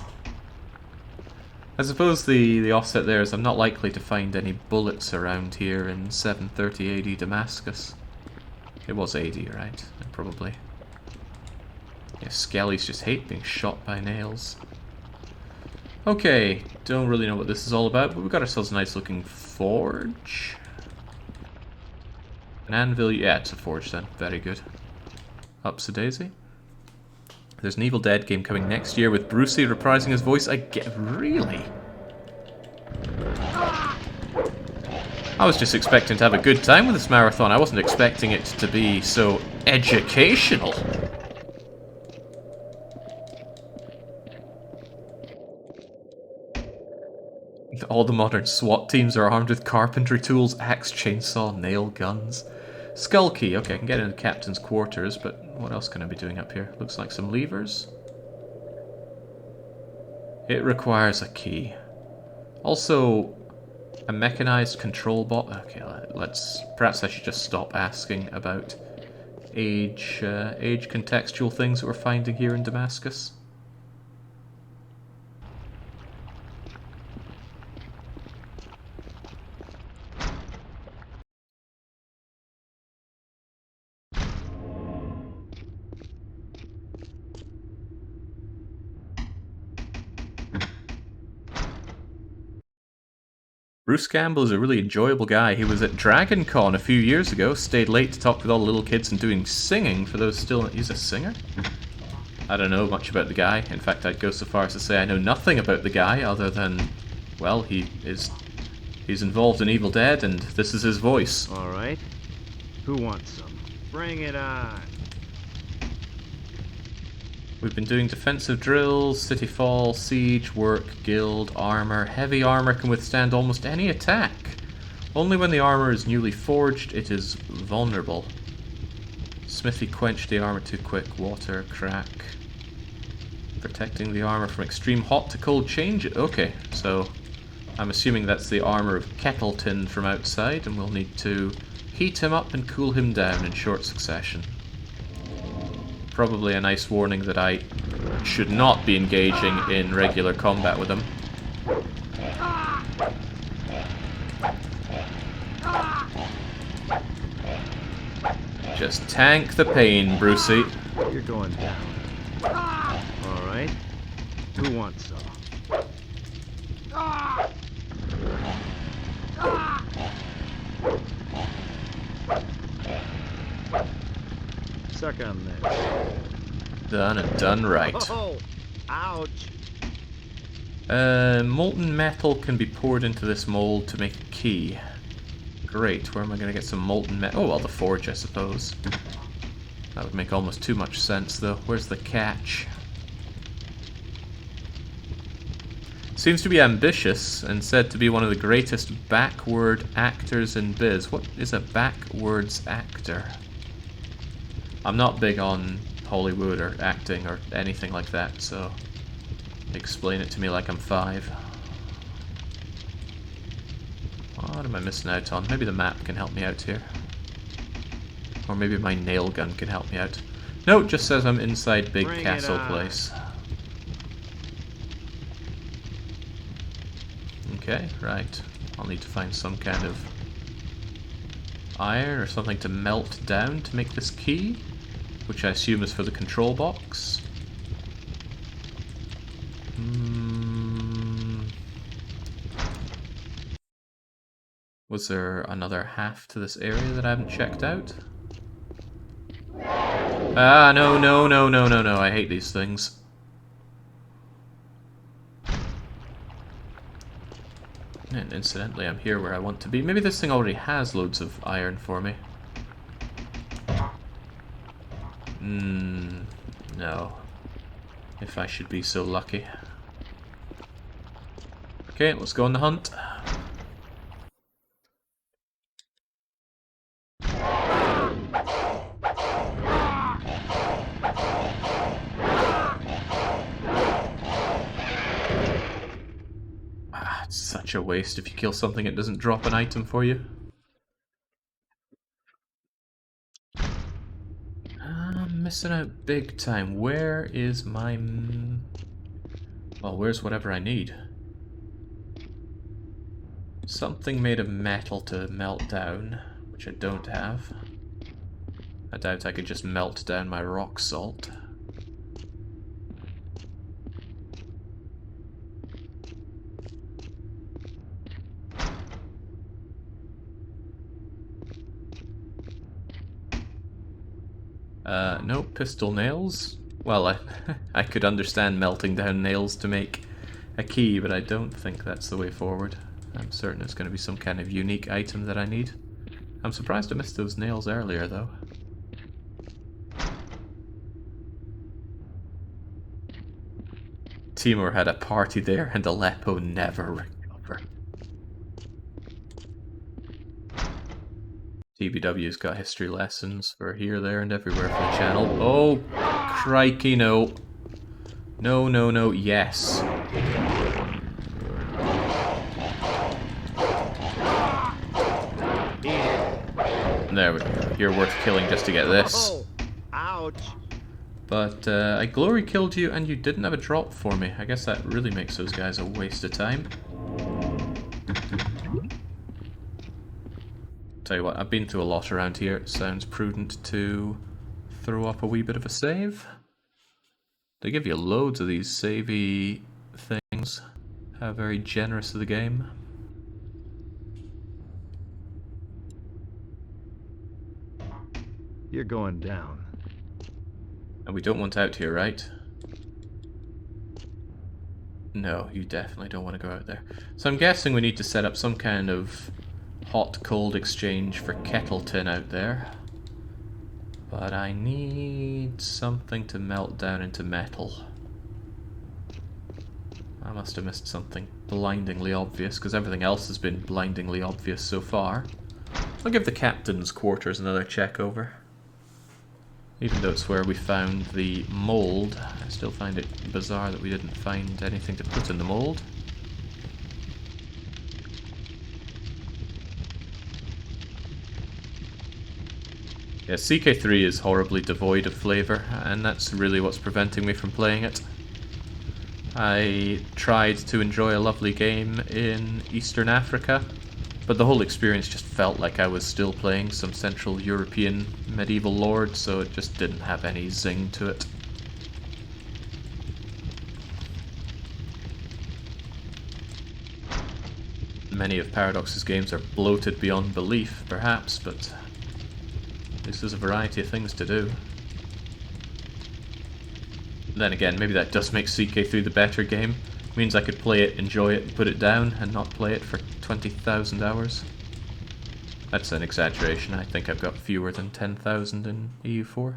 I suppose the offset there is I'm not likely to find any bullets around here in 730 AD Damascus. It was 80, right? Probably. Yeah, skellies just hate being shot by nails. Okay, don't really know what this is all about, but we've got ourselves a nice looking forge. An anvil, yeah, it's a forge then. Very good. Ups-a daisy. There's an Evil Dead game coming next year with Brucey reprising his voice. I get really. I was just expecting to have a good time with this marathon. I wasn't expecting it to be so educational. All the modern SWAT teams are armed with carpentry tools, axe, chainsaw, nail guns. Skull key. Okay, I can get into the captain's quarters, but what else can I be doing up here? Looks like some levers. It requires a key. Also, a mechanized control bot. Okay, perhaps I should just stop asking about age contextual things that we're finding here in Damascus. Bruce Campbell is a really enjoyable guy. He was at Dragon Con a few years ago, stayed late to talk with all the little kids and doing singing for those still... He's a singer? I don't know much about the guy. In fact, I'd go so far as to say I know nothing about the guy other than, well, he's involved in Evil Dead and this is his voice. Alright. Who wants some? Bring it on. We've been doing defensive drills, city fall, siege, work, guild, armor. Heavy armor can withstand almost any attack. Only when the armor is newly forged, it is vulnerable. Smithy quenched the armor too quick. Water, crack. Protecting the armor from extreme hot to cold change. Okay, so I'm assuming that's the armor of Kettleton from outside, and we'll need to heat him up and cool him down in short succession. Probably a nice warning that I should not be engaging in regular combat with him. Just tank the pain, Brucey. You're going down. Alright. Who wants some? Suck on this. Done and done right. Oh, ouch. Molten metal can be poured into this mold to make a key. Great, where am I going to get some molten metal? Oh, well, the forge, I suppose. That would make almost too much sense, though. Where's the catch? Seems to be ambitious and said to be one of the greatest backward actors in biz. What is a backwards actor? I'm not big on Hollywood or acting or anything like that, so explain it to me like I'm 5. What am I missing out on? Maybe the map can help me out here. Or maybe my nail gun can help me out. No, it just says I'm inside Big Castle Place. Okay, right. I'll need to find some kind of iron or something to melt down to make this key, which I assume is for the control box. Was there another half to this area that I haven't checked out? Ah, no, no, no, no, no, no. I hate these things. And incidentally, I'm here where I want to be. Maybe this thing already has loads of iron for me. No. If I should be so lucky. Okay, let's go on the hunt. It's such a waste if you kill something it doesn't drop an item for you. I'm missing out big time. Where is my... Well, where's whatever I need? Something made of metal to melt down, which I don't have. I doubt I could just melt down my rock salt. No, pistol nails. Well, I could understand melting down nails to make a key, but I don't think that's the way forward. I'm certain it's going to be some kind of unique item that I need. I'm surprised I missed those nails earlier, though. Timur had a party there, and Aleppo never recovered. TBW's got history lessons for here, there, and everywhere for the channel. Oh, crikey, no. No, no, no, yes. There we go. You're worth killing just to get this. Ouch. But I glory killed you and you didn't have a drop for me. I guess that really makes those guys a waste of time. Tell you what, I've been through a lot around here. It sounds prudent to throw up a wee bit of a save. They give you loads of these savey things. How very generous of the game. You're going down. And we don't want out here, right? No, you definitely don't want to go out there. So I'm guessing we need to set up some kind of hot-cold exchange for kettle tin out there. But I need something to melt down into metal. I must have missed something blindingly obvious, because everything else has been blindingly obvious so far. I'll give the captain's quarters another check over. Even though it's where we found the mold, I still find it bizarre that we didn't find anything to put in the mold. Yeah, CK3 is horribly devoid of flavour, and that's really what's preventing me from playing it. I tried to enjoy a lovely game in Eastern Africa, but the whole experience just felt like I was still playing some Central European medieval lord, so it just didn't have any zing to it. Many of Paradox's games are bloated beyond belief, perhaps, but this is a variety of things to do. then again, maybe that does make CK3 the better game. Means I could play it, enjoy it, and put it down, and not play it for 20,000 hours. That's an exaggeration. I think I've got fewer than 10,000 in EU4.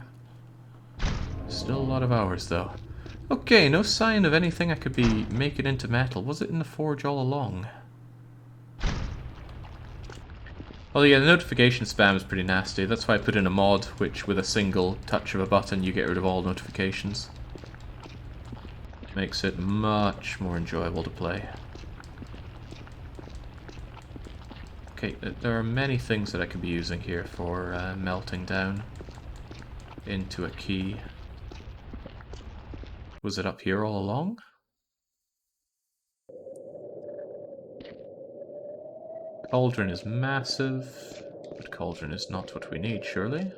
Still a lot of hours, though. Okay, no sign of anything I could be making into metal. Was it in the forge all along? Well, yeah, the notification spam is pretty nasty. That's why I put in a mod, which with a single touch of a button you get rid of all notifications. Makes it much more enjoyable to play. Okay, there are many things that I could be using here for melting down into a key. Was it up here all along? Cauldron is massive, but cauldron is not what we need, surely.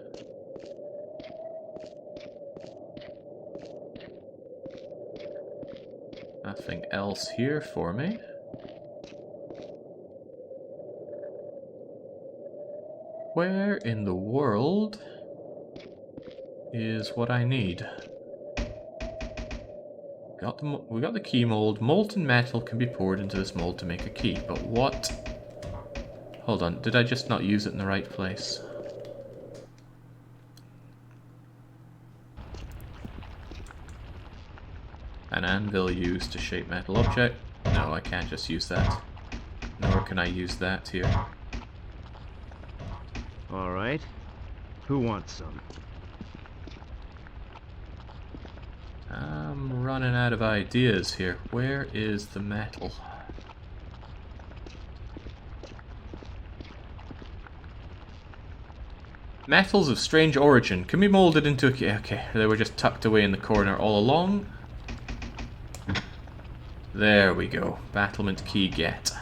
Nothing else here for me. Where in the world is what I need? We got the key mold. Molten metal can be poured into this mold to make a key, but what? Hold on, did I just not use it in the right place? An anvil used to shape metal object. No, I can't just use that. Nor can I use that here. Alright. Who wants some? I'm running out of ideas here. Where is the metal? Metals of strange origin can be molded into a key. Okay, they were just tucked away in the corner all along. There we go. Battlement key get.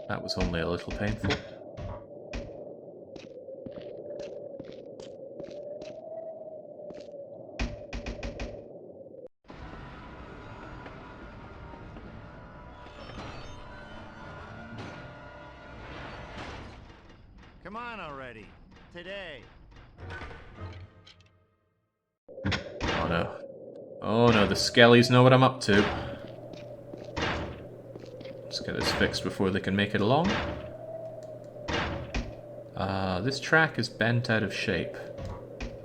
That was only a little painful. Come on already. Today. Oh no. Oh no, the skellies know what I'm up to. Let's get this fixed before they can make it along. This track is bent out of shape.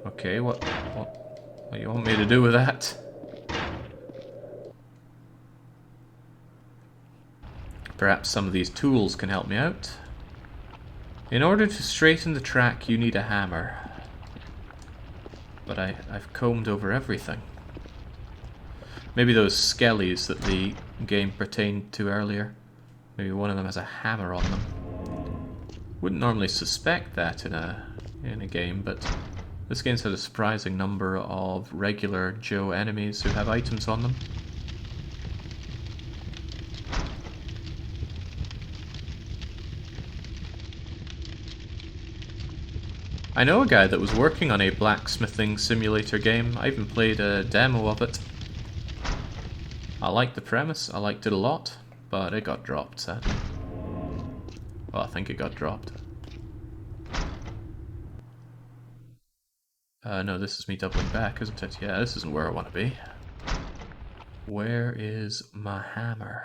Okay, what do you want me to do with that? Perhaps some of these tools can help me out. In order to straighten the track, you need a hammer. But I've combed over everything. Maybe those skellies that the game pertained to earlier. Maybe one of them has a hammer on them. Wouldn't normally suspect that in a game, but this game's had a surprising number of regular Joe enemies who have items on them. I know a guy that was working on a blacksmithing simulator game. I even played a demo of it. I liked the premise, I liked it a lot, but it got dropped, sadly. Well, I think it got dropped. No, this is me doubling back, isn't it? Yeah, this isn't where I want to be. Where is my hammer?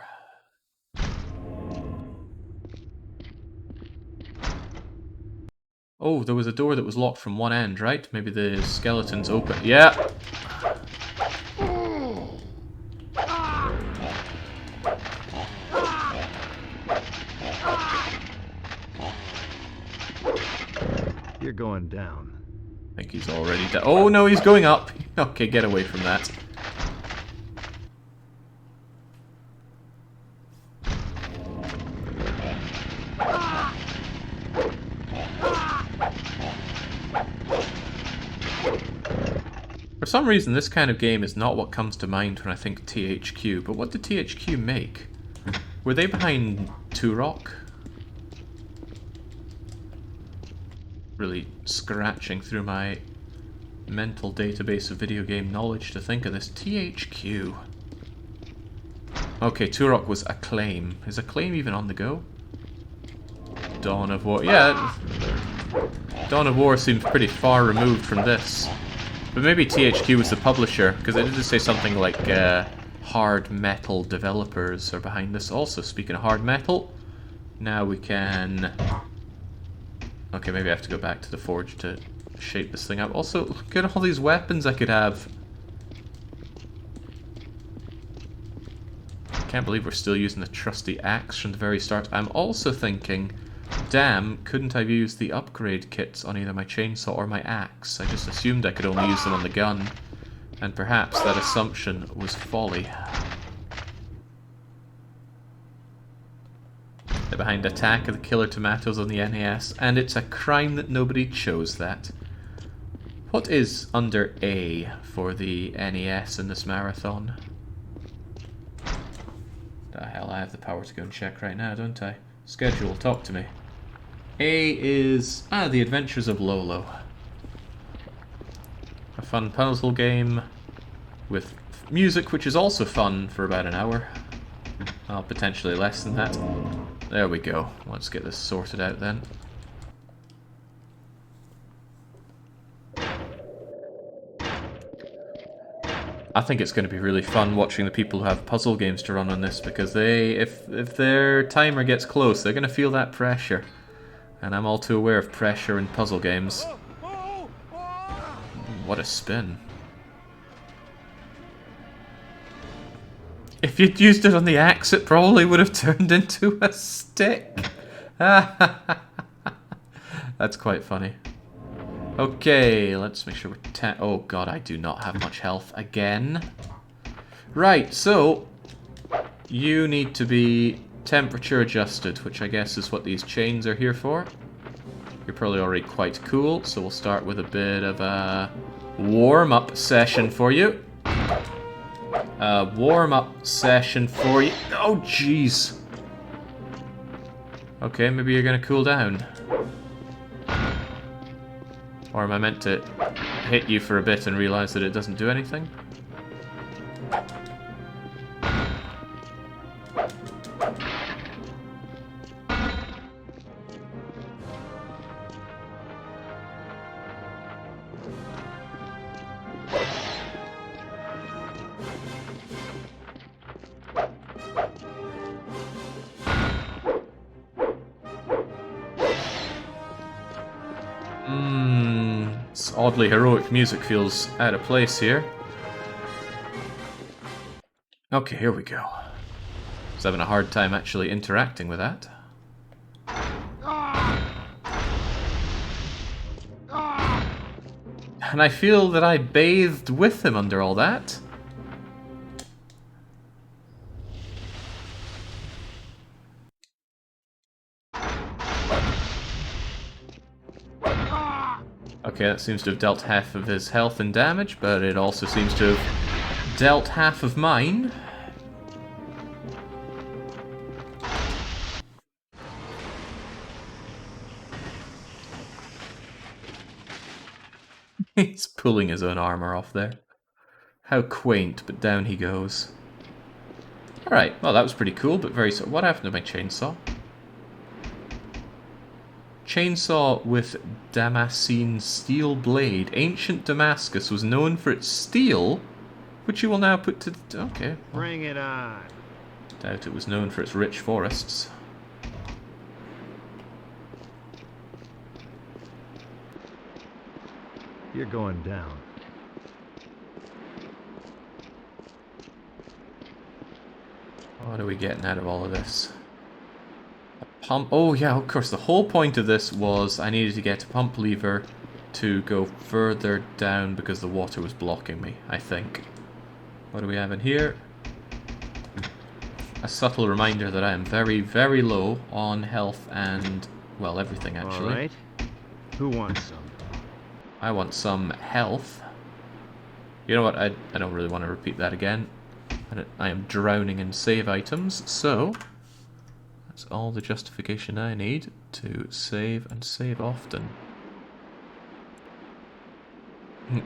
Oh, there was a door that was locked from one end, right? Maybe the skeleton's open. Yeah! You're going down. I think he's already down. Oh no, he's going up! Okay, get away from that. For some reason, this kind of game is not what comes to mind when I think THQ, but what did THQ make? Were they behind Turok? Really scratching through my mental database of video game knowledge to think of this. THQ. Okay, Turok was Acclaim. Is Acclaim even on the go? Dawn of War. Yeah, Dawn of War seems pretty far removed from this. But maybe THQ was the publisher, because it did just say something like hard metal developers are behind this. Also, speaking of hard metal, now we can... Okay, maybe I have to go back to the forge to shape this thing up. Also, look at all these weapons I could have. I can't believe we're still using the trusty axe from the very start. I'm also thinking, damn, couldn't I use the upgrade kits on either my chainsaw or my axe? I just assumed I could only use them on the gun. And perhaps that assumption was folly. They're behind Attack of the Killer Tomatoes on the NES, and it's a crime that nobody chose that. What is under A for the NES in this marathon? The hell, I have the power to go and check right now, don't I? Schedule, talk to me. A is... The Adventures of Lolo. A fun puzzle game with music, which is also fun for about an hour. Well, potentially less than that. There we go. Let's get this sorted out then. I think it's going to be really fun watching the people who have puzzle games to run on this, because they, if their timer gets close, they're going to feel that pressure. And I'm all too aware of pressure in puzzle games. What a spin. If you'd used it on the axe, it probably would have turned into a stick. That's quite funny. Okay, let's make sure we're oh god, I do not have much health again. Right, so you need to be temperature adjusted, which I guess is what these chains are here for. You're probably already quite cool, so we'll start with a bit of a warm-up session for you. Warm-up session for you. Oh, jeez. Okay, maybe you're gonna cool down. Or am I meant to hit you for a bit and realize that it doesn't do anything? Oddly heroic music feels out of place here. Okay, here we go. I was having a hard time actually interacting with that. And I feel that I bathed with him under all that. Okay, that seems to have dealt half of his health and damage, but it also seems to have dealt half of mine. He's pulling his own armor off there. How quaint, but down he goes. Alright, well that was pretty cool, but very... What happened to my chainsaw? Chainsaw with Damascene steel blade. Ancient Damascus was known for its steel, which you will now put to... Okay. Well, bring it on. Doubt it was known for its rich forests. You're going down. What are we getting out of all of this? Pump. Oh yeah, of course, the whole point of this was I needed to get a pump lever to go further down because the water was blocking me, I think. What do we have in here? A subtle reminder that I am very, very low on health and, well, everything actually. Alright. Who wants some? I want some health. You know what, I don't really want to repeat that again. I am drowning in save items, so... That's all the justification I need to save and save often.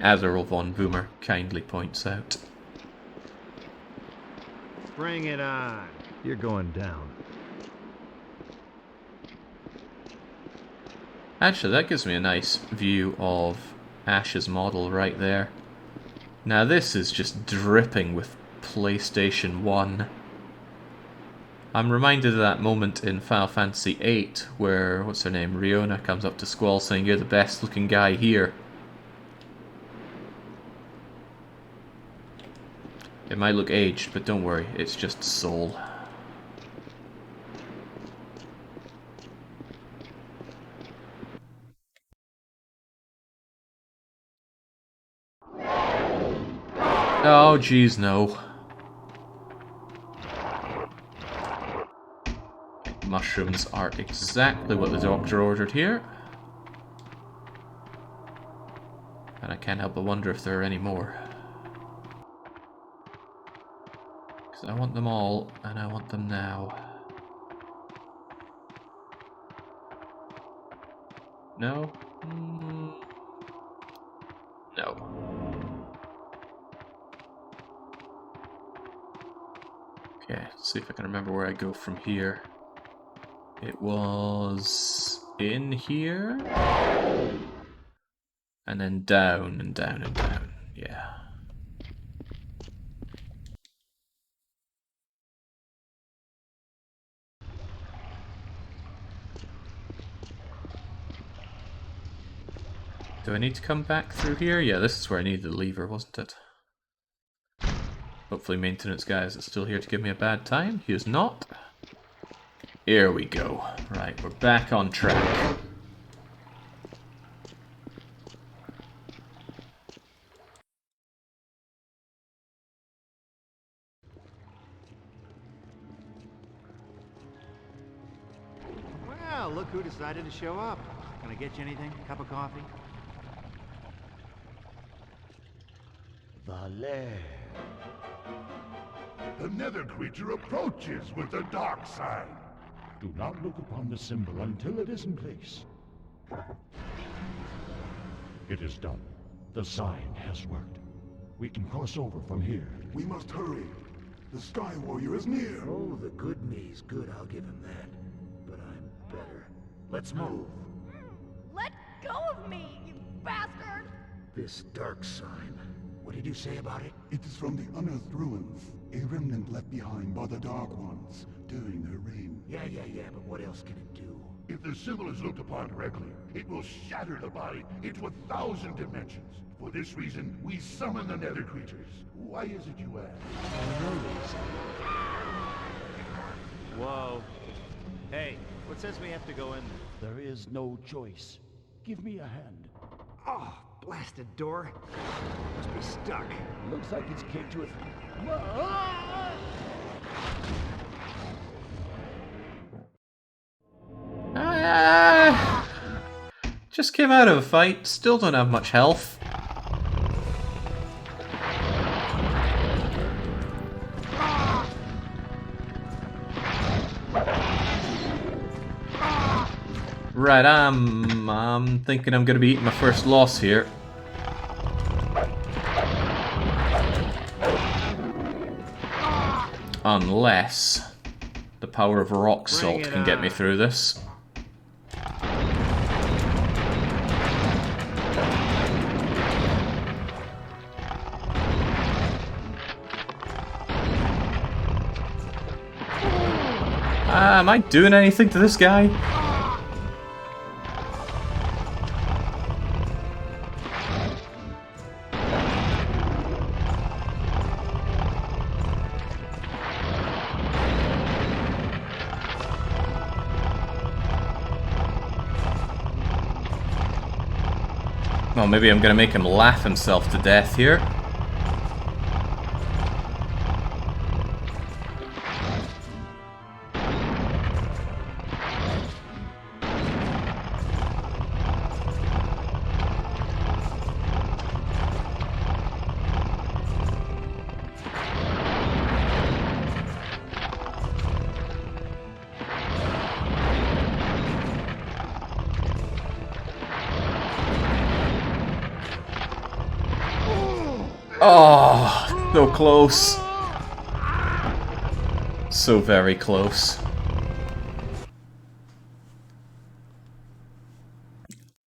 As Earl von Boomer kindly points out. Bring it on. You're going down. Actually, that gives me a nice view of Ash's model right there. Now this is just dripping with PlayStation 1. I'm reminded of that moment in Final Fantasy VIII where, what's her name, Riona comes up to Squall saying, "You're the best looking guy here." It might look aged, but don't worry, it's just soul. Oh, jeez, no. Mushrooms are exactly what the doctor ordered here. And I can't help but wonder if there are any more. Because I want them all, and I want them now. No? No. Okay, let's see if I can remember where I go from here. It was in here, and then down and down and down. Yeah. Do I need to come back through here? Yeah, this is where I needed the lever, wasn't it? Hopefully maintenance guy isn't still here to give me a bad time. He is not. Here we go. Right, we're back on track. Well, look who decided to show up. Can I get you anything? Cup of coffee? Valer. The nether creature approaches with the dark side. Do not look upon the symbol until it is in place. It is done. The sign has worked. We can cross over from here. We must hurry. The Sky Warrior is near. Oh, the good me's good, I'll give him that. But I'm better. Let's move. Let go of me, you bastard! This dark sign. What did you say about it? It is from the unearthed ruins, a remnant left behind by the Dark Ones during their reign. Yeah, but what else can it do? If the symbol is looked upon correctly, it will shatter the body into 1,000 dimensions. For this reason, we summon the nether creatures. Why is it, you ask? Whoa. Hey, what says we have to go in there? There is no choice. Give me a hand. Oh, blasted door. Must be stuck. Looks like it's caked with... Just came out of a fight, still don't have much health. Right, I'm thinking I'm gonna be eating my first loss here. Unless the power of rock salt can get me through this. Am I doing anything to this guy? Well, maybe I'm gonna make him laugh himself to death here. Oh, so close. So very close.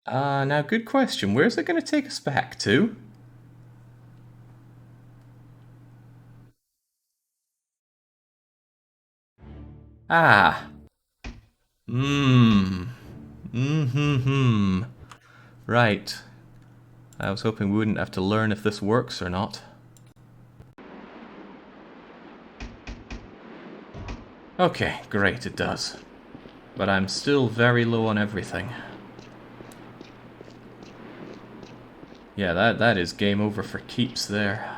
Now good question. Where's it going to take us back to? Ah. Right. I was hoping we wouldn't have to learn if this works or not. Okay, great, it does. But I'm still very low on everything. Yeah, that is game over for keeps there.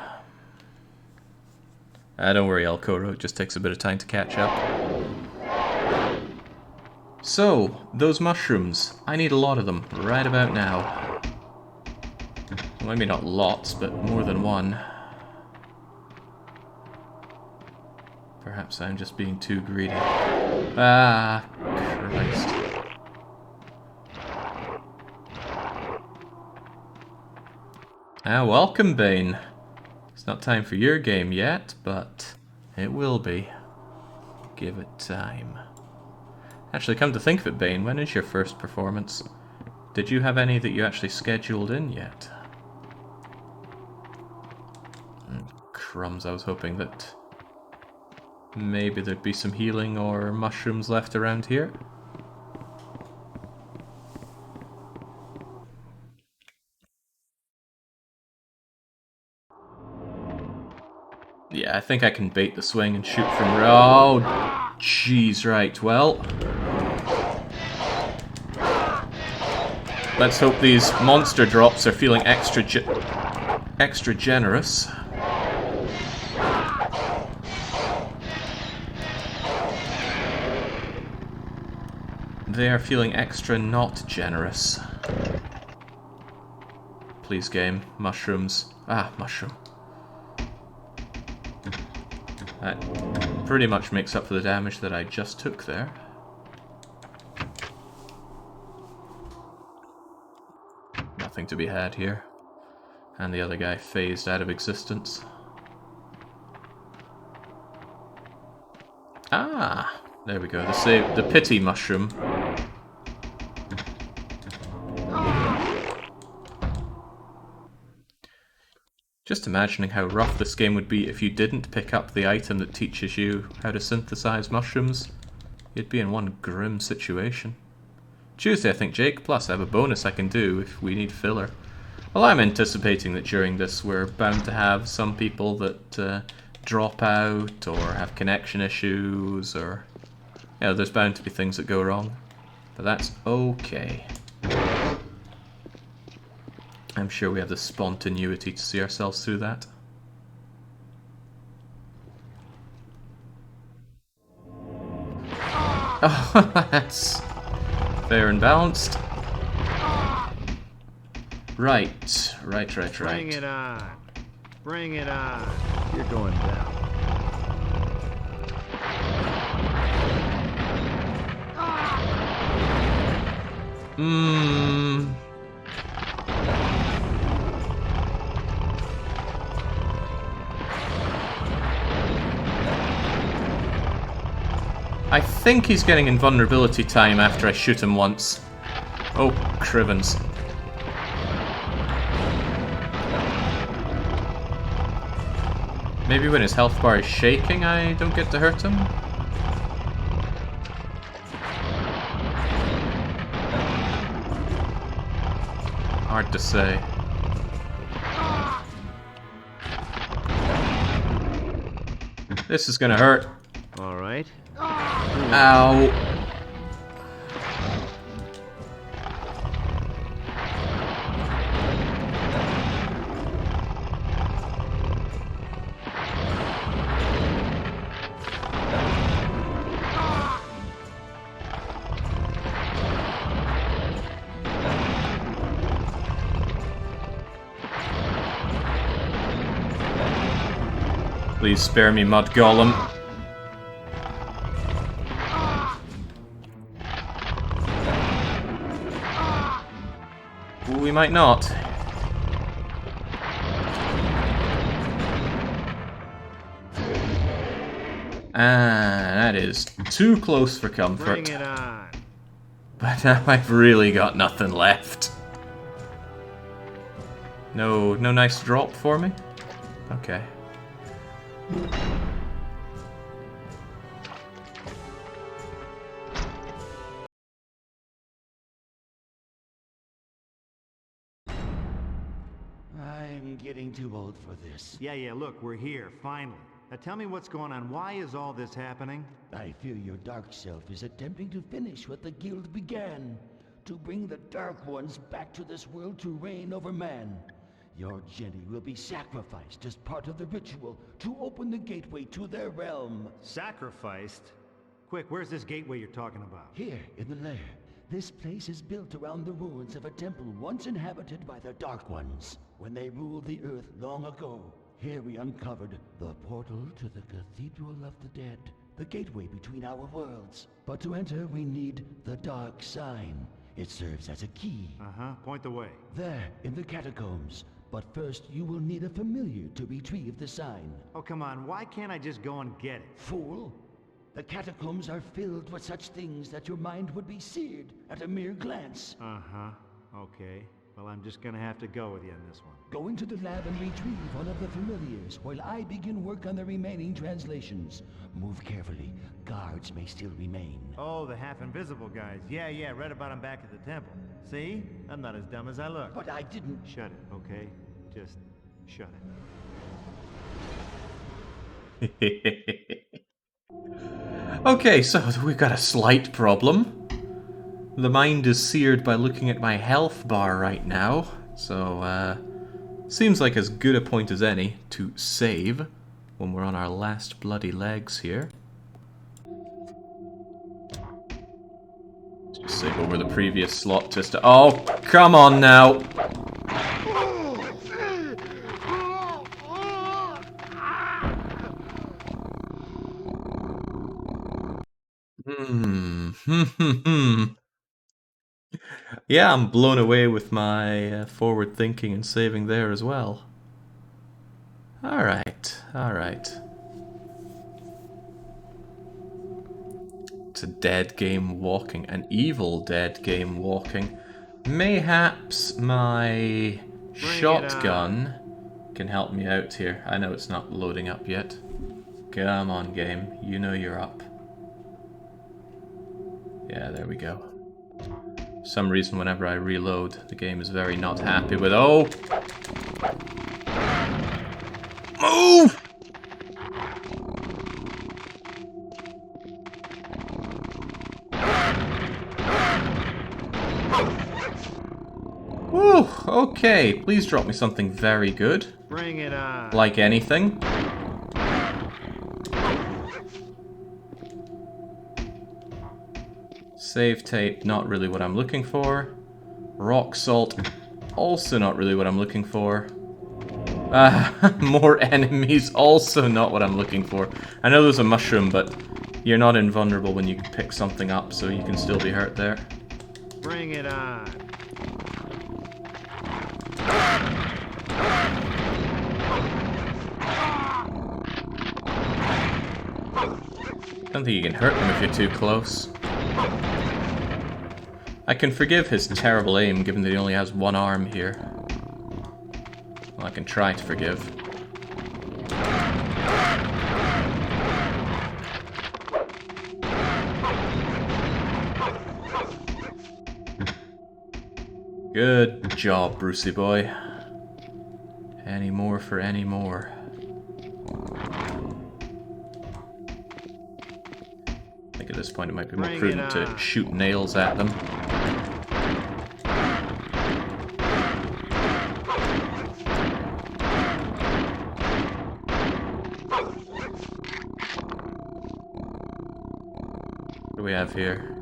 Don't worry, Alcoro, it just takes a bit of time to catch up. So, those mushrooms. I need a lot of them, right about now. Well, maybe not lots, but more than one. Perhaps I'm just being too greedy. Ah, Christ. Welcome, Bane. It's not time for your game yet, but it will be. Give it time. Actually, come to think of it, Bane, when is your first performance? Did you have any that you actually scheduled in yet? Crumbs, I was hoping that maybe there'd be some healing or mushrooms left around here. Yeah, I think I can bait the swing and shoot from... Oh, jeez, right, well... Let's hope these monster drops are feeling extra generous. They are feeling extra not generous. Please, game. Mushrooms. Ah, mushroom. That pretty much makes up for the damage that I just took there. Nothing to be had here. And the other guy phased out of existence. Ah! There we go, the pity mushroom. Just imagining how rough this game would be if you didn't pick up the item that teaches you how to synthesize mushrooms. You'd be in one grim situation. Tuesday, I think, Jake, plus I have a bonus I can do if we need filler. Well, I'm anticipating that during this we're bound to have some people that drop out or have connection issues or... Yeah, there's bound to be things that go wrong, but that's okay. I'm sure we have the spontaneity to see ourselves through that. Oh, that's fair and balanced. Right. Bring it on. Bring it on. You're going down. I think he's getting invulnerability time after I shoot him once. Oh, crivens. Maybe when his health bar is shaking I don't get to hurt him? Hard to say. This is gonna hurt. Alright. Ow. Please spare me, Mud Golem. We might not. That is too close for comfort. Bring it on. But now I've really got nothing left. No nice drop for me? Okay. I'm getting too old for this. Yeah, look, we're here, finally. Now tell me what's going on. Why is all this happening? I fear your dark self is attempting to finish what the guild began. To bring the Dark Ones back to this world to reign over man. Your Jenny will be sacrificed as part of the ritual to open the gateway to their realm. Sacrificed? Quick, where's this gateway you're talking about? Here, in the lair. This place is built around the ruins of a temple once inhabited by the Dark Ones. When they ruled the earth long ago, here we uncovered the portal to the Cathedral of the Dead. The gateway between our worlds. But to enter, we need the Dark Sign. It serves as a key. Point the way. There, in the catacombs. But first, you will need a familiar to retrieve the sign. Oh, come on, why can't I just go and get it? Fool! The catacombs are filled with such things that your mind would be seared at a mere glance. Okay. Well, I'm just gonna have to go with you on this one. Go into the lab and retrieve one of the familiars while I begin work on the remaining translations. Move carefully. Guards may still remain. Oh, the half-invisible guys. Yeah, read about them back at the temple. See? I'm not as dumb as I look. But I didn't... Shut it, okay? Just shut it. Okay, so we've got a slight problem. The mind is seared by looking at my health bar right now, so seems like as good a point as any to save when we're on our last bloody legs here. Let's just save over the previous slot just to... Oh, come on now! Yeah, I'm blown away with my forward thinking and saving there as well. Alright. It's a dead game walking, an evil dead game walking. Mayhaps my shotgun can help me out here. I know it's not loading up yet. Come on, game. You know you're up. Yeah, there we go. For some reason, whenever I reload, the game is very not happy with... Oh! Move! Whew, okay. Please drop me something very good. Bring it on. Like anything. Save tape, not really what I'm looking for. Rock salt, also not really what I'm looking for. More enemies, also not what I'm looking for. I know there's a mushroom, but you're not invulnerable when you pick something up, so you can still be hurt there. Bring it on. I don't think you can hurt them if you're too close. I can forgive his terrible aim, given that he only has one arm here. Well, I can try to forgive. Good job, Brucey boy. Any more for any more. I think at this point it might be more prudent to shoot nails at them. What do we have here?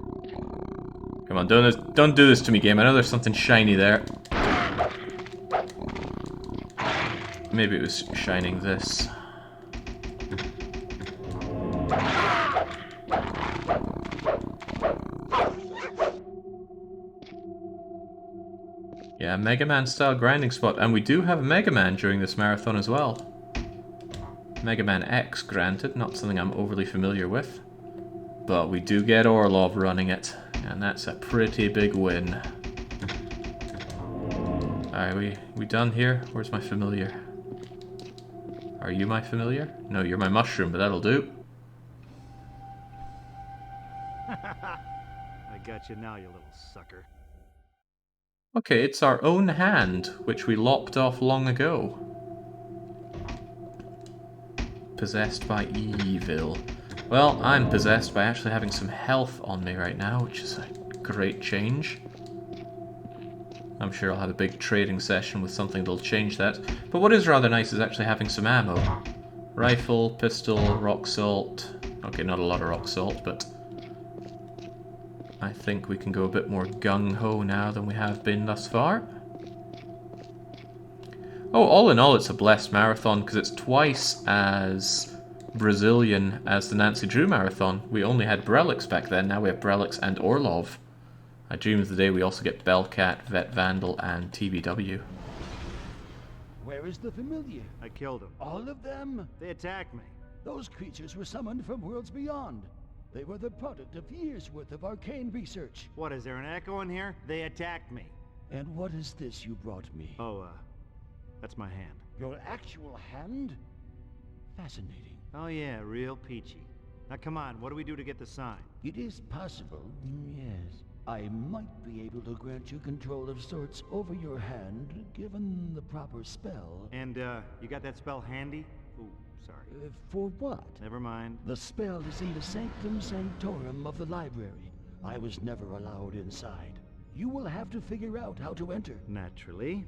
Come on, don't do this to me, game. I know there's something shiny there. Maybe it was shining this. Yeah, Mega Man style grinding spot, and we do have Mega Man during this marathon as well. Mega Man X, granted, not something I'm overly familiar with. But we do get Orlov running it, and that's a pretty big win. Alright, we done here? Where's my familiar? Are you my familiar? No, you're my mushroom, but that'll do. I got you now, you little sucker. Okay, it's our own hand, which we lopped off long ago. Possessed by evil. Well, I'm possessed by actually having some health on me right now, which is a great change. I'm sure I'll have a big trading session with something that'll change that. But what is rather nice is actually having some ammo. Rifle, pistol, rock salt. Okay, not a lot of rock salt, but I think we can go a bit more gung-ho now than we have been thus far. Oh, all in all, it's a blessed marathon because it's twice as Brazilian as the Nancy Drew marathon. We only had Brelix back then, now we have Brelix and Orlov. I dream of the day we also get Bellcat, Vet Vandal, and TBW. Where is the familiar? I killed him. All of them? They attacked me. Those creatures were summoned from worlds beyond. They were the product of years' worth of arcane research. What, is there an echo in here? They attacked me. And what is this you brought me? Oh, that's my hand. Your actual hand? Fascinating. Oh yeah, real peachy. Now come on, what do we do to get the sign? It is possible, yes. I might be able to grant you control of sorts over your hand, given the proper spell. And, you got that spell handy? Ooh, sorry. For what? Never mind. The spell is in the Sanctum Sanctorum of the library. I was never allowed inside. You will have to figure out how to enter. Naturally.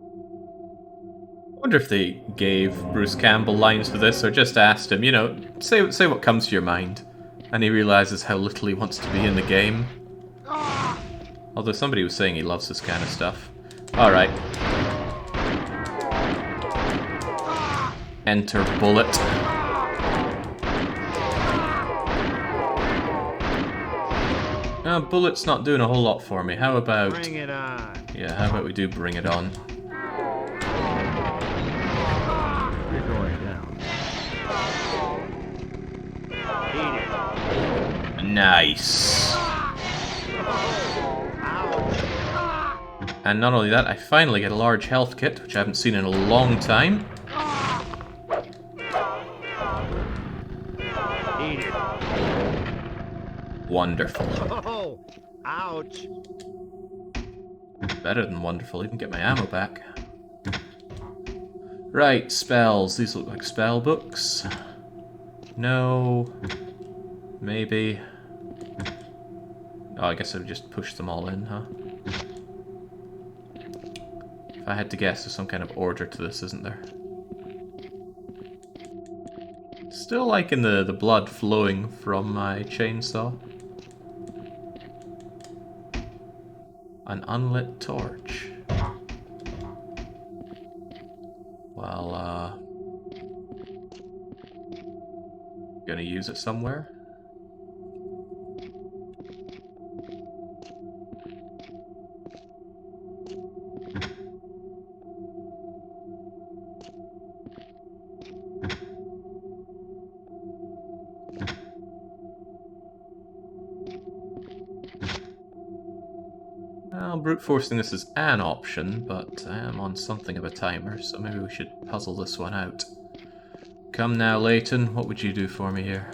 I wonder if they gave Bruce Campbell lines for this, or just asked him, you know, say what comes to your mind. And he realizes how little he wants to be in the game. Although somebody was saying he loves this kind of stuff. Alright. Enter bullet. Bullet's not doing a whole lot for me. How about... Bring it on. Yeah, how about we do bring it on? You're going down. Eat it. Nice. And not only that, I finally get a large health kit, which I haven't seen in a long time. Eat it. Wonderful. Oh, ouch. Better than wonderful, even get my ammo back. Right, spells. These look like spell books. No. Maybe. Oh, I guess I would just push them all in, huh? If I had to guess, there's some kind of order to this, isn't there? Still liking the blood flowing from my chainsaw. An unlit torch. Well, gonna use it somewhere? Well, brute forcing this is an option, but I am on something of a timer, so maybe we should puzzle this one out. Come now, Leighton, what would you do for me here?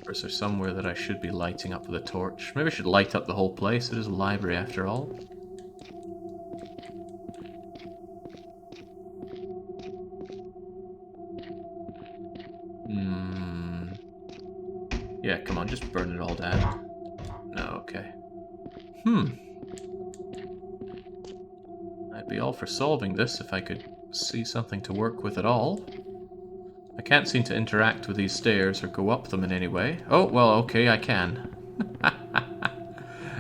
Or is there somewhere that I should be lighting up with a torch? Maybe I should light up the whole place, it is a library after all. Yeah, come on, just burn it all down. No, okay. I'd be all for solving this if I could see something to work with at all. I can't seem to interact with these stairs or go up them in any way. Oh, well, okay, I can.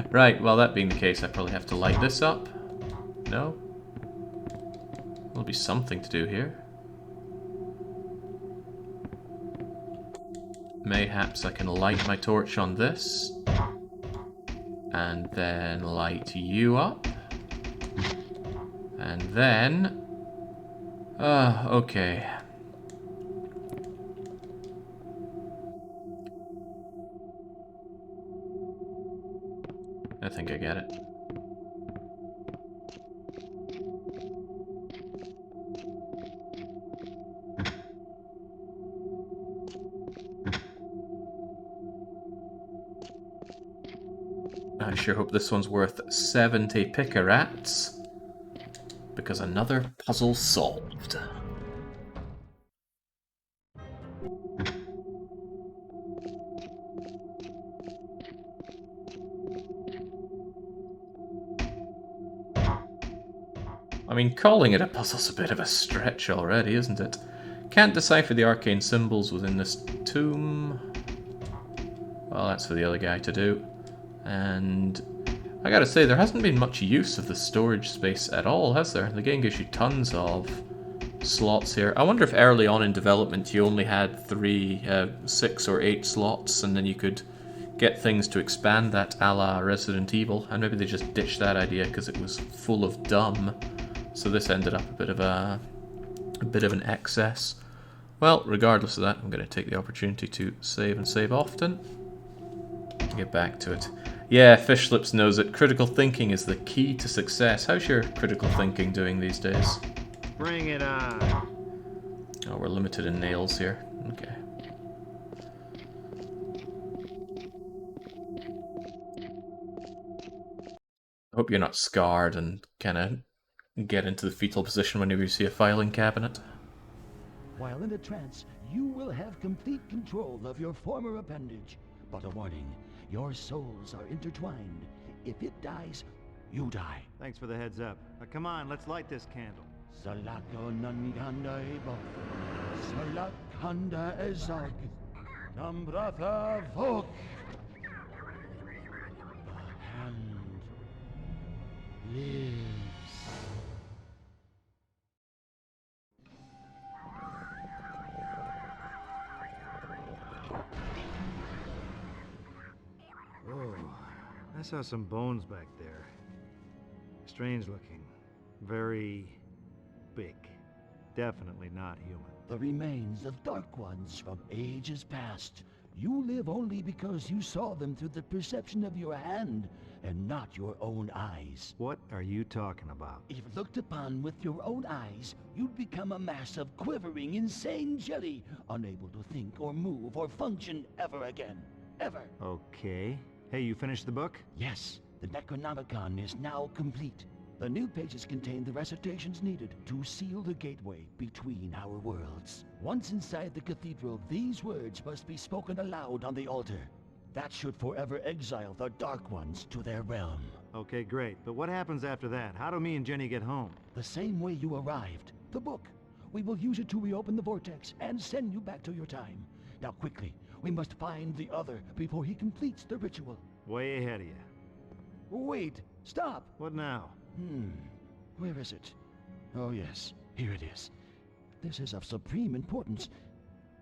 Right, well, that being the case, I probably have to light this up. No? There'll be something to do here. Mayhaps I can light my torch on this. And then light you up. And then... okay. I think I get it. I sure hope this one's worth 70 picarats, because another puzzle solved. I mean, calling it a puzzle's a bit of a stretch already, isn't it? Can't decipher the arcane symbols within this tomb. Well, that's for the other guy to do. And I gotta say, there hasn't been much use of the storage space at all, has there? The game gives you tons of slots here. I wonder if early on in development you only had 6 or 8 slots, and then you could get things to expand that a la Resident Evil, and maybe they just ditched that idea because it was full of dumb. So this ended up a bit of an excess. Well, regardless of that, I'm going to take the opportunity to save and save often. Get back to it. Yeah, Fishlips knows it. Critical thinking is the key to success. How's your critical thinking doing these days? Bring it on. Oh, we're limited in nails here. Okay. I hope you're not scarred and kind of get into the fetal position whenever you see a filing cabinet. While in a trance, you will have complete control of your former appendage. But a warning, your souls are intertwined. If it dies, you die. Thanks for the heads up. Now, come on, let's light this candle. Salako nanganda ibo. Salakanda ezog. Nambrata vok. The hand lives. Oh, I saw some bones back there. Strange looking. Very big. Definitely not human. The remains of Dark Ones from ages past. You live only because you saw them through the perception of your hand and not your own eyes. What are you talking about? If looked upon with your own eyes, you'd become a mass of quivering, insane jelly, unable to think or move or function ever again. Ever. Okay. Hey, you finished the book? Yes. The Necronomicon is now complete. The new pages contain the recitations needed to seal the gateway between our worlds. Once inside the cathedral, these words must be spoken aloud on the altar. That should forever exile the Dark Ones to their realm. Okay, great. But what happens after that? How do me and Jenny get home? The same way you arrived. The book. We will use it to reopen the vortex and send you back to your time. Now quickly, we must find the other before he completes the ritual. Way ahead of you. Wait! Stop! What now? Where is it? Oh yes, here it is. This is of supreme importance.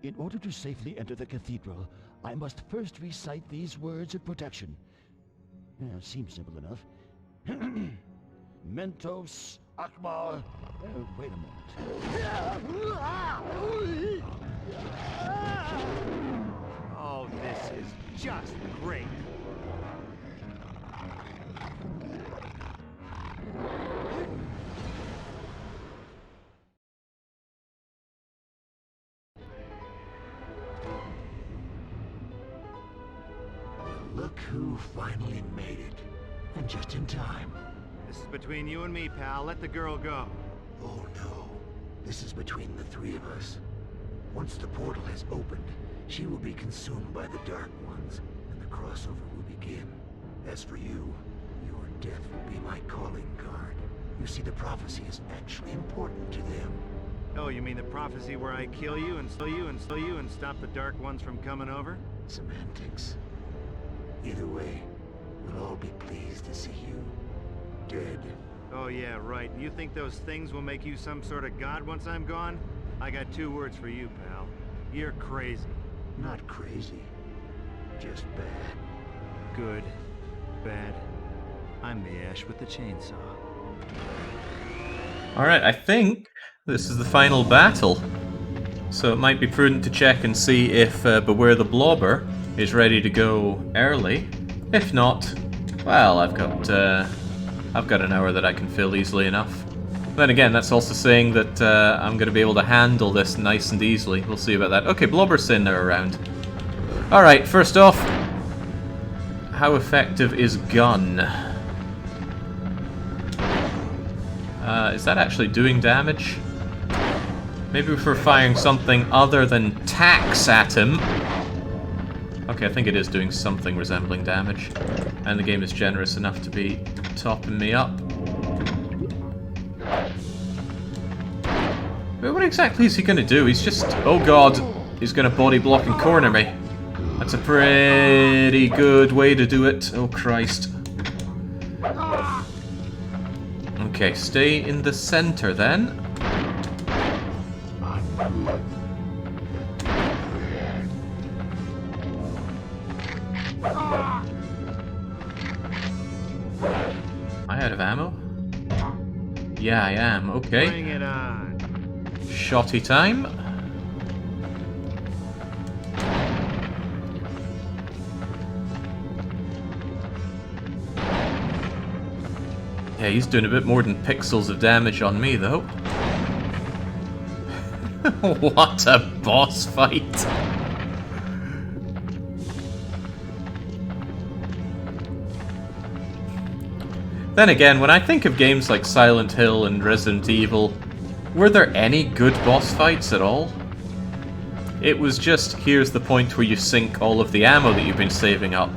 In order to safely enter the cathedral, I must first recite these words of protection. Seems simple enough. Mentos Akbar. Wait a moment. Oh, this is just great. Look who finally made it. And just in time. This is between you and me, pal. Let the girl go. Oh no. This is between the three of us. Once the portal has opened, she will be consumed by the Dark Ones, and the crossover will begin. As for you, your death will be my calling card. You see, the prophecy is actually important to them. Oh, you mean the prophecy where I kill you and steal you and steal you and stop the Dark Ones from coming over? Semantics. Either way, we'll all be pleased to see you dead. Oh yeah, right. You think those things will make you some sort of god once I'm gone? I got 2 words for you, pal. You're crazy. Not crazy. Just bad. Good. Bad. I'm the Ash with the chainsaw. Alright, I think this is the final battle. So it might be prudent to check and see if Beware the Blobber is ready to go early. If not, Well, I've got an hour that I can fill easily enough. Then again, that's also saying that I'm going to be able to handle this nice and easily. We'll see about that. Okay, Blobber's saying they're around. Alright, first off, how effective is gun? Is that actually doing damage? Maybe if we're firing something other than tacks at him. Okay, I think it is doing something resembling damage. And the game is generous enough to be topping me up. But what exactly is he going to do? He's just... Oh god, he's going to body block and corner me. That's a pretty good way to do it. Oh Christ. Okay, stay in the center then. Am I out of ammo? Yeah, I am. Okay. Bring it on. Shotty time. Yeah, he's doing a bit more than pixels of damage on me, though. What a boss fight! Then again, when I think of games like Silent Hill and Resident Evil, were there any good boss fights at all? It was just, here's the point where you sink all of the ammo that you've been saving up.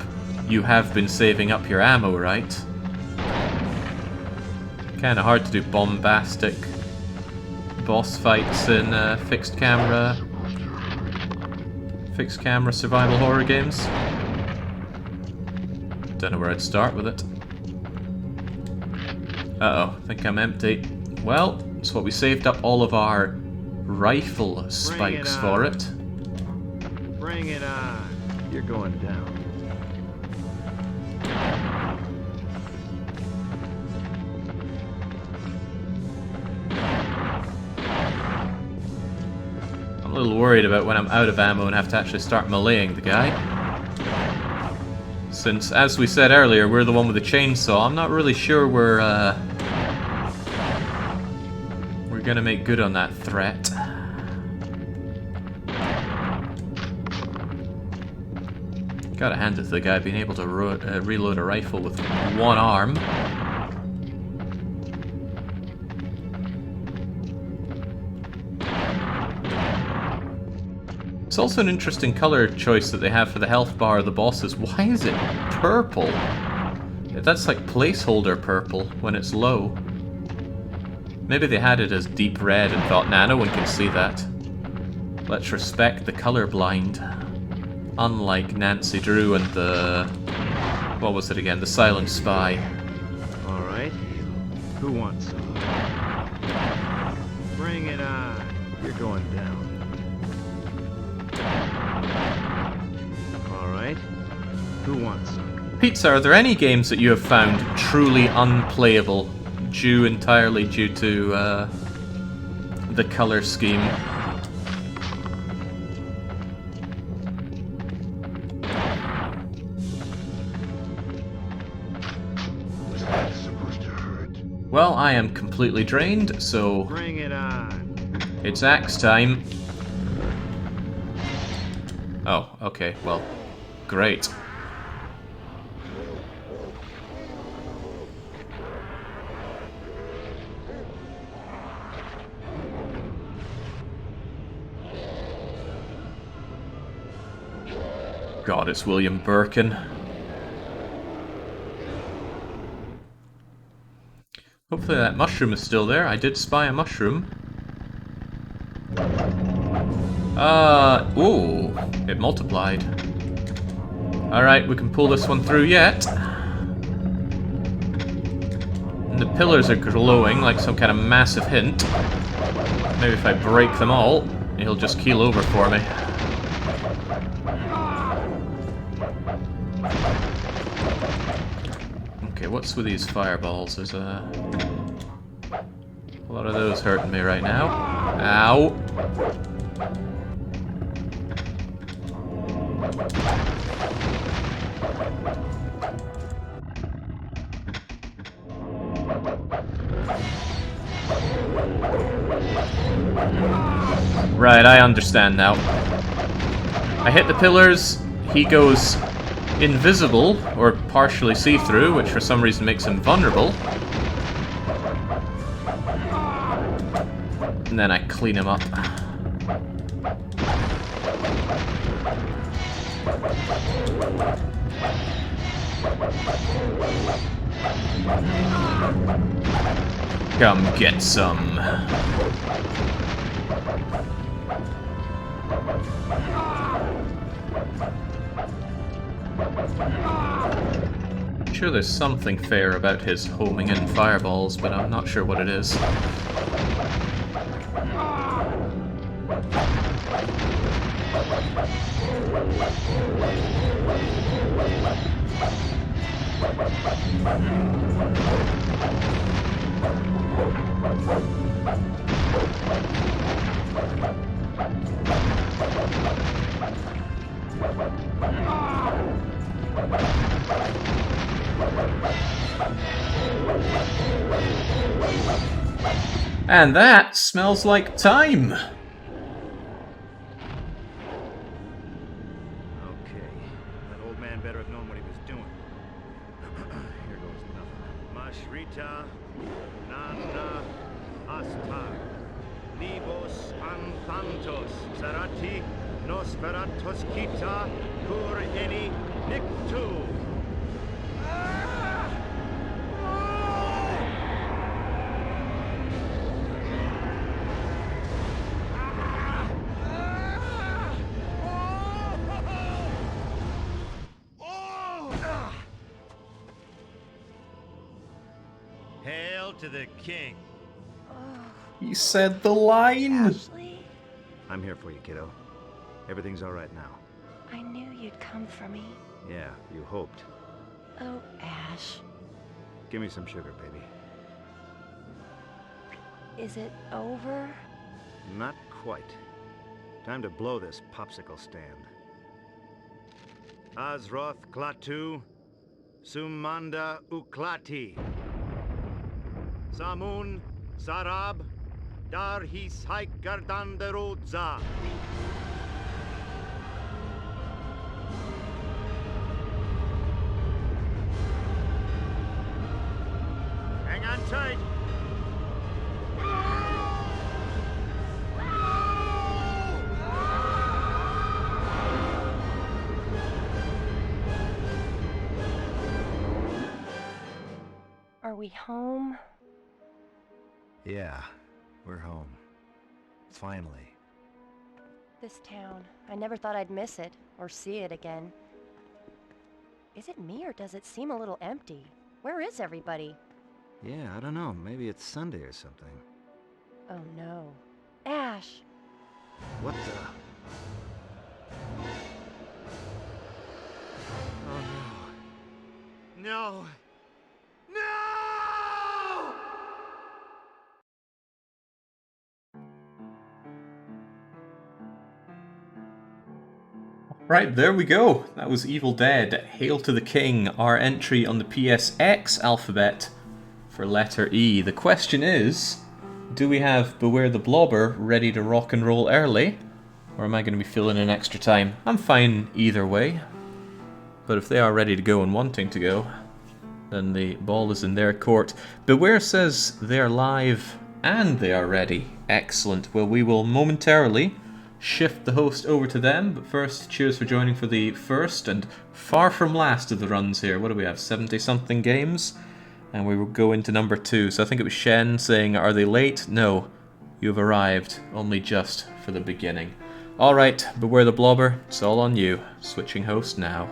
You have been saving up your ammo, right? Kinda hard to do bombastic boss fights in fixed camera survival horror games. Don't know where I'd start with it. Uh-oh, I think I'm empty. Well, it's what we saved up all of our rifle spikes for it. Bring it on. You're going down. I'm a little worried about when I'm out of ammo and have to actually start meleeing the guy. Since, as we said earlier, we're the one with the chainsaw, I'm not really sure we're gonna make good on that threat. Gotta hand it to the guy being able to reload a rifle with one arm. It's also an interesting color choice that they have for the health bar of the bosses. Why is it purple? That's like placeholder purple when it's low. Maybe they had it as deep red and thought, nah, no one can see that. Let's respect the colorblind. Unlike Nancy Drew and the... what was it again? The Silent Spy. Alright. Who wants some? Bring it on. You're going down. Alright. Who wants some? Pizza, are there any games that you have found truly unplayable, entirely due to the color scheme? Was that supposed to hurt? Well, I am completely drained, so Bring it on. it's axe time. Oh, okay, well, great. God, it's William Birkin. Hopefully that mushroom is still there. I did spy a mushroom. Ooh, it multiplied. Alright, we can pull this one through yet. And the pillars are glowing like some kind of massive hint. Maybe if I break them all, he'll just keel over for me. Okay, what's with these fireballs? There's a lot of those hurting me right now. Ow! Right, I understand now. I hit the pillars, he goes invisible, or partially see-through, which for some reason makes him vulnerable. And then I clean him up. Come get some. I'm sure there's something fair about his homing in fireballs, but I'm not sure what it is. And that smells like time! Okay, that old man better have known what he was doing. Here goes nothing. Mashrita, Nanda, Astar, Libos Anthantos, Sarati, Nosferatos Kita, Kur Eni, Niktu. Hail to the king. He said the line! Ashley? I'm here for you, kiddo. Everything's all right now. I knew you'd come for me. Yeah, you hoped. Oh, Ash. Give me some sugar, baby. Is it over? Not quite. Time to blow this popsicle stand. Azroth Klatu, Sumanda Uklati. Samun, Sarab, Darhis Haik Gardanderodza. Hang on tight. Are we home? Yeah, we're home. Finally. This town, I never thought I'd miss it, or see it again. Is it me, or does it seem a little empty? Where is everybody? Yeah, I don't know. Maybe it's Sunday or something. Oh no. Ash! What the? Oh no. No! No! Right, there we go. That was Evil Dead, Hail to the King, our entry on the PSX alphabet for letter E. The question is, do we have Beware the Blobber ready to rock and roll early? Or am I going to be filling in extra time? I'm fine either way. But if they are ready to go and wanting to go, then the ball is in their court. Beware says they're live and they are ready. Excellent. Well, we will momentarily shift the host over to them, but first, cheers for joining for the first and far from last of the runs here. What do we have, 70-something games? And we will go into number 2. So I think it was Shen saying, are they late? No, you've arrived, only just for the beginning. Alright, Beware the Blobber, it's all on you. Switching host now.